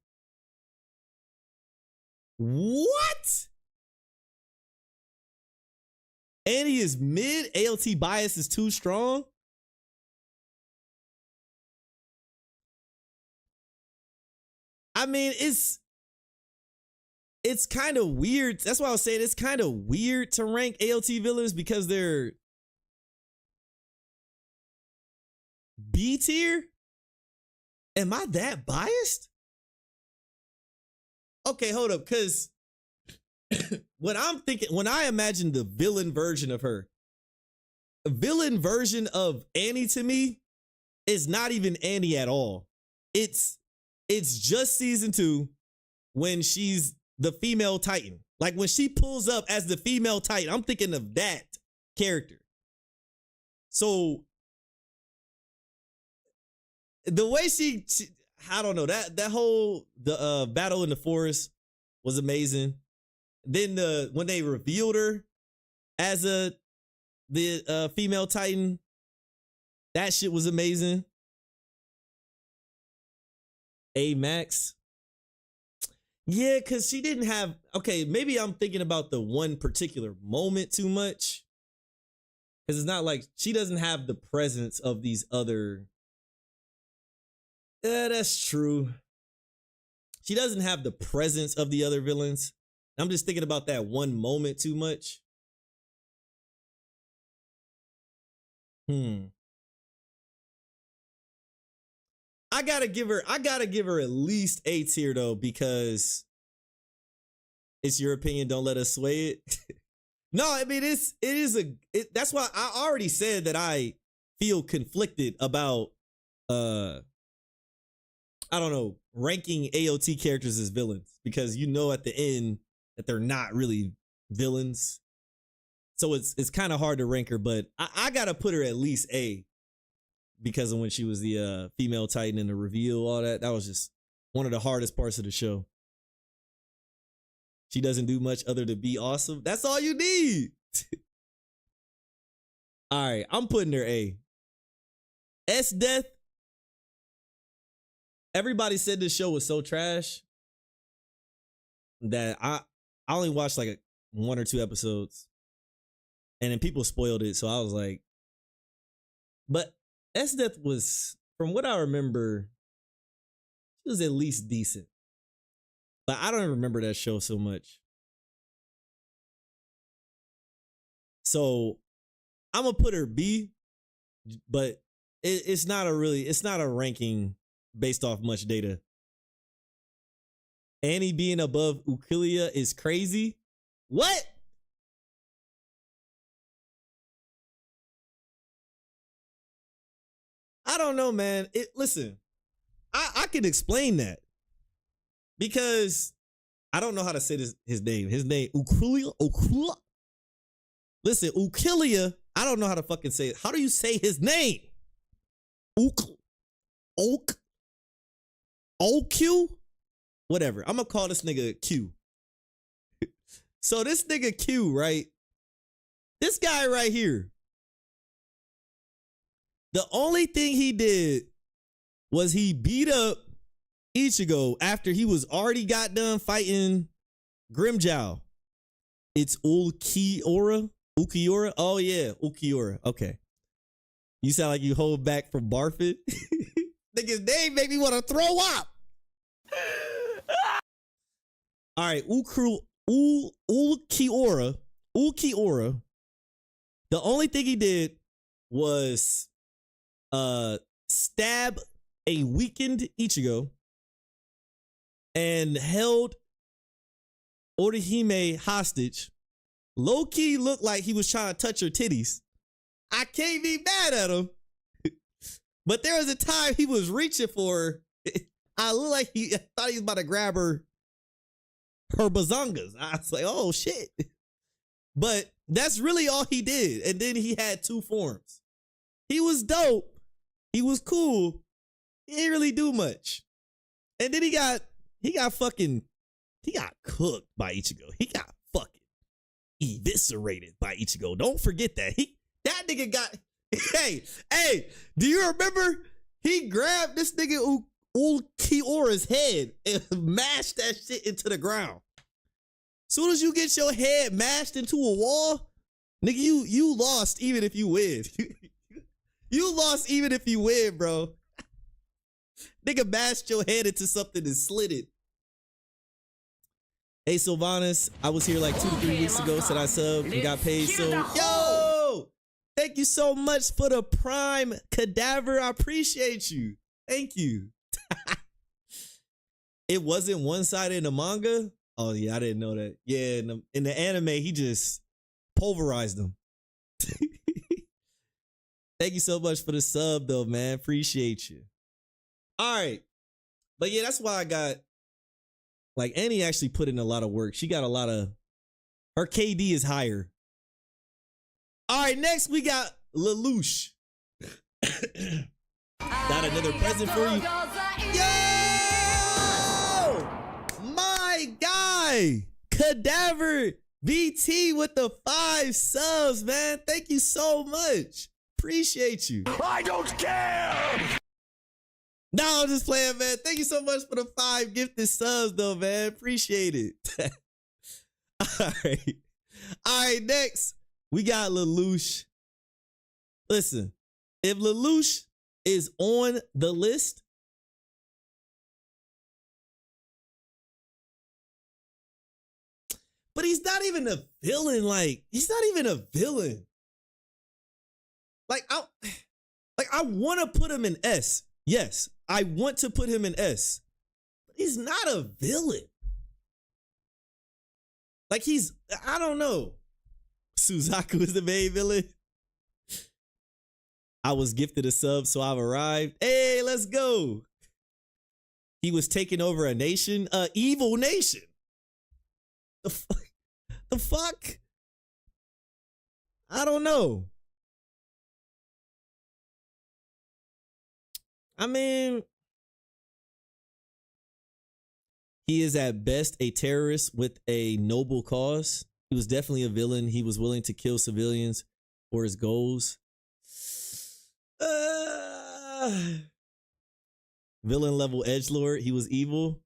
What? Annie is mid. ALT bias is too strong. I mean, it's kind of weird. That's why I was saying it's kind of weird to rank ALT villains because they're B tier? Am I that biased? Okay, hold up, because when I imagine the villain version of her, a villain version of Annie to me is not even Annie at all. It's just season 2 when she's the female Titan. Like when she pulls up as the female Titan, I'm thinking of that character. So the way she I don't know, that whole battle in the forest was amazing. Then when they revealed her as the female Titan, that shit was amazing. A max. Yeah, because she didn't have. Okay, maybe I'm thinking about the one particular moment too much. Because it's not like she doesn't have the presence of these other. Yeah, that's true. She doesn't have the presence of the other villains. I'm just thinking about that one moment too much. I gotta give her at least A tier though, because it's your opinion. Don't let us sway it. No, I mean that's why I already said that I feel conflicted about I don't know, ranking AOT characters as villains, because you know at the end that they're not really villains. So it's kind of hard to rank her, but I gotta put her at least A, because of when she was the female Titan and the reveal, all that. That was just one of the hardest parts of the show. She doesn't do much other than be awesome. That's all you need. All right, I'm putting her A. S Death. Everybody said this show was so trash that I only watched like 1 or 2 episodes, and then people spoiled it. So I was like, but S Death was, from what I remember, she was at least decent. But I don't remember that show so much. So I'm gonna put her B, but it's not a ranking based off much data. Annie being above Ukilia is crazy. What? I don't know, man. Listen, I can explain that, because I don't know how to say his name. His name, Ukilia. Listen, Ukilia, I don't know how to fucking say it. How do you say his name? OQ? Whatever. I'm gonna call this nigga Q. So this nigga Q, right? This guy right here. The only thing he did was he beat up Ichigo after he was already got done fighting Grimjow. It's Ukiura? Ukiura? Oh yeah, Ukiura. Okay. You sound like you hold back from barfing. Nigga's name make me want to throw up. All right, Ukiura. The only thing he did was stab a weakened Ichigo and held Orihime hostage. Low-key looked like he was trying to touch her titties. I can't be mad at him. But there was a time he was reaching for her. I looked like I thought he was about to grab her bazongas. I was like, oh shit. But that's really all he did. And then he had 2 forms. He was dope. He was cool. He didn't really do much. And then he got cooked by Ichigo. He got fucking eviscerated by Ichigo. Don't forget that. That nigga got, hey, do you remember? He grabbed this nigga Ukiura's head and mashed that shit into the ground. Soon as you get your head mashed into a wall, nigga, you lost even if you win. You lost even if you win, bro. Nigga mashed your head into something and slid it. Hey, Sylvanas, I was here like 2 to 3 weeks ago, said I subbed and got paid. So, yo, thank you so much for the Prime Cadaver. I appreciate you. Thank you. It wasn't one-sided in the manga? Oh, yeah, I didn't know that. Yeah, in the anime, he just pulverized them. Thank you so much for the sub, though, man. Appreciate you. All right. But yeah, that's why I got, like, Annie actually put in a lot of work. She got a lot of, her KD is higher. All right, next we got Lelouch. Got another present for you. Yo! My guy, Cadaver BT with the 5 subs, man. Thank you so much. Appreciate you. I don't care! No, I'm just playing, man. Thank you so much for the 5 gifted subs, though, man. Appreciate it. All right. All right, next, we got Lelouch. Listen, if Lelouch is on the list, but he's not even a villain. Like, he's not even a villain. Like, I want to put him in S. Yes, I want to put him in S. But he's not a villain. Like, I don't know. Suzaku is the main villain. I was gifted a sub, so I've arrived. Hey, let's go. He was taking over a nation, evil nation. The fuck? I don't know. I mean, he is at best a terrorist with a noble cause. He was definitely a villain. He was willing to kill civilians for his goals. Villain level edgelord. He was evil.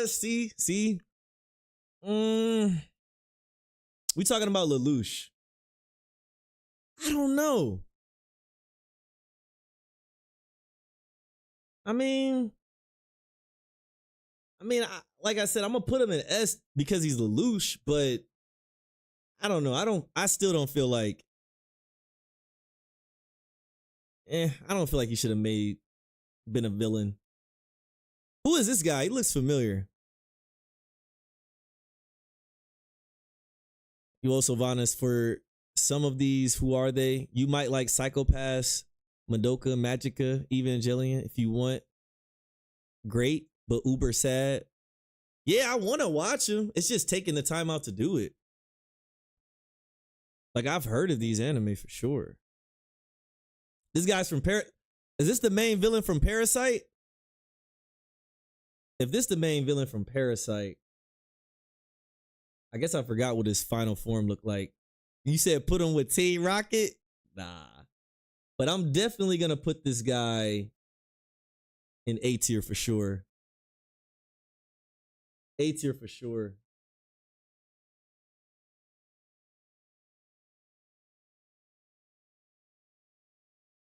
See. We talking about Lelouch. I don't know. I mean, like I said, I'm gonna put him in S because he's Lelouch, but I don't know. I still don't feel like. I don't feel like he should have been a villain. Who is this guy? He looks familiar. You also, Vanis, for some of these, who are they? You might like Psychopaths, Madoka, Magica, Evangelion if you want. Great, but uber sad. Yeah, I want to watch him. It's just taking the time out to do it. Like, I've heard of these anime for sure. This guy's from Is this the main villain from Parasite? If this the main villain from Parasite, I guess I forgot what his final form looked like. You said put him with Team Rocket? Nah. But I'm definitely going to put this guy in A tier for sure. A tier for sure.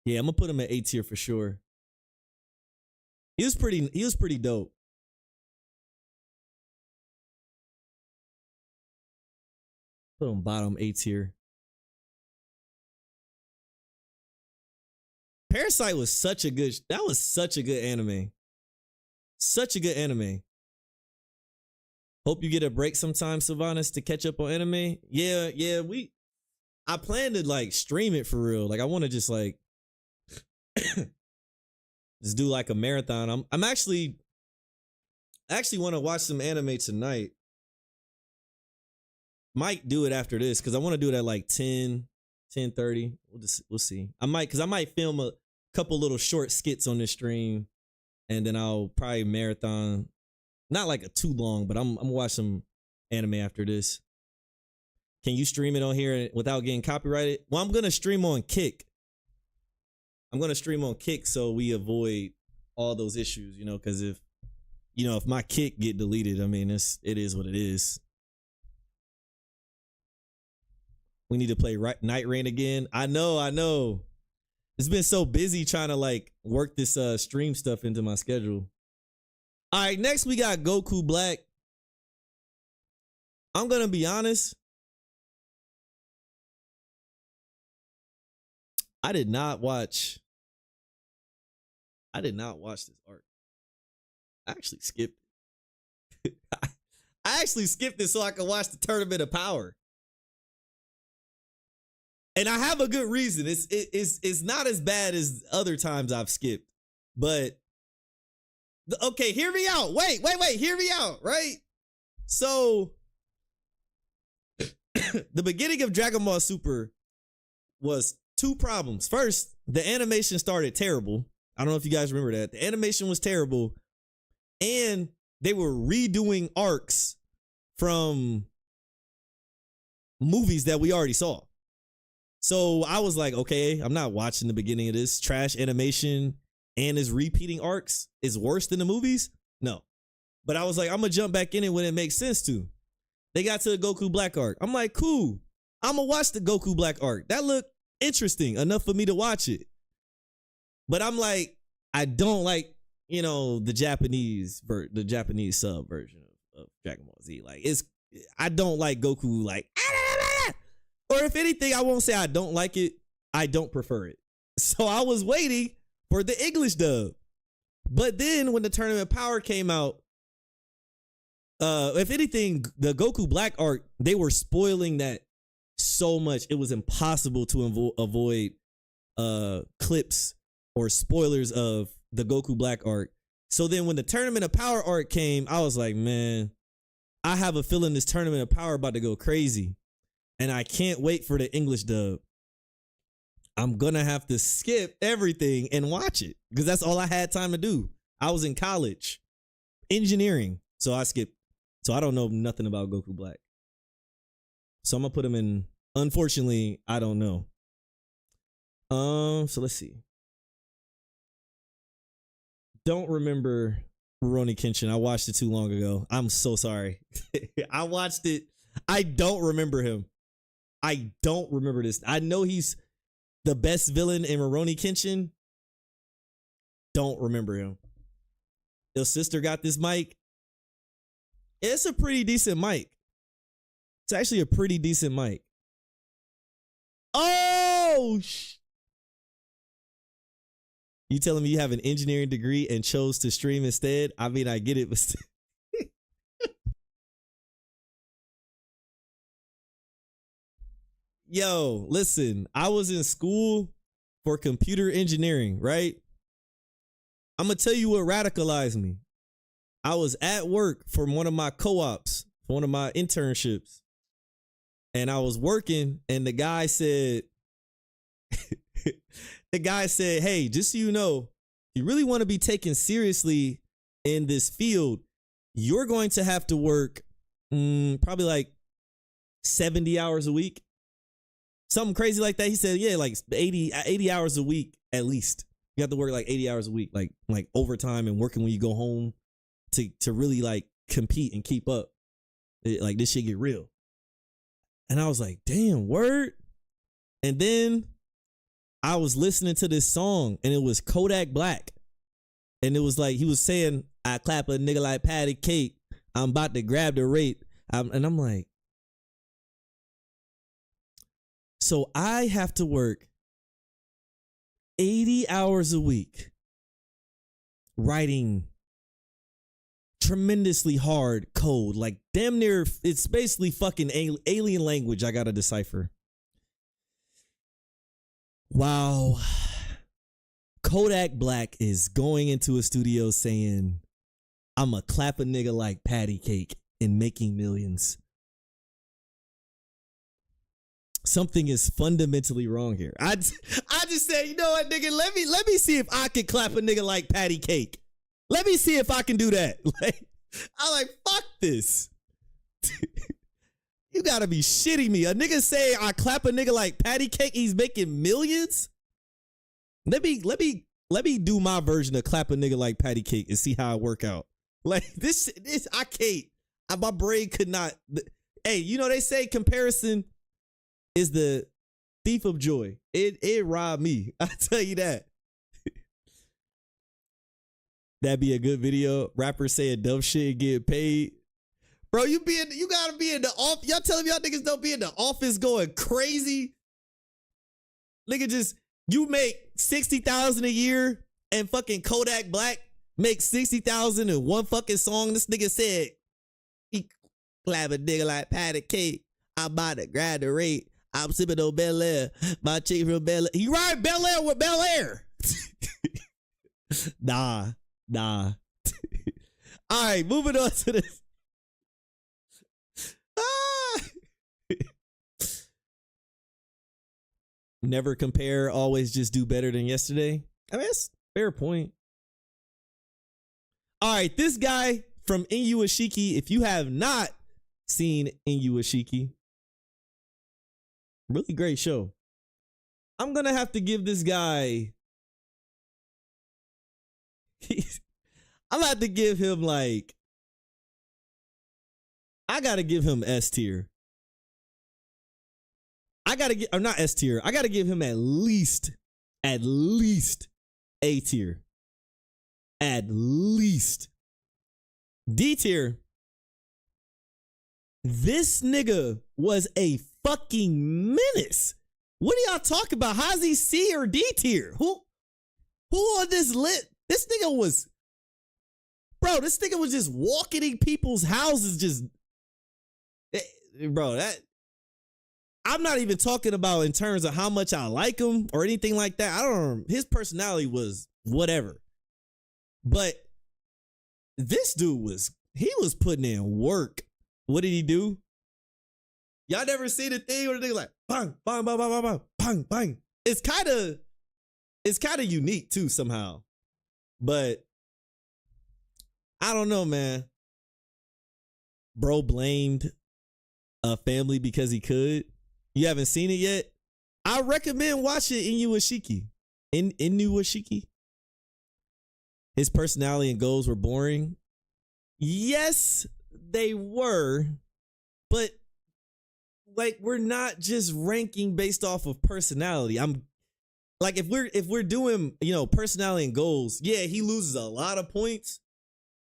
Yeah, I'm gonna put him at A tier for sure. He was pretty dope. Put him bottom A tier. Parasite was such a good anime. Such a good anime. Hope you get a break sometime, Sylvanas, to catch up on anime. Yeah, I plan to like stream it for real. Like, I want to just like just do like a marathon. I actually want to watch some anime tonight. Might do it after this because I want to do it at like 10:30. We'll see. I might film a couple little short skits on this stream, and then I'll probably marathon. Not like a too long, but I'm gonna watch some anime after this. Can you stream it on here without getting copyrighted? Well, I'm gonna stream on Kick. So we avoid all those issues, because if my Kick get deleted, I mean, it is what it is. We need to play Night Rain again. I know. It's been so busy trying to like work this stream stuff into my schedule. All right, next we got Goku Black. I'm gonna be honest. I did not watch this arc. I actually skipped it. I actually skipped it so I could watch the Tournament of Power. And I have a good reason. It's not as bad as other times I've skipped. But okay, hear me out. Wait, hear me out, right? So the beginning of Dragon Ball Super was two problems. First, the animation started terrible. I don't know if you guys remember that. The animation was terrible. And they were redoing arcs from movies that we already saw. So I was like, okay, I'm not watching the beginning of this trash animation. and is repeating arcs is worse than the movies? No. But I was like, I'm gonna jump back in it when it makes sense to. They got to the Goku Black arc. I'm like, cool. I'm gonna watch the Goku Black arc. That looked interesting enough for me to watch it. But I'm like, I don't like, the Japanese sub version of Dragon Ball Z. Like, I don't like Goku like, or if anything, I won't say I don't like it. I don't prefer it. So I was waiting for the English dub. But then when the Tournament of Power came out, if anything, the Goku Black arc, they were spoiling that so much. It was impossible to avoid clips or spoilers of the Goku Black arc. So then when the Tournament of Power arc came, I was like, man, I have a feeling this Tournament of Power about to go crazy. And I can't wait for the English dub. I'm going to have to skip everything and watch it because that's all I had time to do. I was in college, engineering. So I skipped. So I don't know nothing about Goku Black. So I'm going to put him in, unfortunately, I don't know. So let's see. Don't remember Rurouni Kenshin. I watched it too long ago. I'm so sorry. I watched it. I don't remember him. I don't remember this. I know he's the best villain in Rurouni Kenshin. Don't remember him. Your sister got this mic. It's a pretty decent mic. It's actually a pretty decent mic. Oh, you telling me you have an engineering degree and chose to stream instead? I mean, I get it, but still. Yo, listen, I was in school for computer engineering, right? I'm going to tell you what radicalized me. I was at work for one of my co-ops, one of my internships, and I was working, and the guy said, hey, just so you know, if you really want to be taken seriously in this field, you're going to have to work probably like 70 hours a week. Something crazy like that. He said, yeah, like 80 hours a week at least. You have to work like 80 hours a week, like overtime and working when you go home to really like compete and keep up. Like this shit get real. And I was like, damn, word. And then I was listening to this song and it was Kodak Black. And it was like, he was saying, I clap a nigga like patty cake. I'm about to grab the rate. And I'm like, so I have to work 80 hours a week writing tremendously hard code, like damn near, it's basically fucking alien language I gotta decipher. Wow. Kodak Black is going into a studio saying, I'ma clap a nigga like patty cake and making millions. Something is fundamentally wrong here. I just said, you know what, nigga, let me see if I can clap a nigga like patty cake. Let me see if I can do that. Like, I'm like, fuck this. You gotta be shitting me. A nigga say I clap a nigga like patty cake, he's making millions? Let me do my version of clap a nigga like patty cake and see how it work out. Like this I can't. My brain could not. Hey, you know they say comparison is the thief of joy. It robbed me. I tell you that. That'd be a good video. Rappers saying dumb shit and get paid. Bro, you gotta be in the office. Y'all telling me y'all niggas don't be in the office going crazy? Nigga, you make 60,000 a year and fucking Kodak Black makes 60,000 in one fucking song. This nigga said, he clap a nigga like patty cake. I'm about to grab the rate. I'm sipping on Bel Air. My chick from Bel Air. He ride Bel Air with Bel Air. Nah. All right, moving on to this. Never compare, always just do better than yesterday. I mean, that's a fair point. All right, this guy from Inuyashiki, if you have not seen Inuyashiki, really great show. I'm going to have to give this guy I'm about to give him like, I gotta give him S tier. I gotta get, or not S tier. I gotta give him at least A tier. At least. D tier. This nigga was a fucking menace. What are y'all talking about? How's he C or D tier? Who on this list? This nigga was, bro, this nigga was just walking in people's houses, just, bro, that, I'm not even talking about in terms of how much I like him or anything like that. I don't, his personality was whatever. But this dude he was putting in work. What did he do? Y'all never seen the thing where the nigga like bang, bang, bang, bang, bang, bang, bang, bang. It's kind of unique too somehow. But I don't know, man. Bro blamed a family because he could. You haven't seen it yet? I recommend watching Inuyashiki. Inuyashiki. His personality and goals were boring. Yes, they were, but like we're not just ranking based off of personality. I'm like if we're doing, personality and goals, yeah, he loses a lot of points,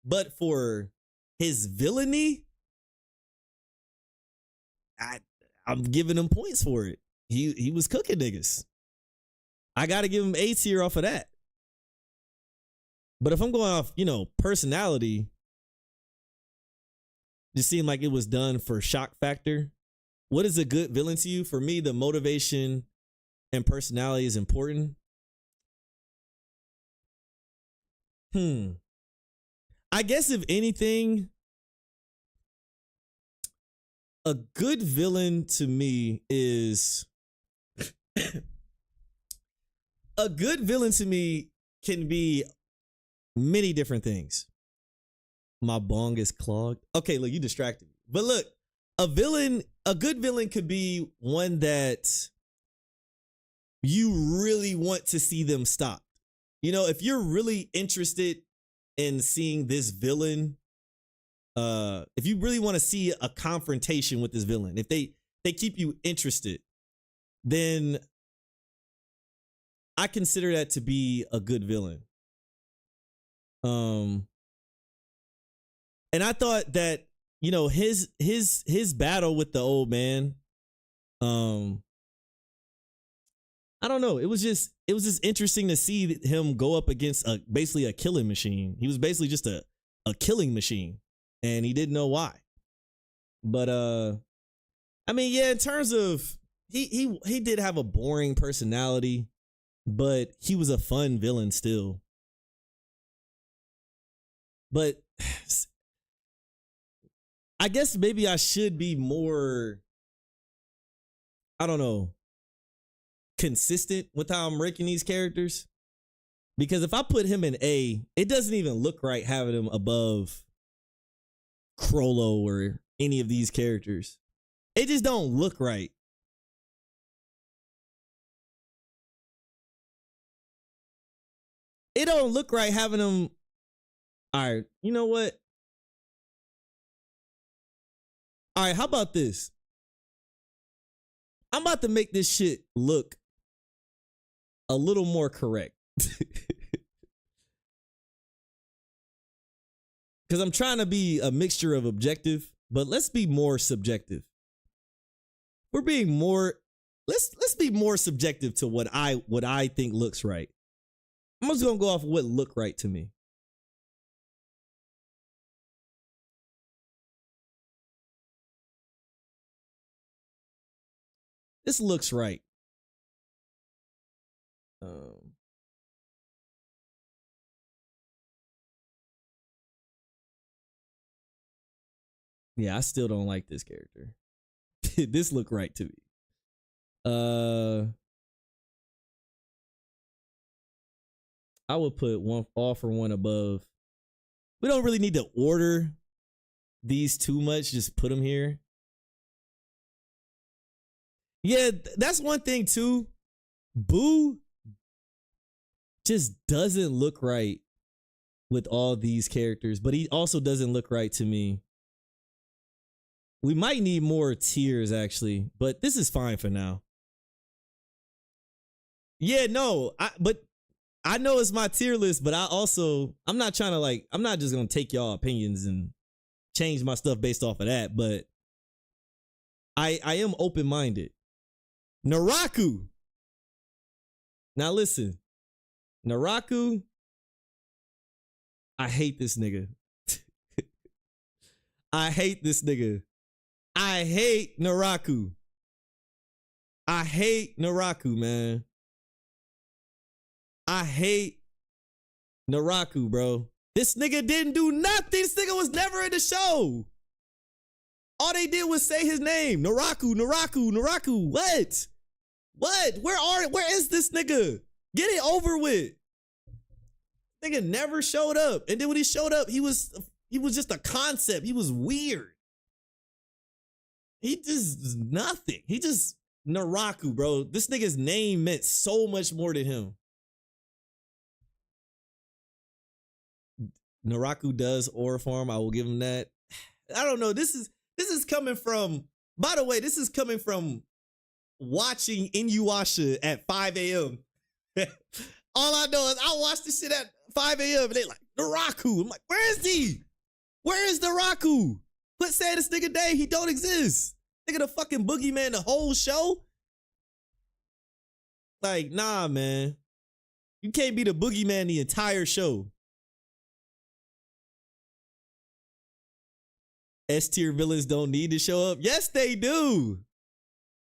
but for his villainy, I'm giving him points for it. He was cooking niggas. I got to give him A tier off of that. But if I'm going off, personality, just seemed like it was done for shock factor. What is a good villain to you? For me, the motivation and personality is important. I guess if anything, a good villain to me is a good villain to me can be many different things. My bong is clogged. Okay, look, you distracted me. But look, a good villain could be one that you really want to see them stop. If you're really interested in seeing this villain, if you really want to see a confrontation with this villain, if they keep you interested, then I consider that to be a good villain. And I thought that, his battle with the old man, I don't know. It was just interesting to see him go up against basically a killing machine. He was basically just a killing machine, and he didn't know why. But I mean, yeah, in terms of he did have a boring personality, but he was a fun villain still. But I guess maybe I should be more, I don't know, consistent with how I'm ranking these characters. Because if I put him in A, it doesn't even look right having him above Crollo or any of these characters. It just don't look right. It don't look right having him. All right, you know what? All right, how about this? I'm about to make this shit look a little more correct. Because I'm trying to be a mixture of objective, but let's be more subjective. We're being more, let's be more subjective to what I think looks right. I'm just gonna go off of what looked right to me. This looks right. Yeah, I still don't like this character. This look right to me. I would put one all for one above. We don't really need to order these too much. Just put them here. Yeah, that's one thing too. Boo just doesn't look right with all these characters, but he also doesn't look right to me. We might need more tiers actually, but this is fine for now. Yeah, no, but I know it's my tier list, but I'm not trying to I'm not just gonna take y'all opinions and change my stuff based off of that, but I am open-minded. Naraku. Now listen, Naraku, I hate this nigga. I hate this nigga. I hate Naraku. I hate Naraku, man. I hate Naraku, bro. This nigga didn't do nothing. This nigga was never in the show. All they did was say his name. Naraku, Naraku, Naraku. What? What? Where is this nigga? Get it over with. Nigga never showed up. And then when he showed up, he was just a concept. He was weird. He just nothing. He just Naraku, bro. This nigga's name meant so much more to him. Naraku does aura form. I will give him that. I don't know. This is coming from, by the way, this is coming from watching Inuyasha at 5 a.m. All I know is I watched this shit at 5 a.m. and they like, Naraku. I'm like, where is he? Where is Naraku? Quit saying this nigga day. He don't exist. Nigga the fucking boogeyman the whole show? Like, nah, man. You can't be the boogeyman the entire show. S-tier villains don't need to show up. Yes, they do.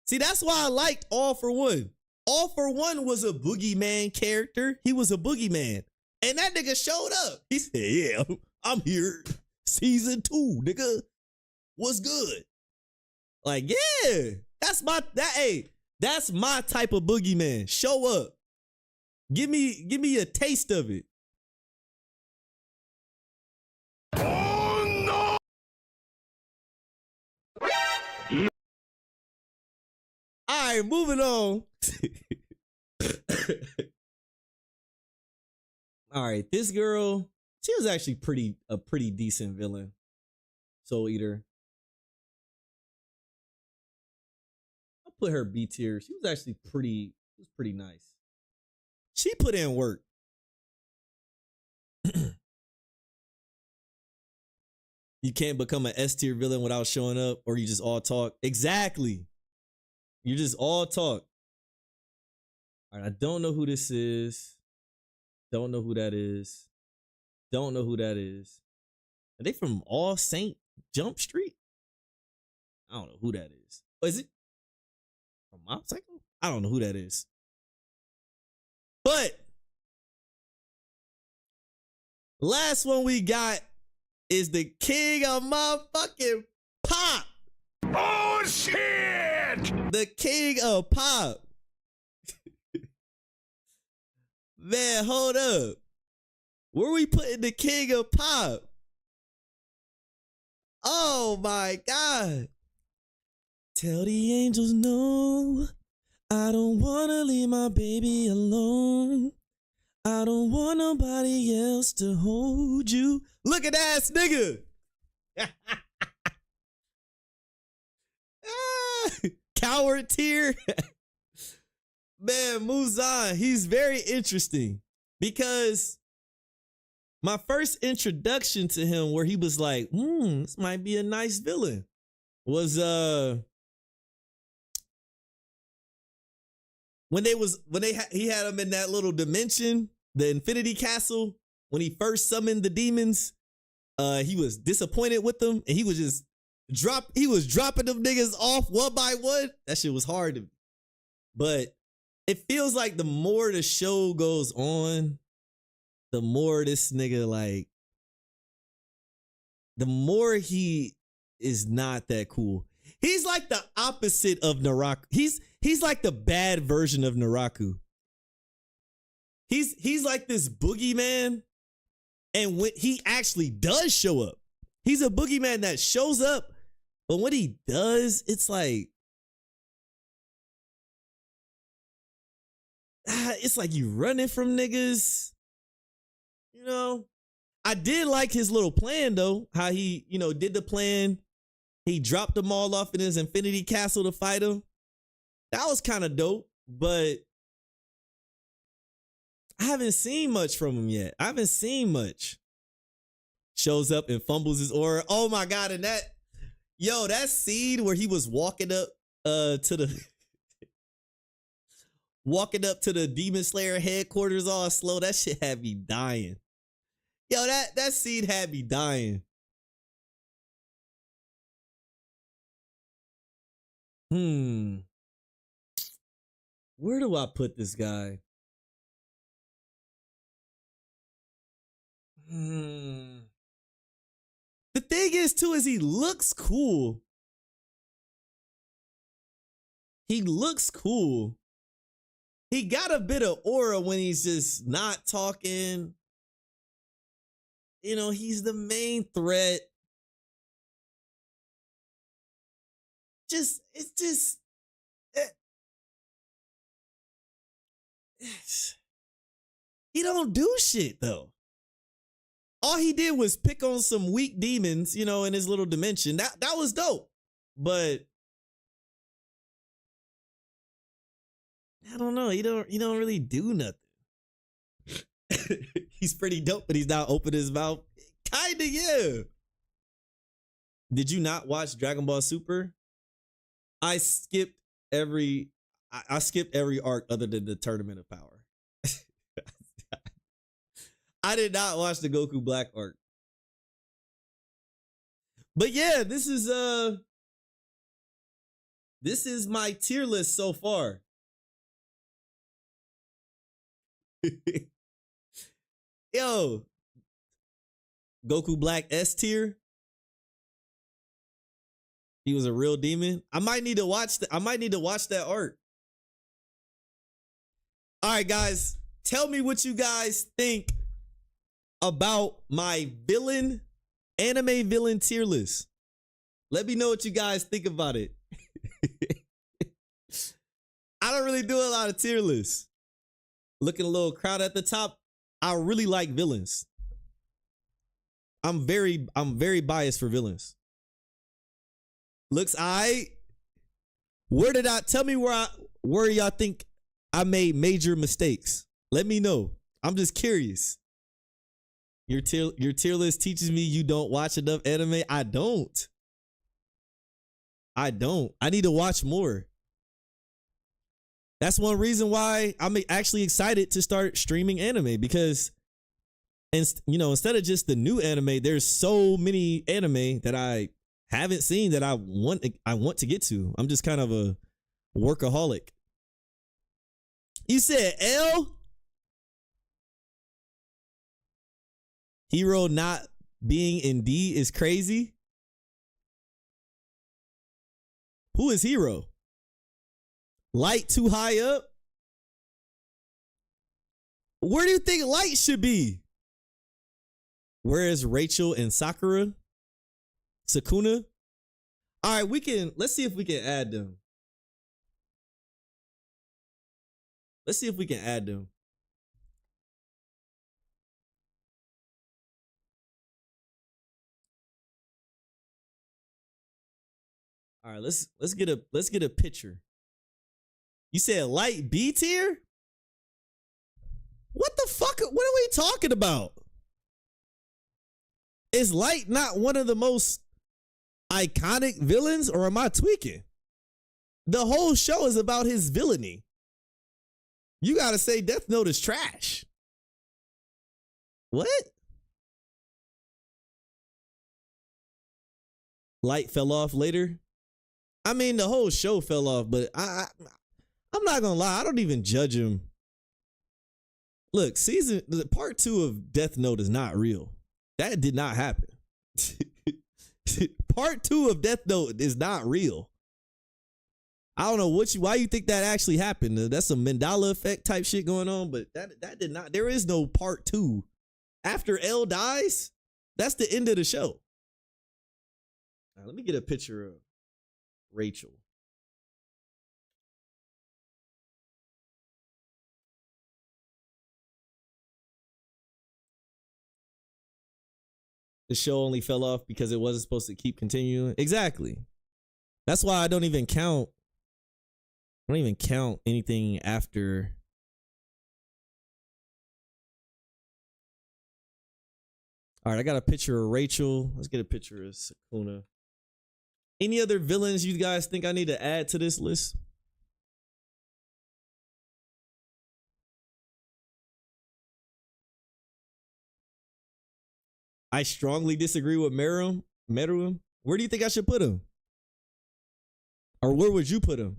See, that's why I liked All For One. All For One was a boogeyman character. He was a boogeyman. And that nigga showed up. He said, yeah, I'm here. Season 2, nigga. What's good? Like, yeah. That's my type of boogeyman. Show up. Give me a taste of it. All right, moving on. All right, this girl, she was actually a pretty decent villain. Soul Eater. I'll put her B tier. She was actually pretty nice. She put in work. You can't become an S tier villain without showing up, or you just all talk. Exactly. You just all talk. All right, I don't know who this is. Don't know who that is. Don't know who that is. Are they from All Saint Jump Street? I don't know who that is. Oh, is it from Mob Psycho? I don't know who that is. But last one we got is the king of motherfucking pop. Oh, shit! The king of pop. Man, hold up. Where we putting the king of pop? Oh my God. Tell the angels no. I don't wanna leave my baby alone. I don't want nobody else to hold you. Look at that ass nigga. Coward tier. Man, Muzan, he's very interesting because my first introduction to him where he was like, this might be a nice villain was he had him in that little dimension, the Infinity Castle, when he first summoned the demons. He was disappointed with them and he was dropping them niggas off one by one. That shit was hard but it feels like the more the show goes on, the more this nigga the more he is not that cool. He's like the opposite of Naraku. He's like the bad version of Naraku. He's like this boogeyman, and when he actually does show up, he's a boogeyman that shows up, but when he does, it's like you running from niggas. You know, I did like his little plan though. How he, did the plan. He dropped them all off in his infinity castle to fight him. That was kind of dope, but I haven't seen much from him yet. I haven't seen much. Shows up and fumbles his aura. Oh my God. And that scene where he was walking up walking up to the Demon Slayer headquarters all slow. That shit had me dying. Yo, that scene had me dying. Where do I put this guy? The thing is, too, is he looks cool. He looks cool. He got a bit of aura when he's just not talking. He's the main threat. He don't do shit though. All he did was pick on some weak demons, in his little dimension. That was dope. But I don't know. He don't really do nothing. He's pretty dope, but he's not open his mouth. Kinda, yeah. Did you not watch Dragon Ball Super? I skipped every arc other than the Tournament of Power. I did not watch the Goku Black arc. But yeah, this is my tier list so far. Yo, Goku Black S tier. He was a real demon. I might need to watch that arc. All right, guys, tell me what you guys think about my anime villain tier list. Let me know what you guys think about it. I don't really do a lot of tier lists. Looking a little crowded at the top. I really like villains. I'm very biased for villains. Looks alright. Tell me where y'all think I made major mistakes. Let me know. I'm just curious. Your tier list teaches me you don't watch enough anime. I don't. I need to watch more. That's one reason why I'm actually excited to start streaming anime, because instead of just the new anime, there's so many anime that I haven't seen that I want to get to. I'm just kind of a workaholic. You said L? Hero not being in D is crazy? Who is Hero? Light too high up? Where do you think Light should be? Where is Rachel and Sakura? Sakuna? All right, let's see if we can add them. Let's see if we can add them. All right, let's get a picture. You said Light B tier? What the fuck? What are we talking about? Is Light not one of the most iconic villains, or am I tweaking? The whole show is about his villainy. You gotta say Death Note is trash. What? Light fell off later. I mean, the whole show fell off, but I'm not gonna lie, I don't even judge him. Look, part 2 of Death Note is not real. That did not happen. Part 2 of Death Note is not real. I don't know why you think that actually happened. That's some Mandela effect type shit going on, but that did not. There is no part 2. After L dies, that's the end of the show. All right, let me get a picture of Rachel. the show only fell off because it wasn't supposed to keep continuing. Exactly. That's why I don't even count anything after. All right, I got a picture of Rachel. Let's get a picture of Sakuna. Any other villains you guys think I need to add to this list? I strongly disagree with Meruem. Where do you think I should put him? Or where would you put him?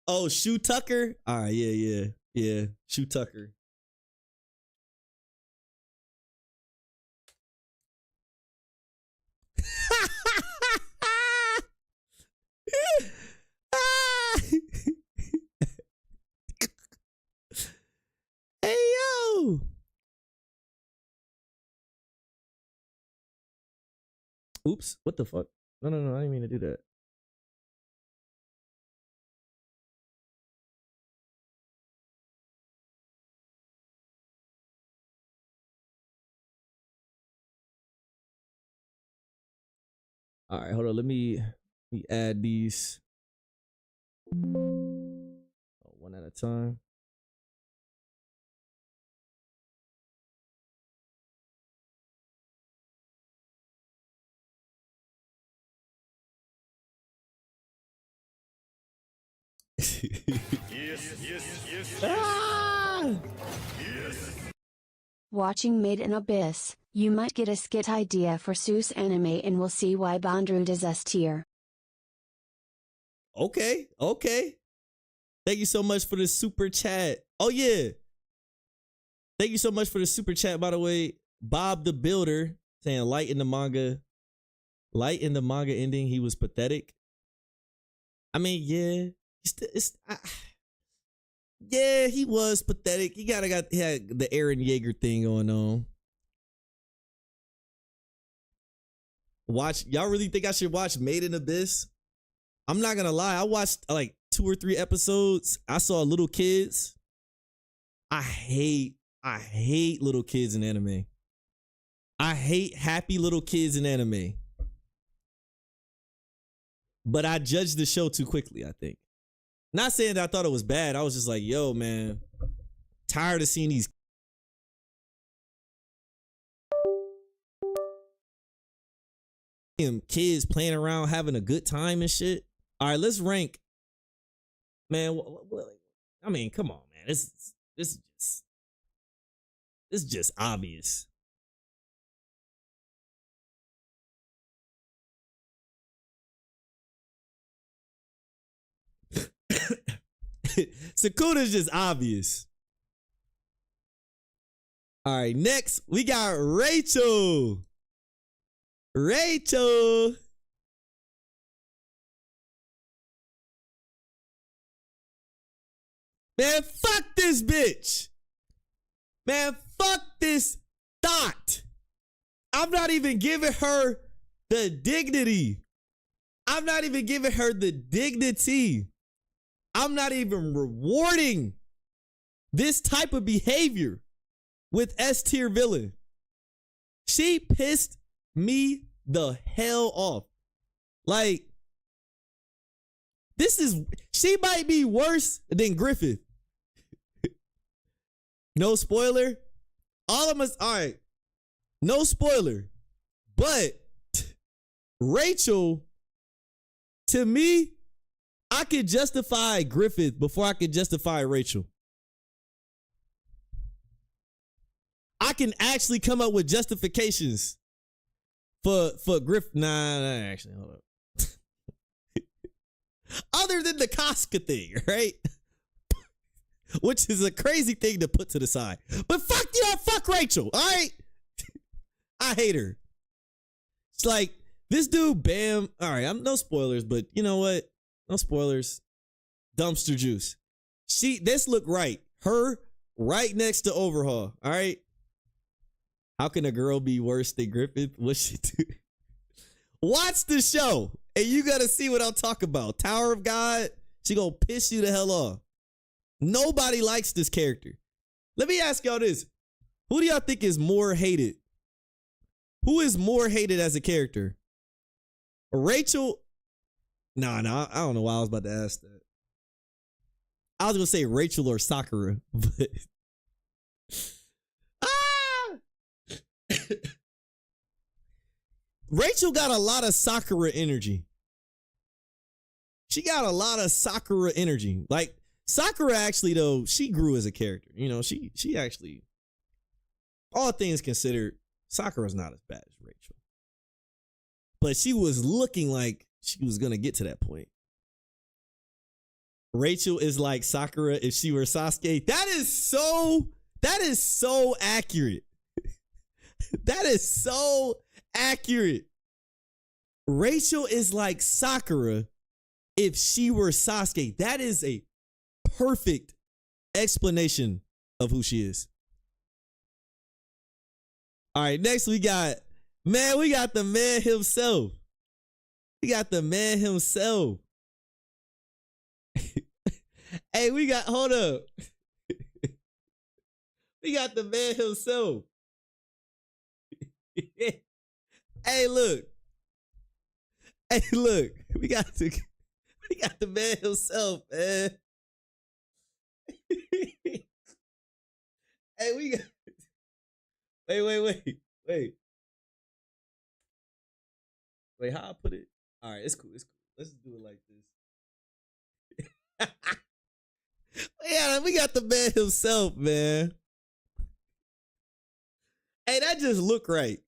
Oh, Shoe Tucker? All right, yeah. Shoe Tucker. Hey, yo. Oops, what the fuck? No, I didn't mean to do that. All right, hold on. Let me add these one at a time. Yes. Ah! Watching Made in Abyss, you might get a skit idea for Seuss anime and we'll see why Bondrewd is S tier. Okay. Thank you so much for the super chat. Oh yeah. Thank you so much for the super chat, by the way. Bob the Builder saying light in the manga ending, he was pathetic. I mean, yeah. Yeah, he was pathetic. He had the Eren Yeager thing going on. Y'all really think I should watch Made in Abyss? I'm not gonna lie. I watched like 2 or 3 episodes. I saw little kids. I hate little kids in anime. I hate happy little kids in anime. But I judged the show too quickly, I think. Not saying that I thought it was bad. I was just like, yo, man, tired of seeing these kids playing around, having a good time and shit. All right, let's rank. Man, I mean, come on, man. This is just obvious. Sakuna's just obvious. All right, next we got Rachel. Man, fuck this bitch. Man, fuck this thought. I'm not even giving her the dignity. I'm not even rewarding this type of behavior with S tier villain. She pissed me the hell off. Like, she might be worse than Griffith. No spoiler. All right. No spoiler. But Rachel, to me, I could justify Griffith before I could justify Rachel. I can actually come up with justifications for Griffith. Nah, actually, hold up. Other than the Casca thing, right? Which is a crazy thing to put to the side. But fuck Rachel, all right? I hate her. It's like, this dude, Bam. All right, I'm no spoilers, but you know what? No spoilers. Dumpster juice. This look right. Her right next to Overhaul, all right? How can a girl be worse than Griffith? What's she do? Watch the show, and you gotta see what I'm talking about. Tower of God, she gonna piss you the hell off. Nobody likes this character. Let me ask y'all this. Who do y'all think is more hated? Who is more hated as a character? Rachel? Nah, I don't know why I was about to ask that. I was gonna say Rachel or Sakura, but Rachel got a lot of Sakura energy. She got a lot of Sakura energy. Like Sakura actually though, she grew as a character. You know, she actually, all things considered, Sakura's not as bad as Rachel. But she was looking like she was gonna get to that point. Rachel is like Sakura if she were Sasuke. That is so accurate. That is so accurate. Rachel is like Sakura if she were Sasuke. That is a perfect explanation of who she is. All right, next we got the man himself. We got the man himself. Hey, hold up. We got the man himself. Hey, look. We got the man himself, man. Hey, we got. Wait. Wait, how I put it? All right, it's cool. Let's do it like this. Yeah, we got the man himself, man. Hey, that just look right.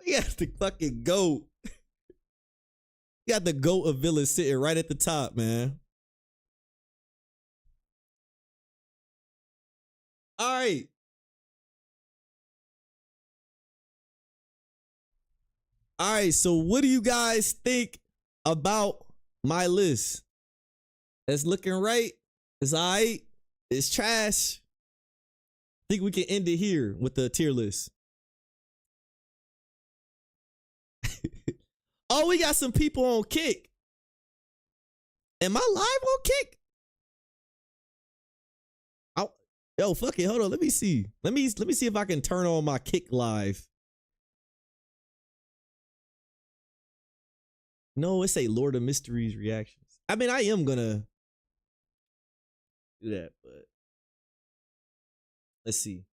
We got the fucking GOAT. We got the GOAT of villains sitting right at the top, man. All right. All right, so what do you guys think about my list? It's looking right. It's all right. It's trash. I think we can end it here with the tier list. Oh, we got some people on Kick. Am I live on Kick? Yo, fuck it. Hold on. Let me see. Let me see if I can turn on my Kick live. No, it's a Lord of Mysteries reactions. I mean, I am gonna do that, but let's see.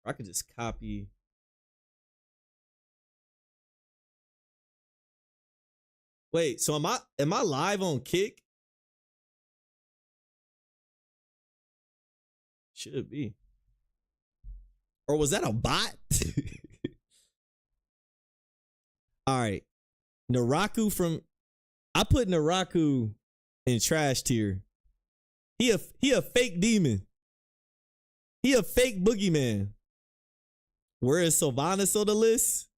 I could just copy. Wait, so am I live on Kick? Should be. Or was that a bot? All right. Naraku I put Naraku in trash tier. He a fake demon. He a fake boogeyman. Where is Sylvanas on the list?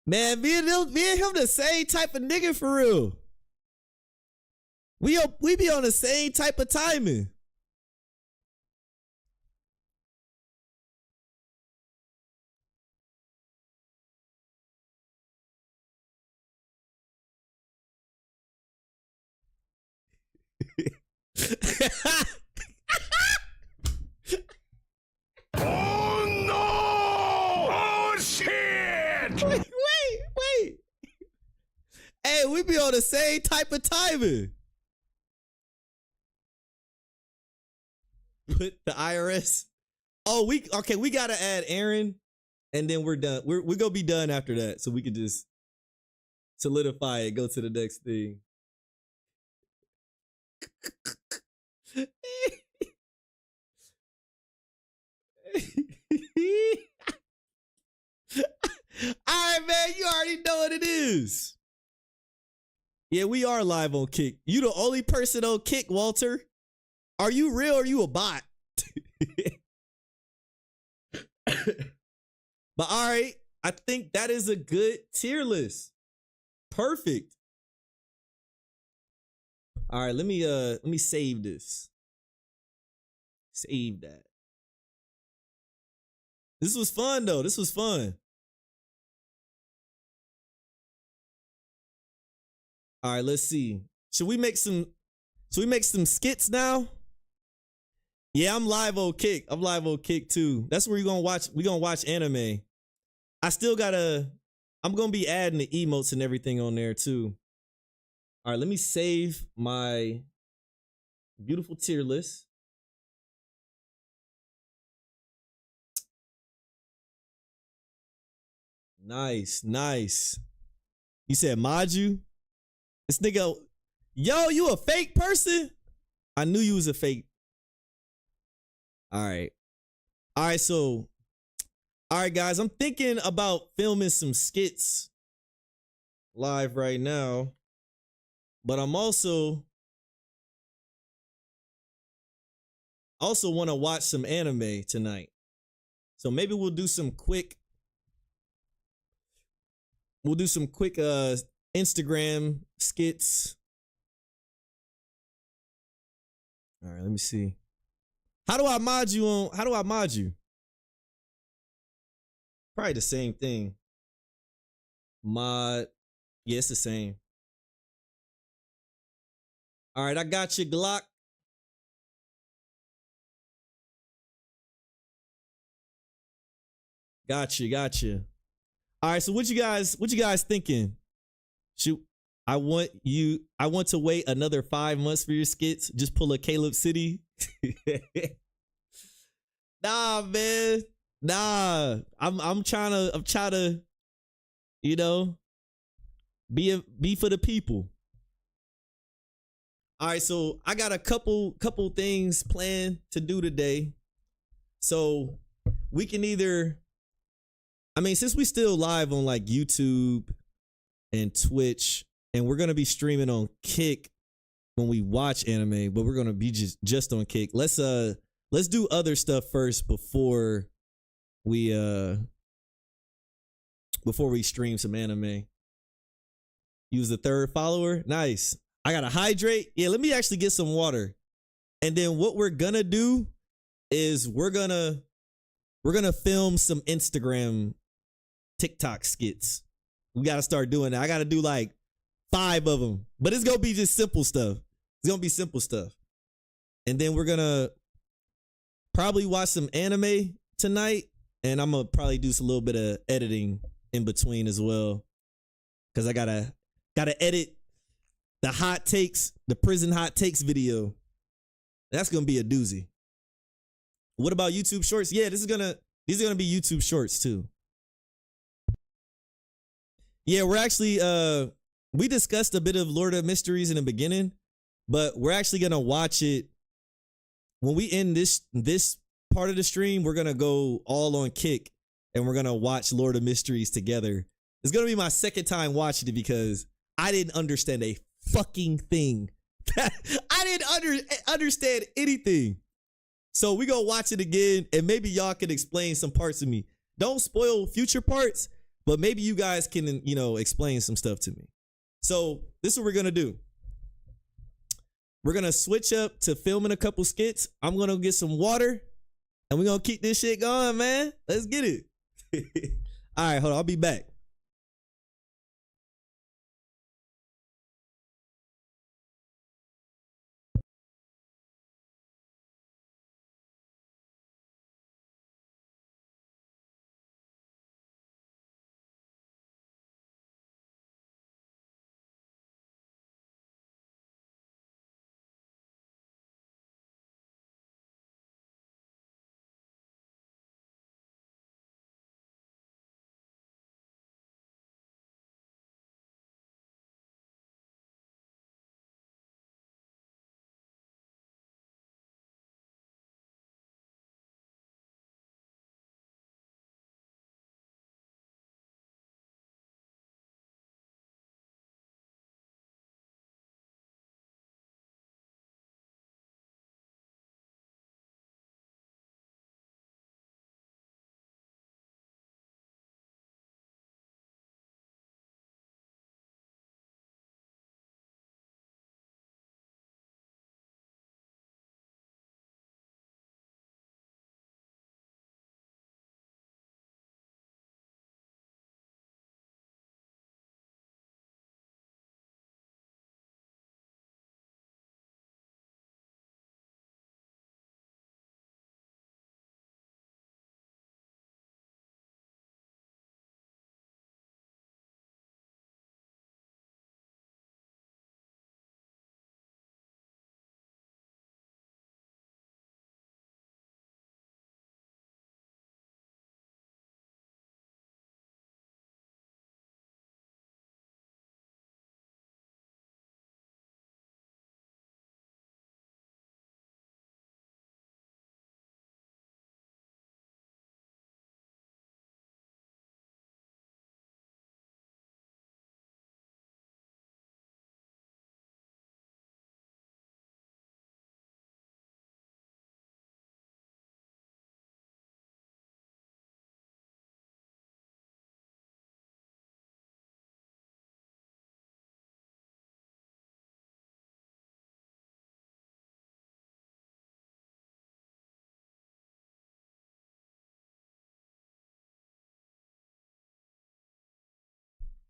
Man, me and him the same type of nigga for real. We be on the same type of timing. Oh no! Oh shit! Wait. Hey, we be on the same type of timing. Put the IRS. Oh, we gotta add Aaron, and then we're done. We're gonna be done after that, so we can just solidify it, go to the next thing. All right, man. You already know what it is. Yeah, we are live on Kick. You the only person on Kick, Walter. Are you real or are you a bot? But all right, I think that is a good tier list. Perfect. All right, let me save this. Save that. This was fun though. This was fun. All right, let's see. Should we make some skits now? Yeah, I'm live on Kick. I'm live on Kick too. That's where we're gonna watch anime. I'm gonna be adding the emotes and everything on there too. All right, let me save my beautiful tier list. Nice, nice. You said Maju? This nigga, yo, you a fake person? I knew you was a fake. All right. All right, so, all right, guys, I'm thinking about filming some skits live right now, but I'm also want to watch some anime tonight. So maybe we'll do some quick Instagram skits. All right, let me see. How do I mod you? Probably the same thing. Mod. Yeah, it's the same. All right, I got you, Glock. Gotcha. All right, so what you guys thinking? I want to wait another 5 months for your skits. Just pull a Caleb City. Nah, man. Nah. I'm trying to, you know, be for the people. All right, so I got a couple things planned to do today. So we can either, I mean, since we still live on like YouTube and Twitch, and we're gonna be streaming on Kick when we watch anime, but we're gonna be just on Kick. Let's do other stuff first before we stream some anime. Use the third follower. Nice. I gotta hydrate. Yeah, let me actually get some water. And then what we're gonna do is we're gonna film some Instagram TikTok skits. We gotta start doing that. I gotta do like 5 of them, but it's gonna be just simple stuff. It's gonna be simple stuff. And then we're gonna probably watch some anime tonight, and I'm gonna probably do a little bit of editing in between as well, because I gotta edit the hot takes, the prison hot takes video. That's gonna be a doozy. What about YouTube Shorts? Yeah, these are gonna be YouTube Shorts too. Yeah, we're actually we discussed a bit of Lord of Mysteries in the beginning, but we're actually gonna watch it when we end this part of the stream. We're gonna go all on Kick and we're gonna watch Lord of Mysteries together. It's gonna be my second time watching it because I didn't understand a fucking thing. I didn't understand anything. So we gonna watch it again, and maybe y'all can explain some parts of me. Don't spoil future parts, but maybe you guys can, you know, explain some stuff to me. So this is what we're gonna do. We're gonna switch up to filming a couple skits. I'm gonna get some water, and we're gonna keep this shit going, man. Let's get it. All right, hold on. I'll be back.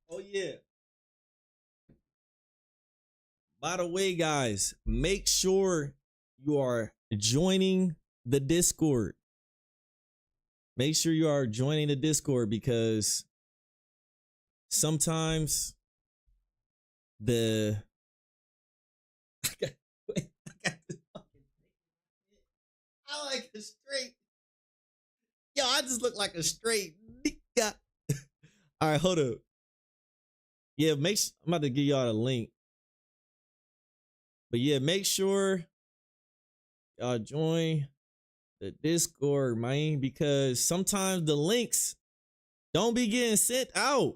Oh yeah. By the way, guys, make sure you are joining the Discord. Make sure you are joining the Discord because sometimes the I like a straight. Yo, I just look like a straight nigga. All right, hold up. Yeah, I'm about to give y'all a link. But yeah, make sure y'all join the Discord, man, because sometimes the links don't be getting sent out.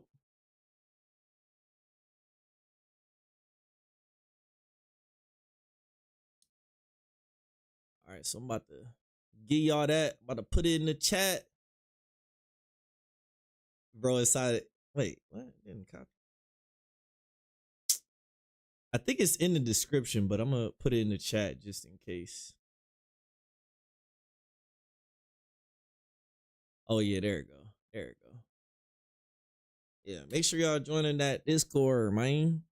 All right, so I'm about to give y'all that. I'm about to put it in the chat. Bro, inside. Wait, what? Didn't copy. I think it's in the description, but I'm gonna put it in the chat just in case. Oh yeah, there it go. There it go. Yeah, make sure y'all joining that Discord, man.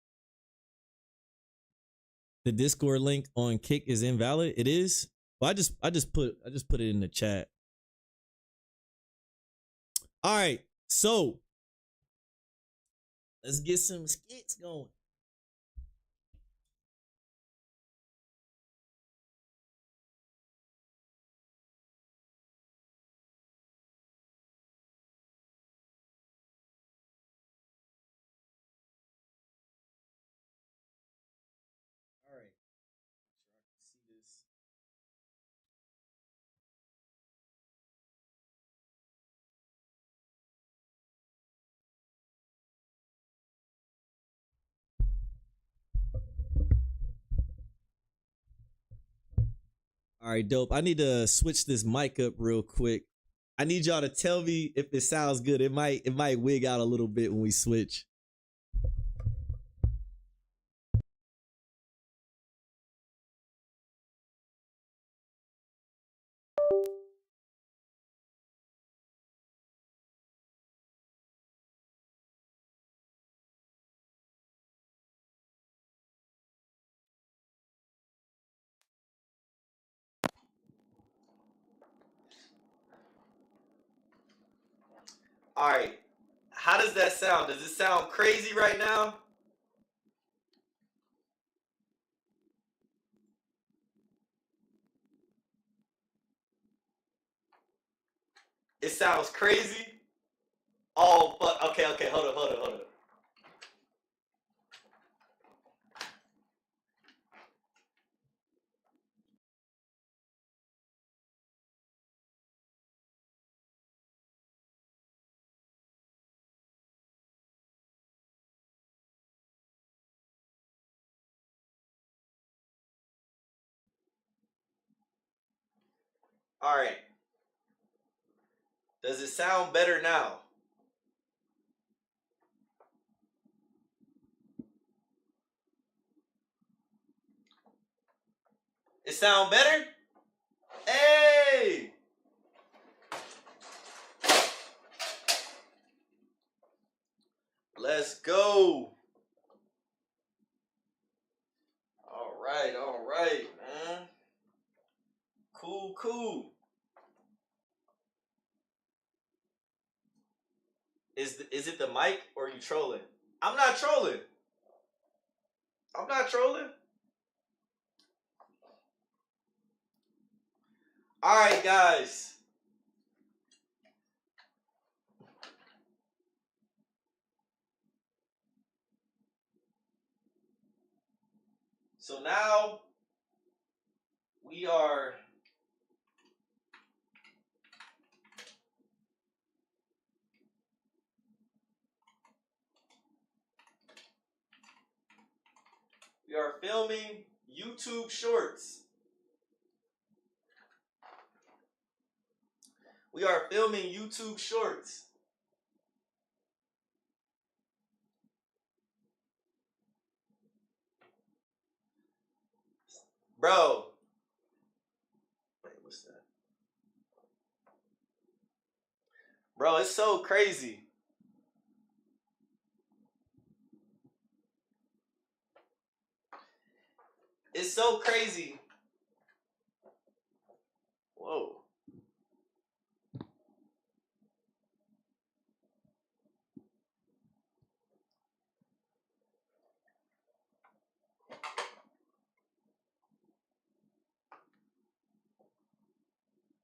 The Discord link on Kick is invalid. It is. Well, I just put it in the chat. All right, so let's get some skits going. All right, make sure I can see this. All right, dope. I need to switch this mic up real quick. I need y'all to tell me if it sounds good. It might wig out a little bit when we switch. All right. How does that sound? Does it sound crazy right now? It sounds crazy. Oh, fuck. Okay, okay. Hold up. All right. Does it sound better now? It sound better? Hey! Let's go. All right, man. Cool. Is it the mic or are you trolling? I'm not trolling. All right, guys. So now we are filming YouTube shorts. We are filming YouTube shorts. Bro. Wait, what's that? Bro, it's so crazy. It's so crazy. Whoa.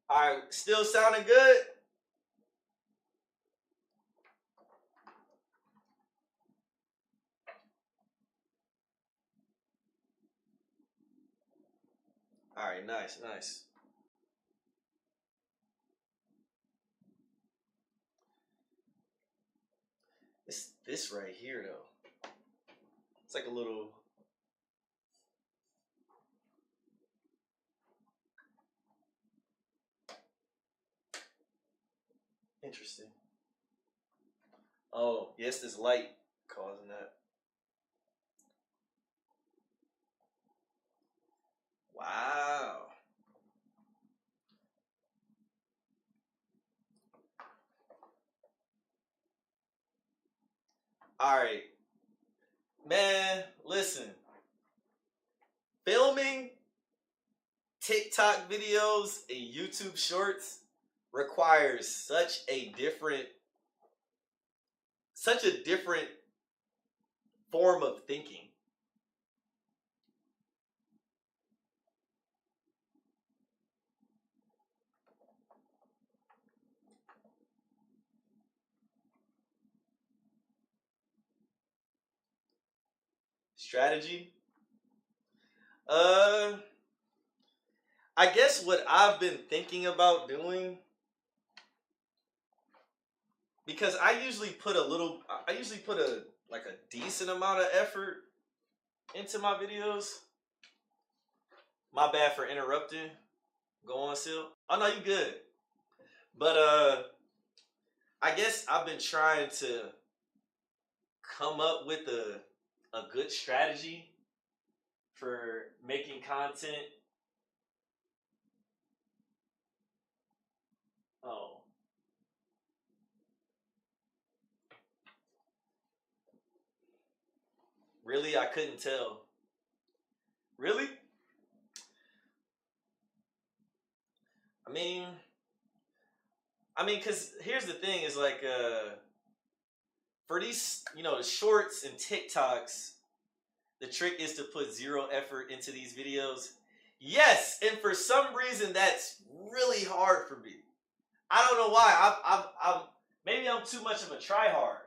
All right, still sounding good? All right, nice, nice. It's this right here, though. It's like a little... Interesting. Oh, yes, this light causing that. Wow. All right. Man, listen. Filming TikTok videos and YouTube shorts requires such a different form of thinking. Strategy. I guess what I've been thinking about doing, because I usually put a like a decent amount of effort into my videos. My bad for interrupting. Go on, Sil. Oh no, you good. But I guess I've been trying to come up with a good strategy for making content. Oh. Really? I couldn't tell. Really? I mean, cause here's the thing: is like, for these, the shorts and TikToks, the trick is to put zero effort into these videos. Yes, and for some reason that's really hard for me. I don't know why. I'm maybe I'm too much of a tryhard.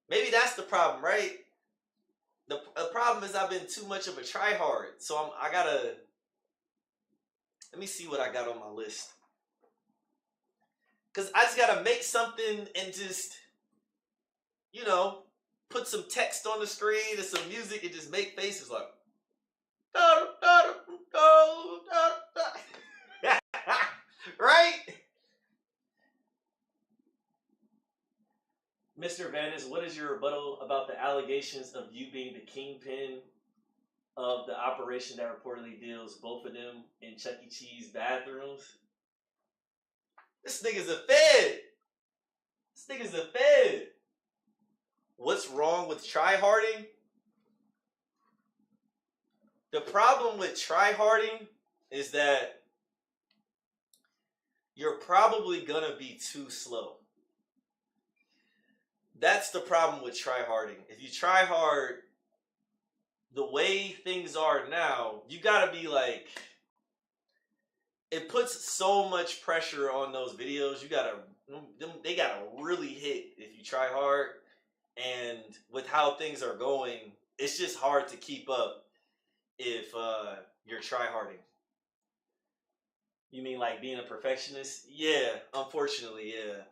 Maybe that's the problem, right? The problem is I've been too much of a tryhard. So I gotta, let me see what I got on my list. Because I just gotta make something and just, put some text on the screen and some music and just make faces like, right? Mr. Vanis, what is your rebuttal about the allegations of you being the kingpin of the operation that reportedly deals both of them in Chuck E. Cheese bathrooms? This nigga's a fed. This nigga's a fed. What's wrong with tryharding? The problem with tryharding is that you're probably gonna be too slow. That's the problem with tryharding. If you try hard, the way things are now, you gotta be like, it puts so much pressure on those videos. They gotta really hit if you try hard. And with how things are going, it's just hard to keep up if you're tryharding. You mean like being a perfectionist? Yeah, unfortunately, yeah.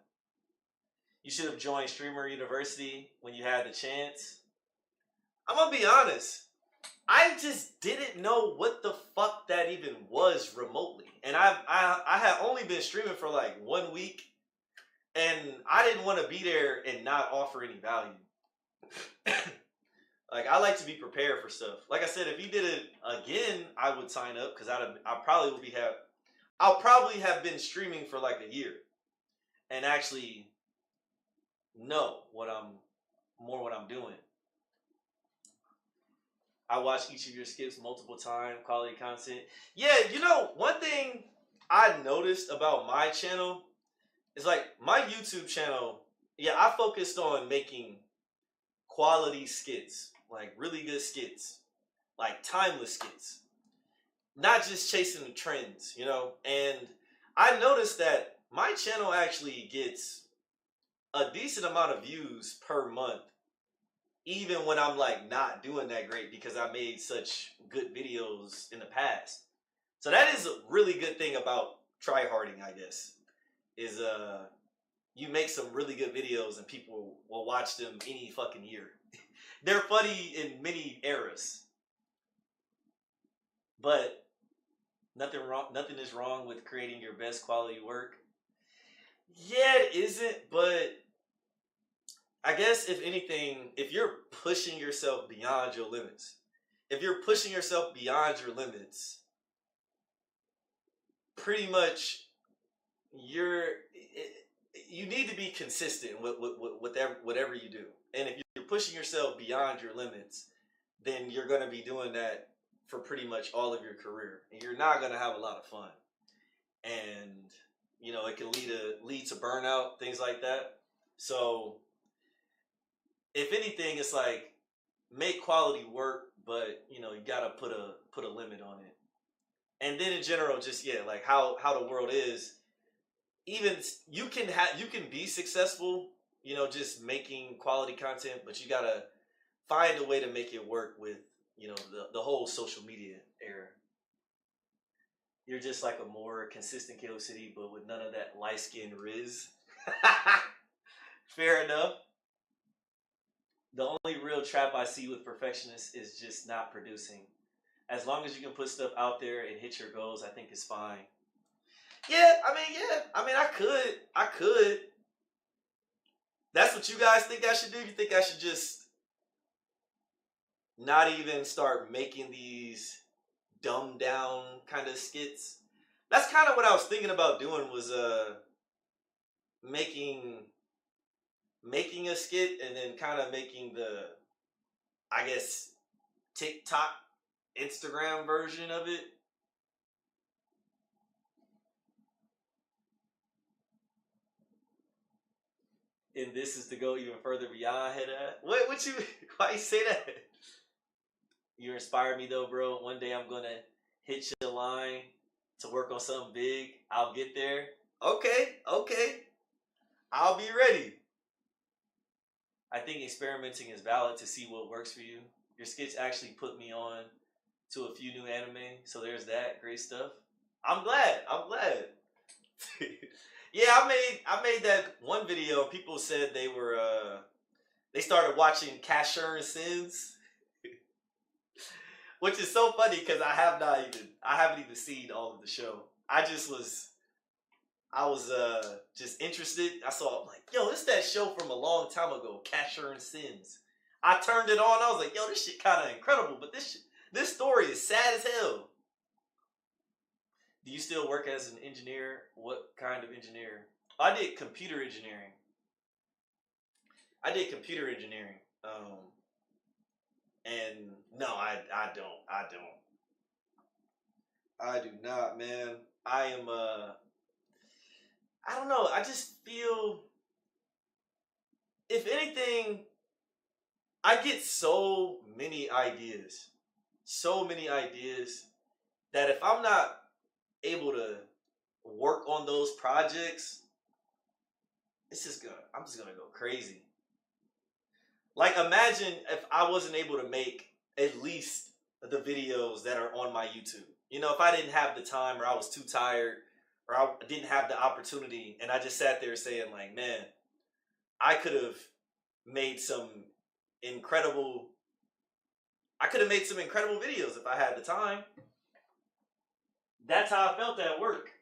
You should have joined Streamer University when you had the chance. I'm gonna be honest. I just didn't know what the fuck that even was remotely. And I had only been streaming for like 1 week. And I didn't want to be there and not offer any value. Like, I like to be prepared for stuff. Like I said, if you did it again, I would sign up because I'll probably have been streaming for like a year and actually know what I'm doing. I watch each of your skits multiple times, quality content. Yeah, you know, one thing I noticed about my channel is like my YouTube channel, yeah, I focused on making quality skits, like really good skits, like timeless skits, not just chasing the trends, you know? And I noticed that my channel actually gets a decent amount of views per month, even when I'm like not doing that great because I made such good videos in the past. So that is a really good thing about tryharding, I guess, is you make some really good videos and people will watch them any fucking year. They're funny in many eras. But nothing is wrong with creating your best quality work. Yeah, it isn't, but I guess if anything, if you're pushing yourself beyond your limits, pretty much you need to be consistent with whatever you do. And if you're pushing yourself beyond your limits, then you're going to be doing that for pretty much all of your career, and you're not going to have a lot of fun. And you know, it can lead to burnout, things like that. So if anything, it's like make quality work, but you know, you gotta put a limit on it. And then in general, just yeah, like how the world is, even you can be successful, you know, just making quality content, but you gotta find a way to make it work with, you know, the whole social media era. You're just like a more consistent Kilo City, but with none of that light skin riz. Fair enough. The only real trap I see with perfectionists is just not producing. As long as you can put stuff out there and hit your goals, I think it's fine. Yeah. I mean, I could. That's what you guys think I should do? You think I should just not even start making these dumbed down kind of skits? That's kind of what I was thinking about doing, was making a skit and then kind of making the, I guess, TikTok, Instagram version of it. And this is to go even further beyond head at. What you, why you say that? You inspired me though, bro. One day I'm gonna hit your line to work on something big. I'll get there. Okay. I'll be ready. I think experimenting is valid to see what works for you. Your skits actually put me on to a few new anime, so there's that. Great stuff. I'm glad. Yeah, I made that one video. People said they started watching Casher and Sins, which is so funny because I haven't even seen all of the show. I was just interested. I saw, I'm like, yo, this is that show from a long time ago, Casher and Sins. I turned it on. I was like, yo, this shit kind of incredible, but this story is sad as hell. Do you still work as an engineer? What kind of engineer? I did computer engineering. And no, I don't. I do not, man. I am I don't know. I just feel, if anything, I get so many ideas that if I'm not able to work on those projects, I'm just gonna go crazy. Like, imagine if I wasn't able to make at least the videos that are on my YouTube. You know, if I didn't have the time, or I was too tired, or I didn't have the opportunity, and I just sat there saying like, man, I could have made some incredible videos if I had the time. That's how I felt at work.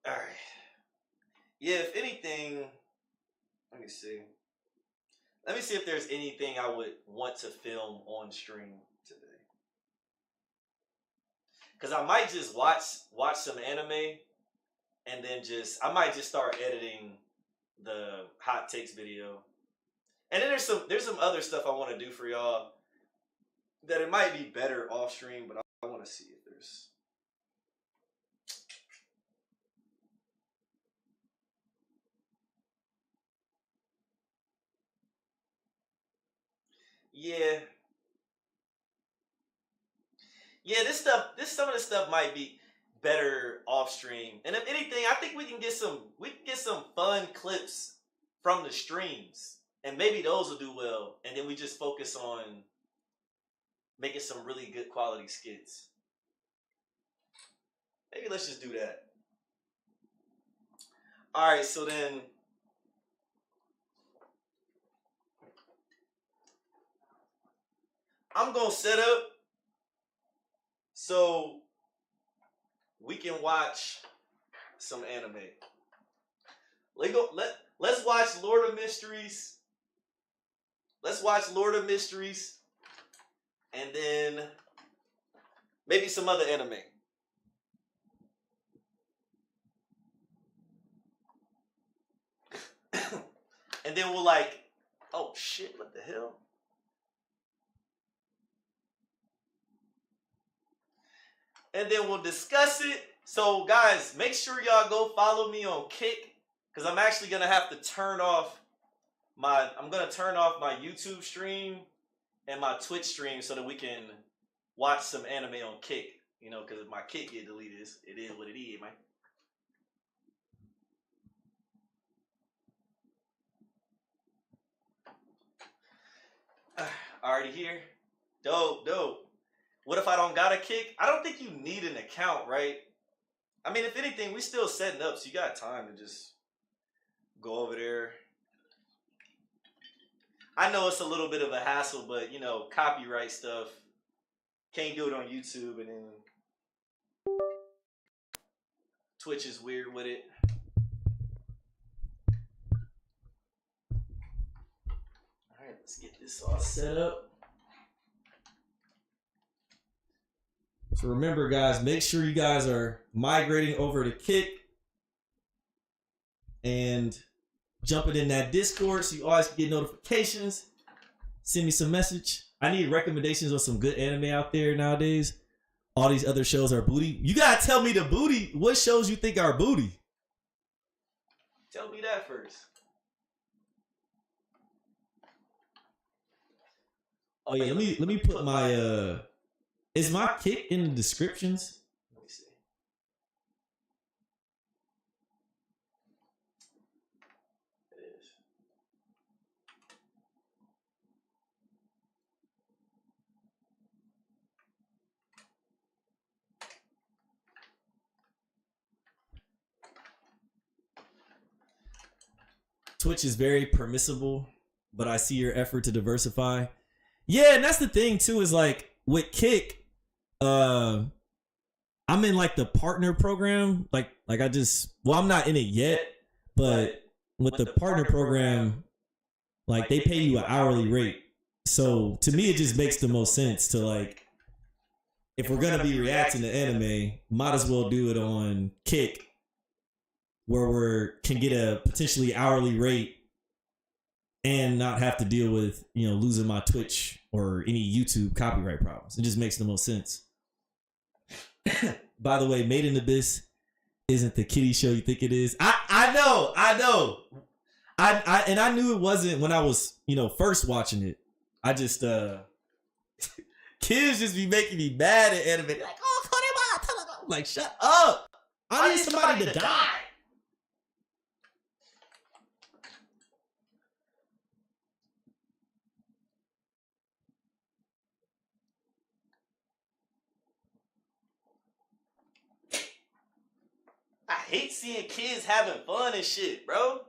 All right. Yeah, if anything, let me see. Let me see if there's anything I would want to film on stream today. Because I might just watch some anime, and then I might just start editing the hot takes video. And then there's some other stuff I want to do for y'all that it might be better off stream, but I want to see if there's. Yeah. Yeah, some of this stuff might be better off stream. And if anything, I think we can get some fun clips from the streams. And maybe those will do well. And then we just focus on making some really good quality skits. Maybe let's just do that. All right, so then I'm going to set up so we can watch some anime. Let's watch Lord of Mysteries. Let's watch Lord of Mysteries. And then maybe some other anime. And then we'll like, oh shit, what the hell? And then we'll discuss it. So guys, make sure y'all go follow me on Kick, because I'm actually gonna have to turn off my YouTube stream and my Twitch stream so that we can watch some anime on Kick. You know, because if my Kick get deleted, it is what it is, man. Already here? Dope. What if I don't got a Kick? I don't think you need an account, right? I mean, if anything, we still setting up, so you got time to just go over there. I know it's a little bit of a hassle, but, you know, copyright stuff. Can't do it on YouTube, and then Twitch is weird with it. All right, let's get this all set up. So remember, guys, make sure you guys are migrating over to Kick and jumping in that Discord so you always get notifications. Send me some message. I need recommendations on some good anime out there nowadays. All these other shows are booty. You gotta tell me the booty. What shows you think are booty? Tell me that first. Oh yeah, let me put my is my Kick in the descriptions? Let me see. It is. Twitch is very permissible, but I see your effort to diversify. Yeah, and that's the thing too, is like with Kick, I'm in like the partner program. Like I'm not in it yet, but with the partner program, like they pay you an hourly rate. So to me, it just makes the most sense to like, if we're gonna be reacting to anime, might as well do it on Kick, where we can get a potentially hourly rate and not have to deal with, you know, losing my Twitch or any YouTube copyright problems. It just makes the most sense. By the way, Made in Abyss isn't the kiddie show you think it is. I know. I knew it wasn't when I was, you know, first watching it. I just kids just be making me mad at anime. Like, oh, Konema, I'm like, shut up. I need somebody to die. I hate seeing kids having fun and shit, bro.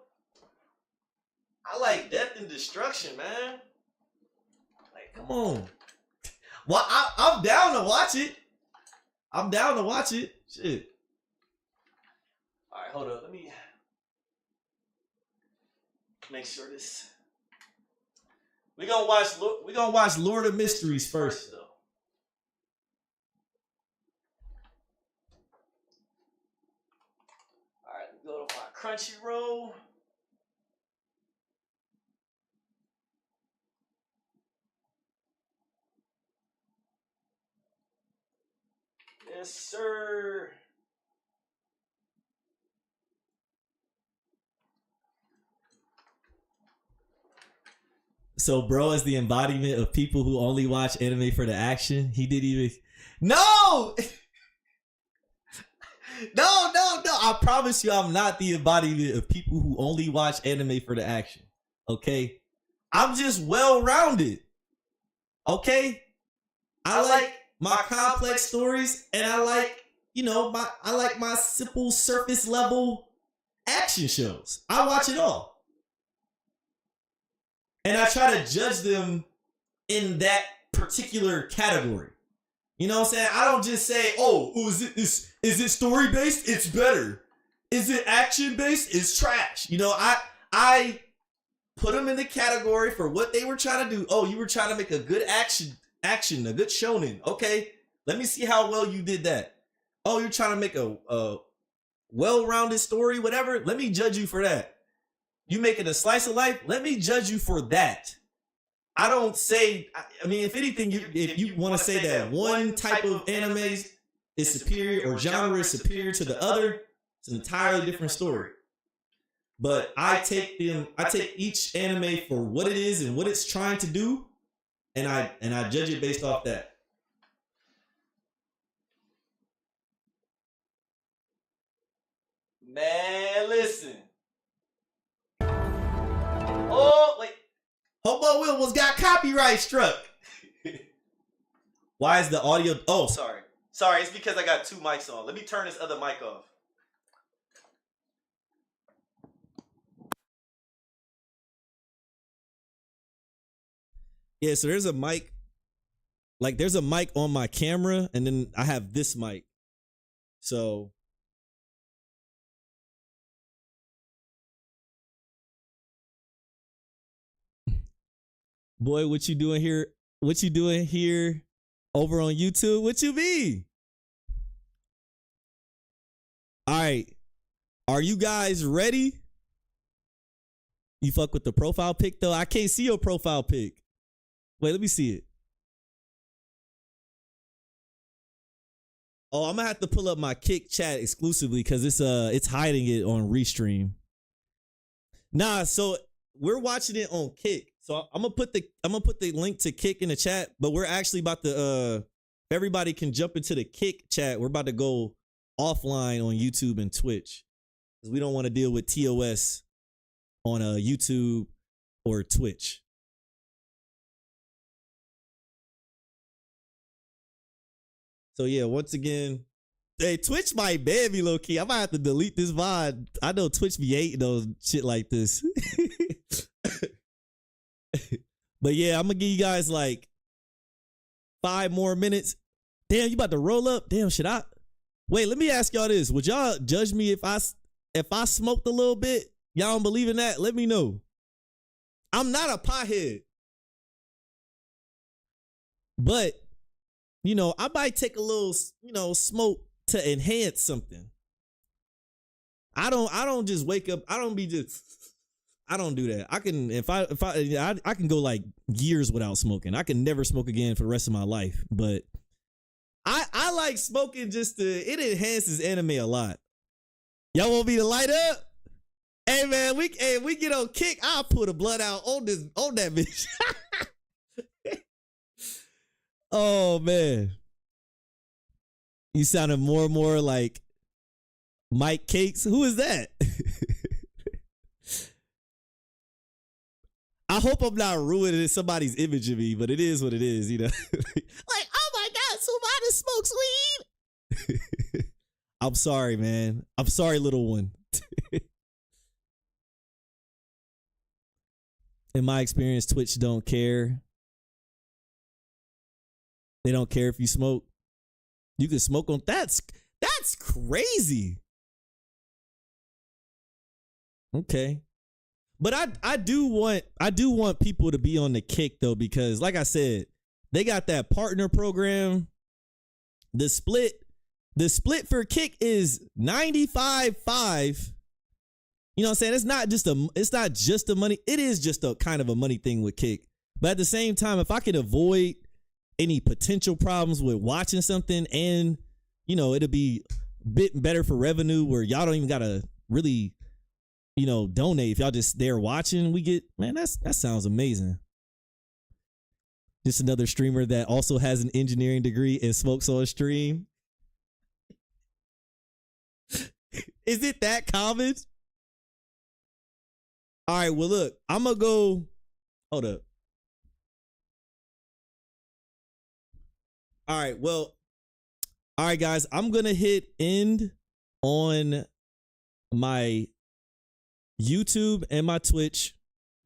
I like death and destruction, man. Like, come on. Well, I'm down to watch it. Shit. All right, hold up. Let me make sure this. We're gonna watch Lord of Mysteries first, though. Go to my Crunchyroll. Yes, sir. So, bro is the embodiment of people who only watch anime for the action. He didn't even. No! No. I promise you, I'm not the embodiment of people who only watch anime for the action. Okay? I'm just well rounded. Okay? I like my complex stories, and I like, I like my simple surface level action shows. I watch it all. And I try to judge them in that particular category. You know what I'm saying? I don't just say, is it story based? It's better. Is it action based? It's trash. I put them in the category for what they were trying to do. Oh, you were trying to make a good action, a good shonen. Okay, let me see how well you did that. Oh, you're trying to make a well-rounded story, whatever. Let me judge you for that. You making a slice of life? Let me judge you for that. I don't say, if anything, if you want to say that one type of anime is superior or genre is superior to the other, it's an entirely different story. But I take each anime for what it is and what it's trying to do, and I judge it based off that. Man, listen. Oh, wait. Hobo Will got copyright struck. Why is the audio? Oh, sorry. Sorry, it's because I got two mics on. Let me turn this other mic off. Yeah, so there's a mic. Like, there's a mic on my camera, and then I have this mic. So. Boy, what you doing here? What you doing here over on YouTube? What you mean? All right. Are you guys ready? You fuck with the profile pic, though? I can't see your profile pic. Wait, let me see it. Oh, I'm gonna have to pull up my Kick chat exclusively because it's hiding it on Restream. Nah, so we're watching it on Kick. So I'm gonna put the link to Kick in the chat, but we're actually about to everybody can jump into the Kick chat. We're about to go offline on YouTube and Twitch because we don't want to deal with TOS on YouTube or Twitch. So yeah, once again, hey, Twitch might ban me low key. I might have to delete this VOD. I know Twitch be hating on shit like this. But yeah, I'm gonna give you guys like 5 more minutes. Damn, you about to roll up? Damn, should I? Wait, let me ask y'all this. Would y'all judge me if I smoked a little bit? Y'all don't believe in that? Let me know. I'm not a pothead. But, I might take a little, smoke to enhance something. I don't just wake up. I don't do that. I can I can go like years without smoking. I can never smoke again for the rest of my life. But I like smoking it enhances anime a lot. Y'all want me to light up? Hey man, we get on Kick. I'll put a blood out on that bitch. Oh man. You sounded more and more like Mike Cakes. Who is that? I hope I'm not ruining somebody's image of me, but it is what it is, like, oh my God, somebody smokes weed. I'm sorry, man. I'm sorry, little one. In my experience, Twitch don't care. They don't care if you smoke. You can smoke on that's crazy. Okay. But I do want people to be on the Kick though, because like I said, they got that partner program. The split for Kick is 95.5. You know what I'm saying? It's not just a money. It is just a kind of a money thing with Kick. But at the same time, if I could avoid any potential problems with watching something and it'll be a bit better for revenue where y'all don't even gotta really, donate. If y'all just there watching, we get, man, that sounds amazing. Just another streamer that also has an engineering degree and smokes on stream. Is it that common? All right, well, look, I'm going to go. Hold up. All right, well, all right, guys, I'm going to hit end on my YouTube and my Twitch.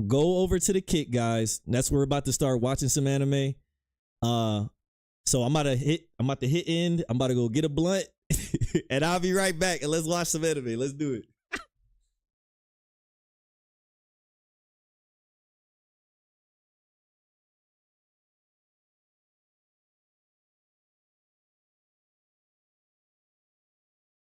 Go over to the Kick, guys. That's where we're about to start watching some anime. So I'm about to hit end. I'm about to go get a blunt and I'll be right back and let's watch some anime. Let's do it.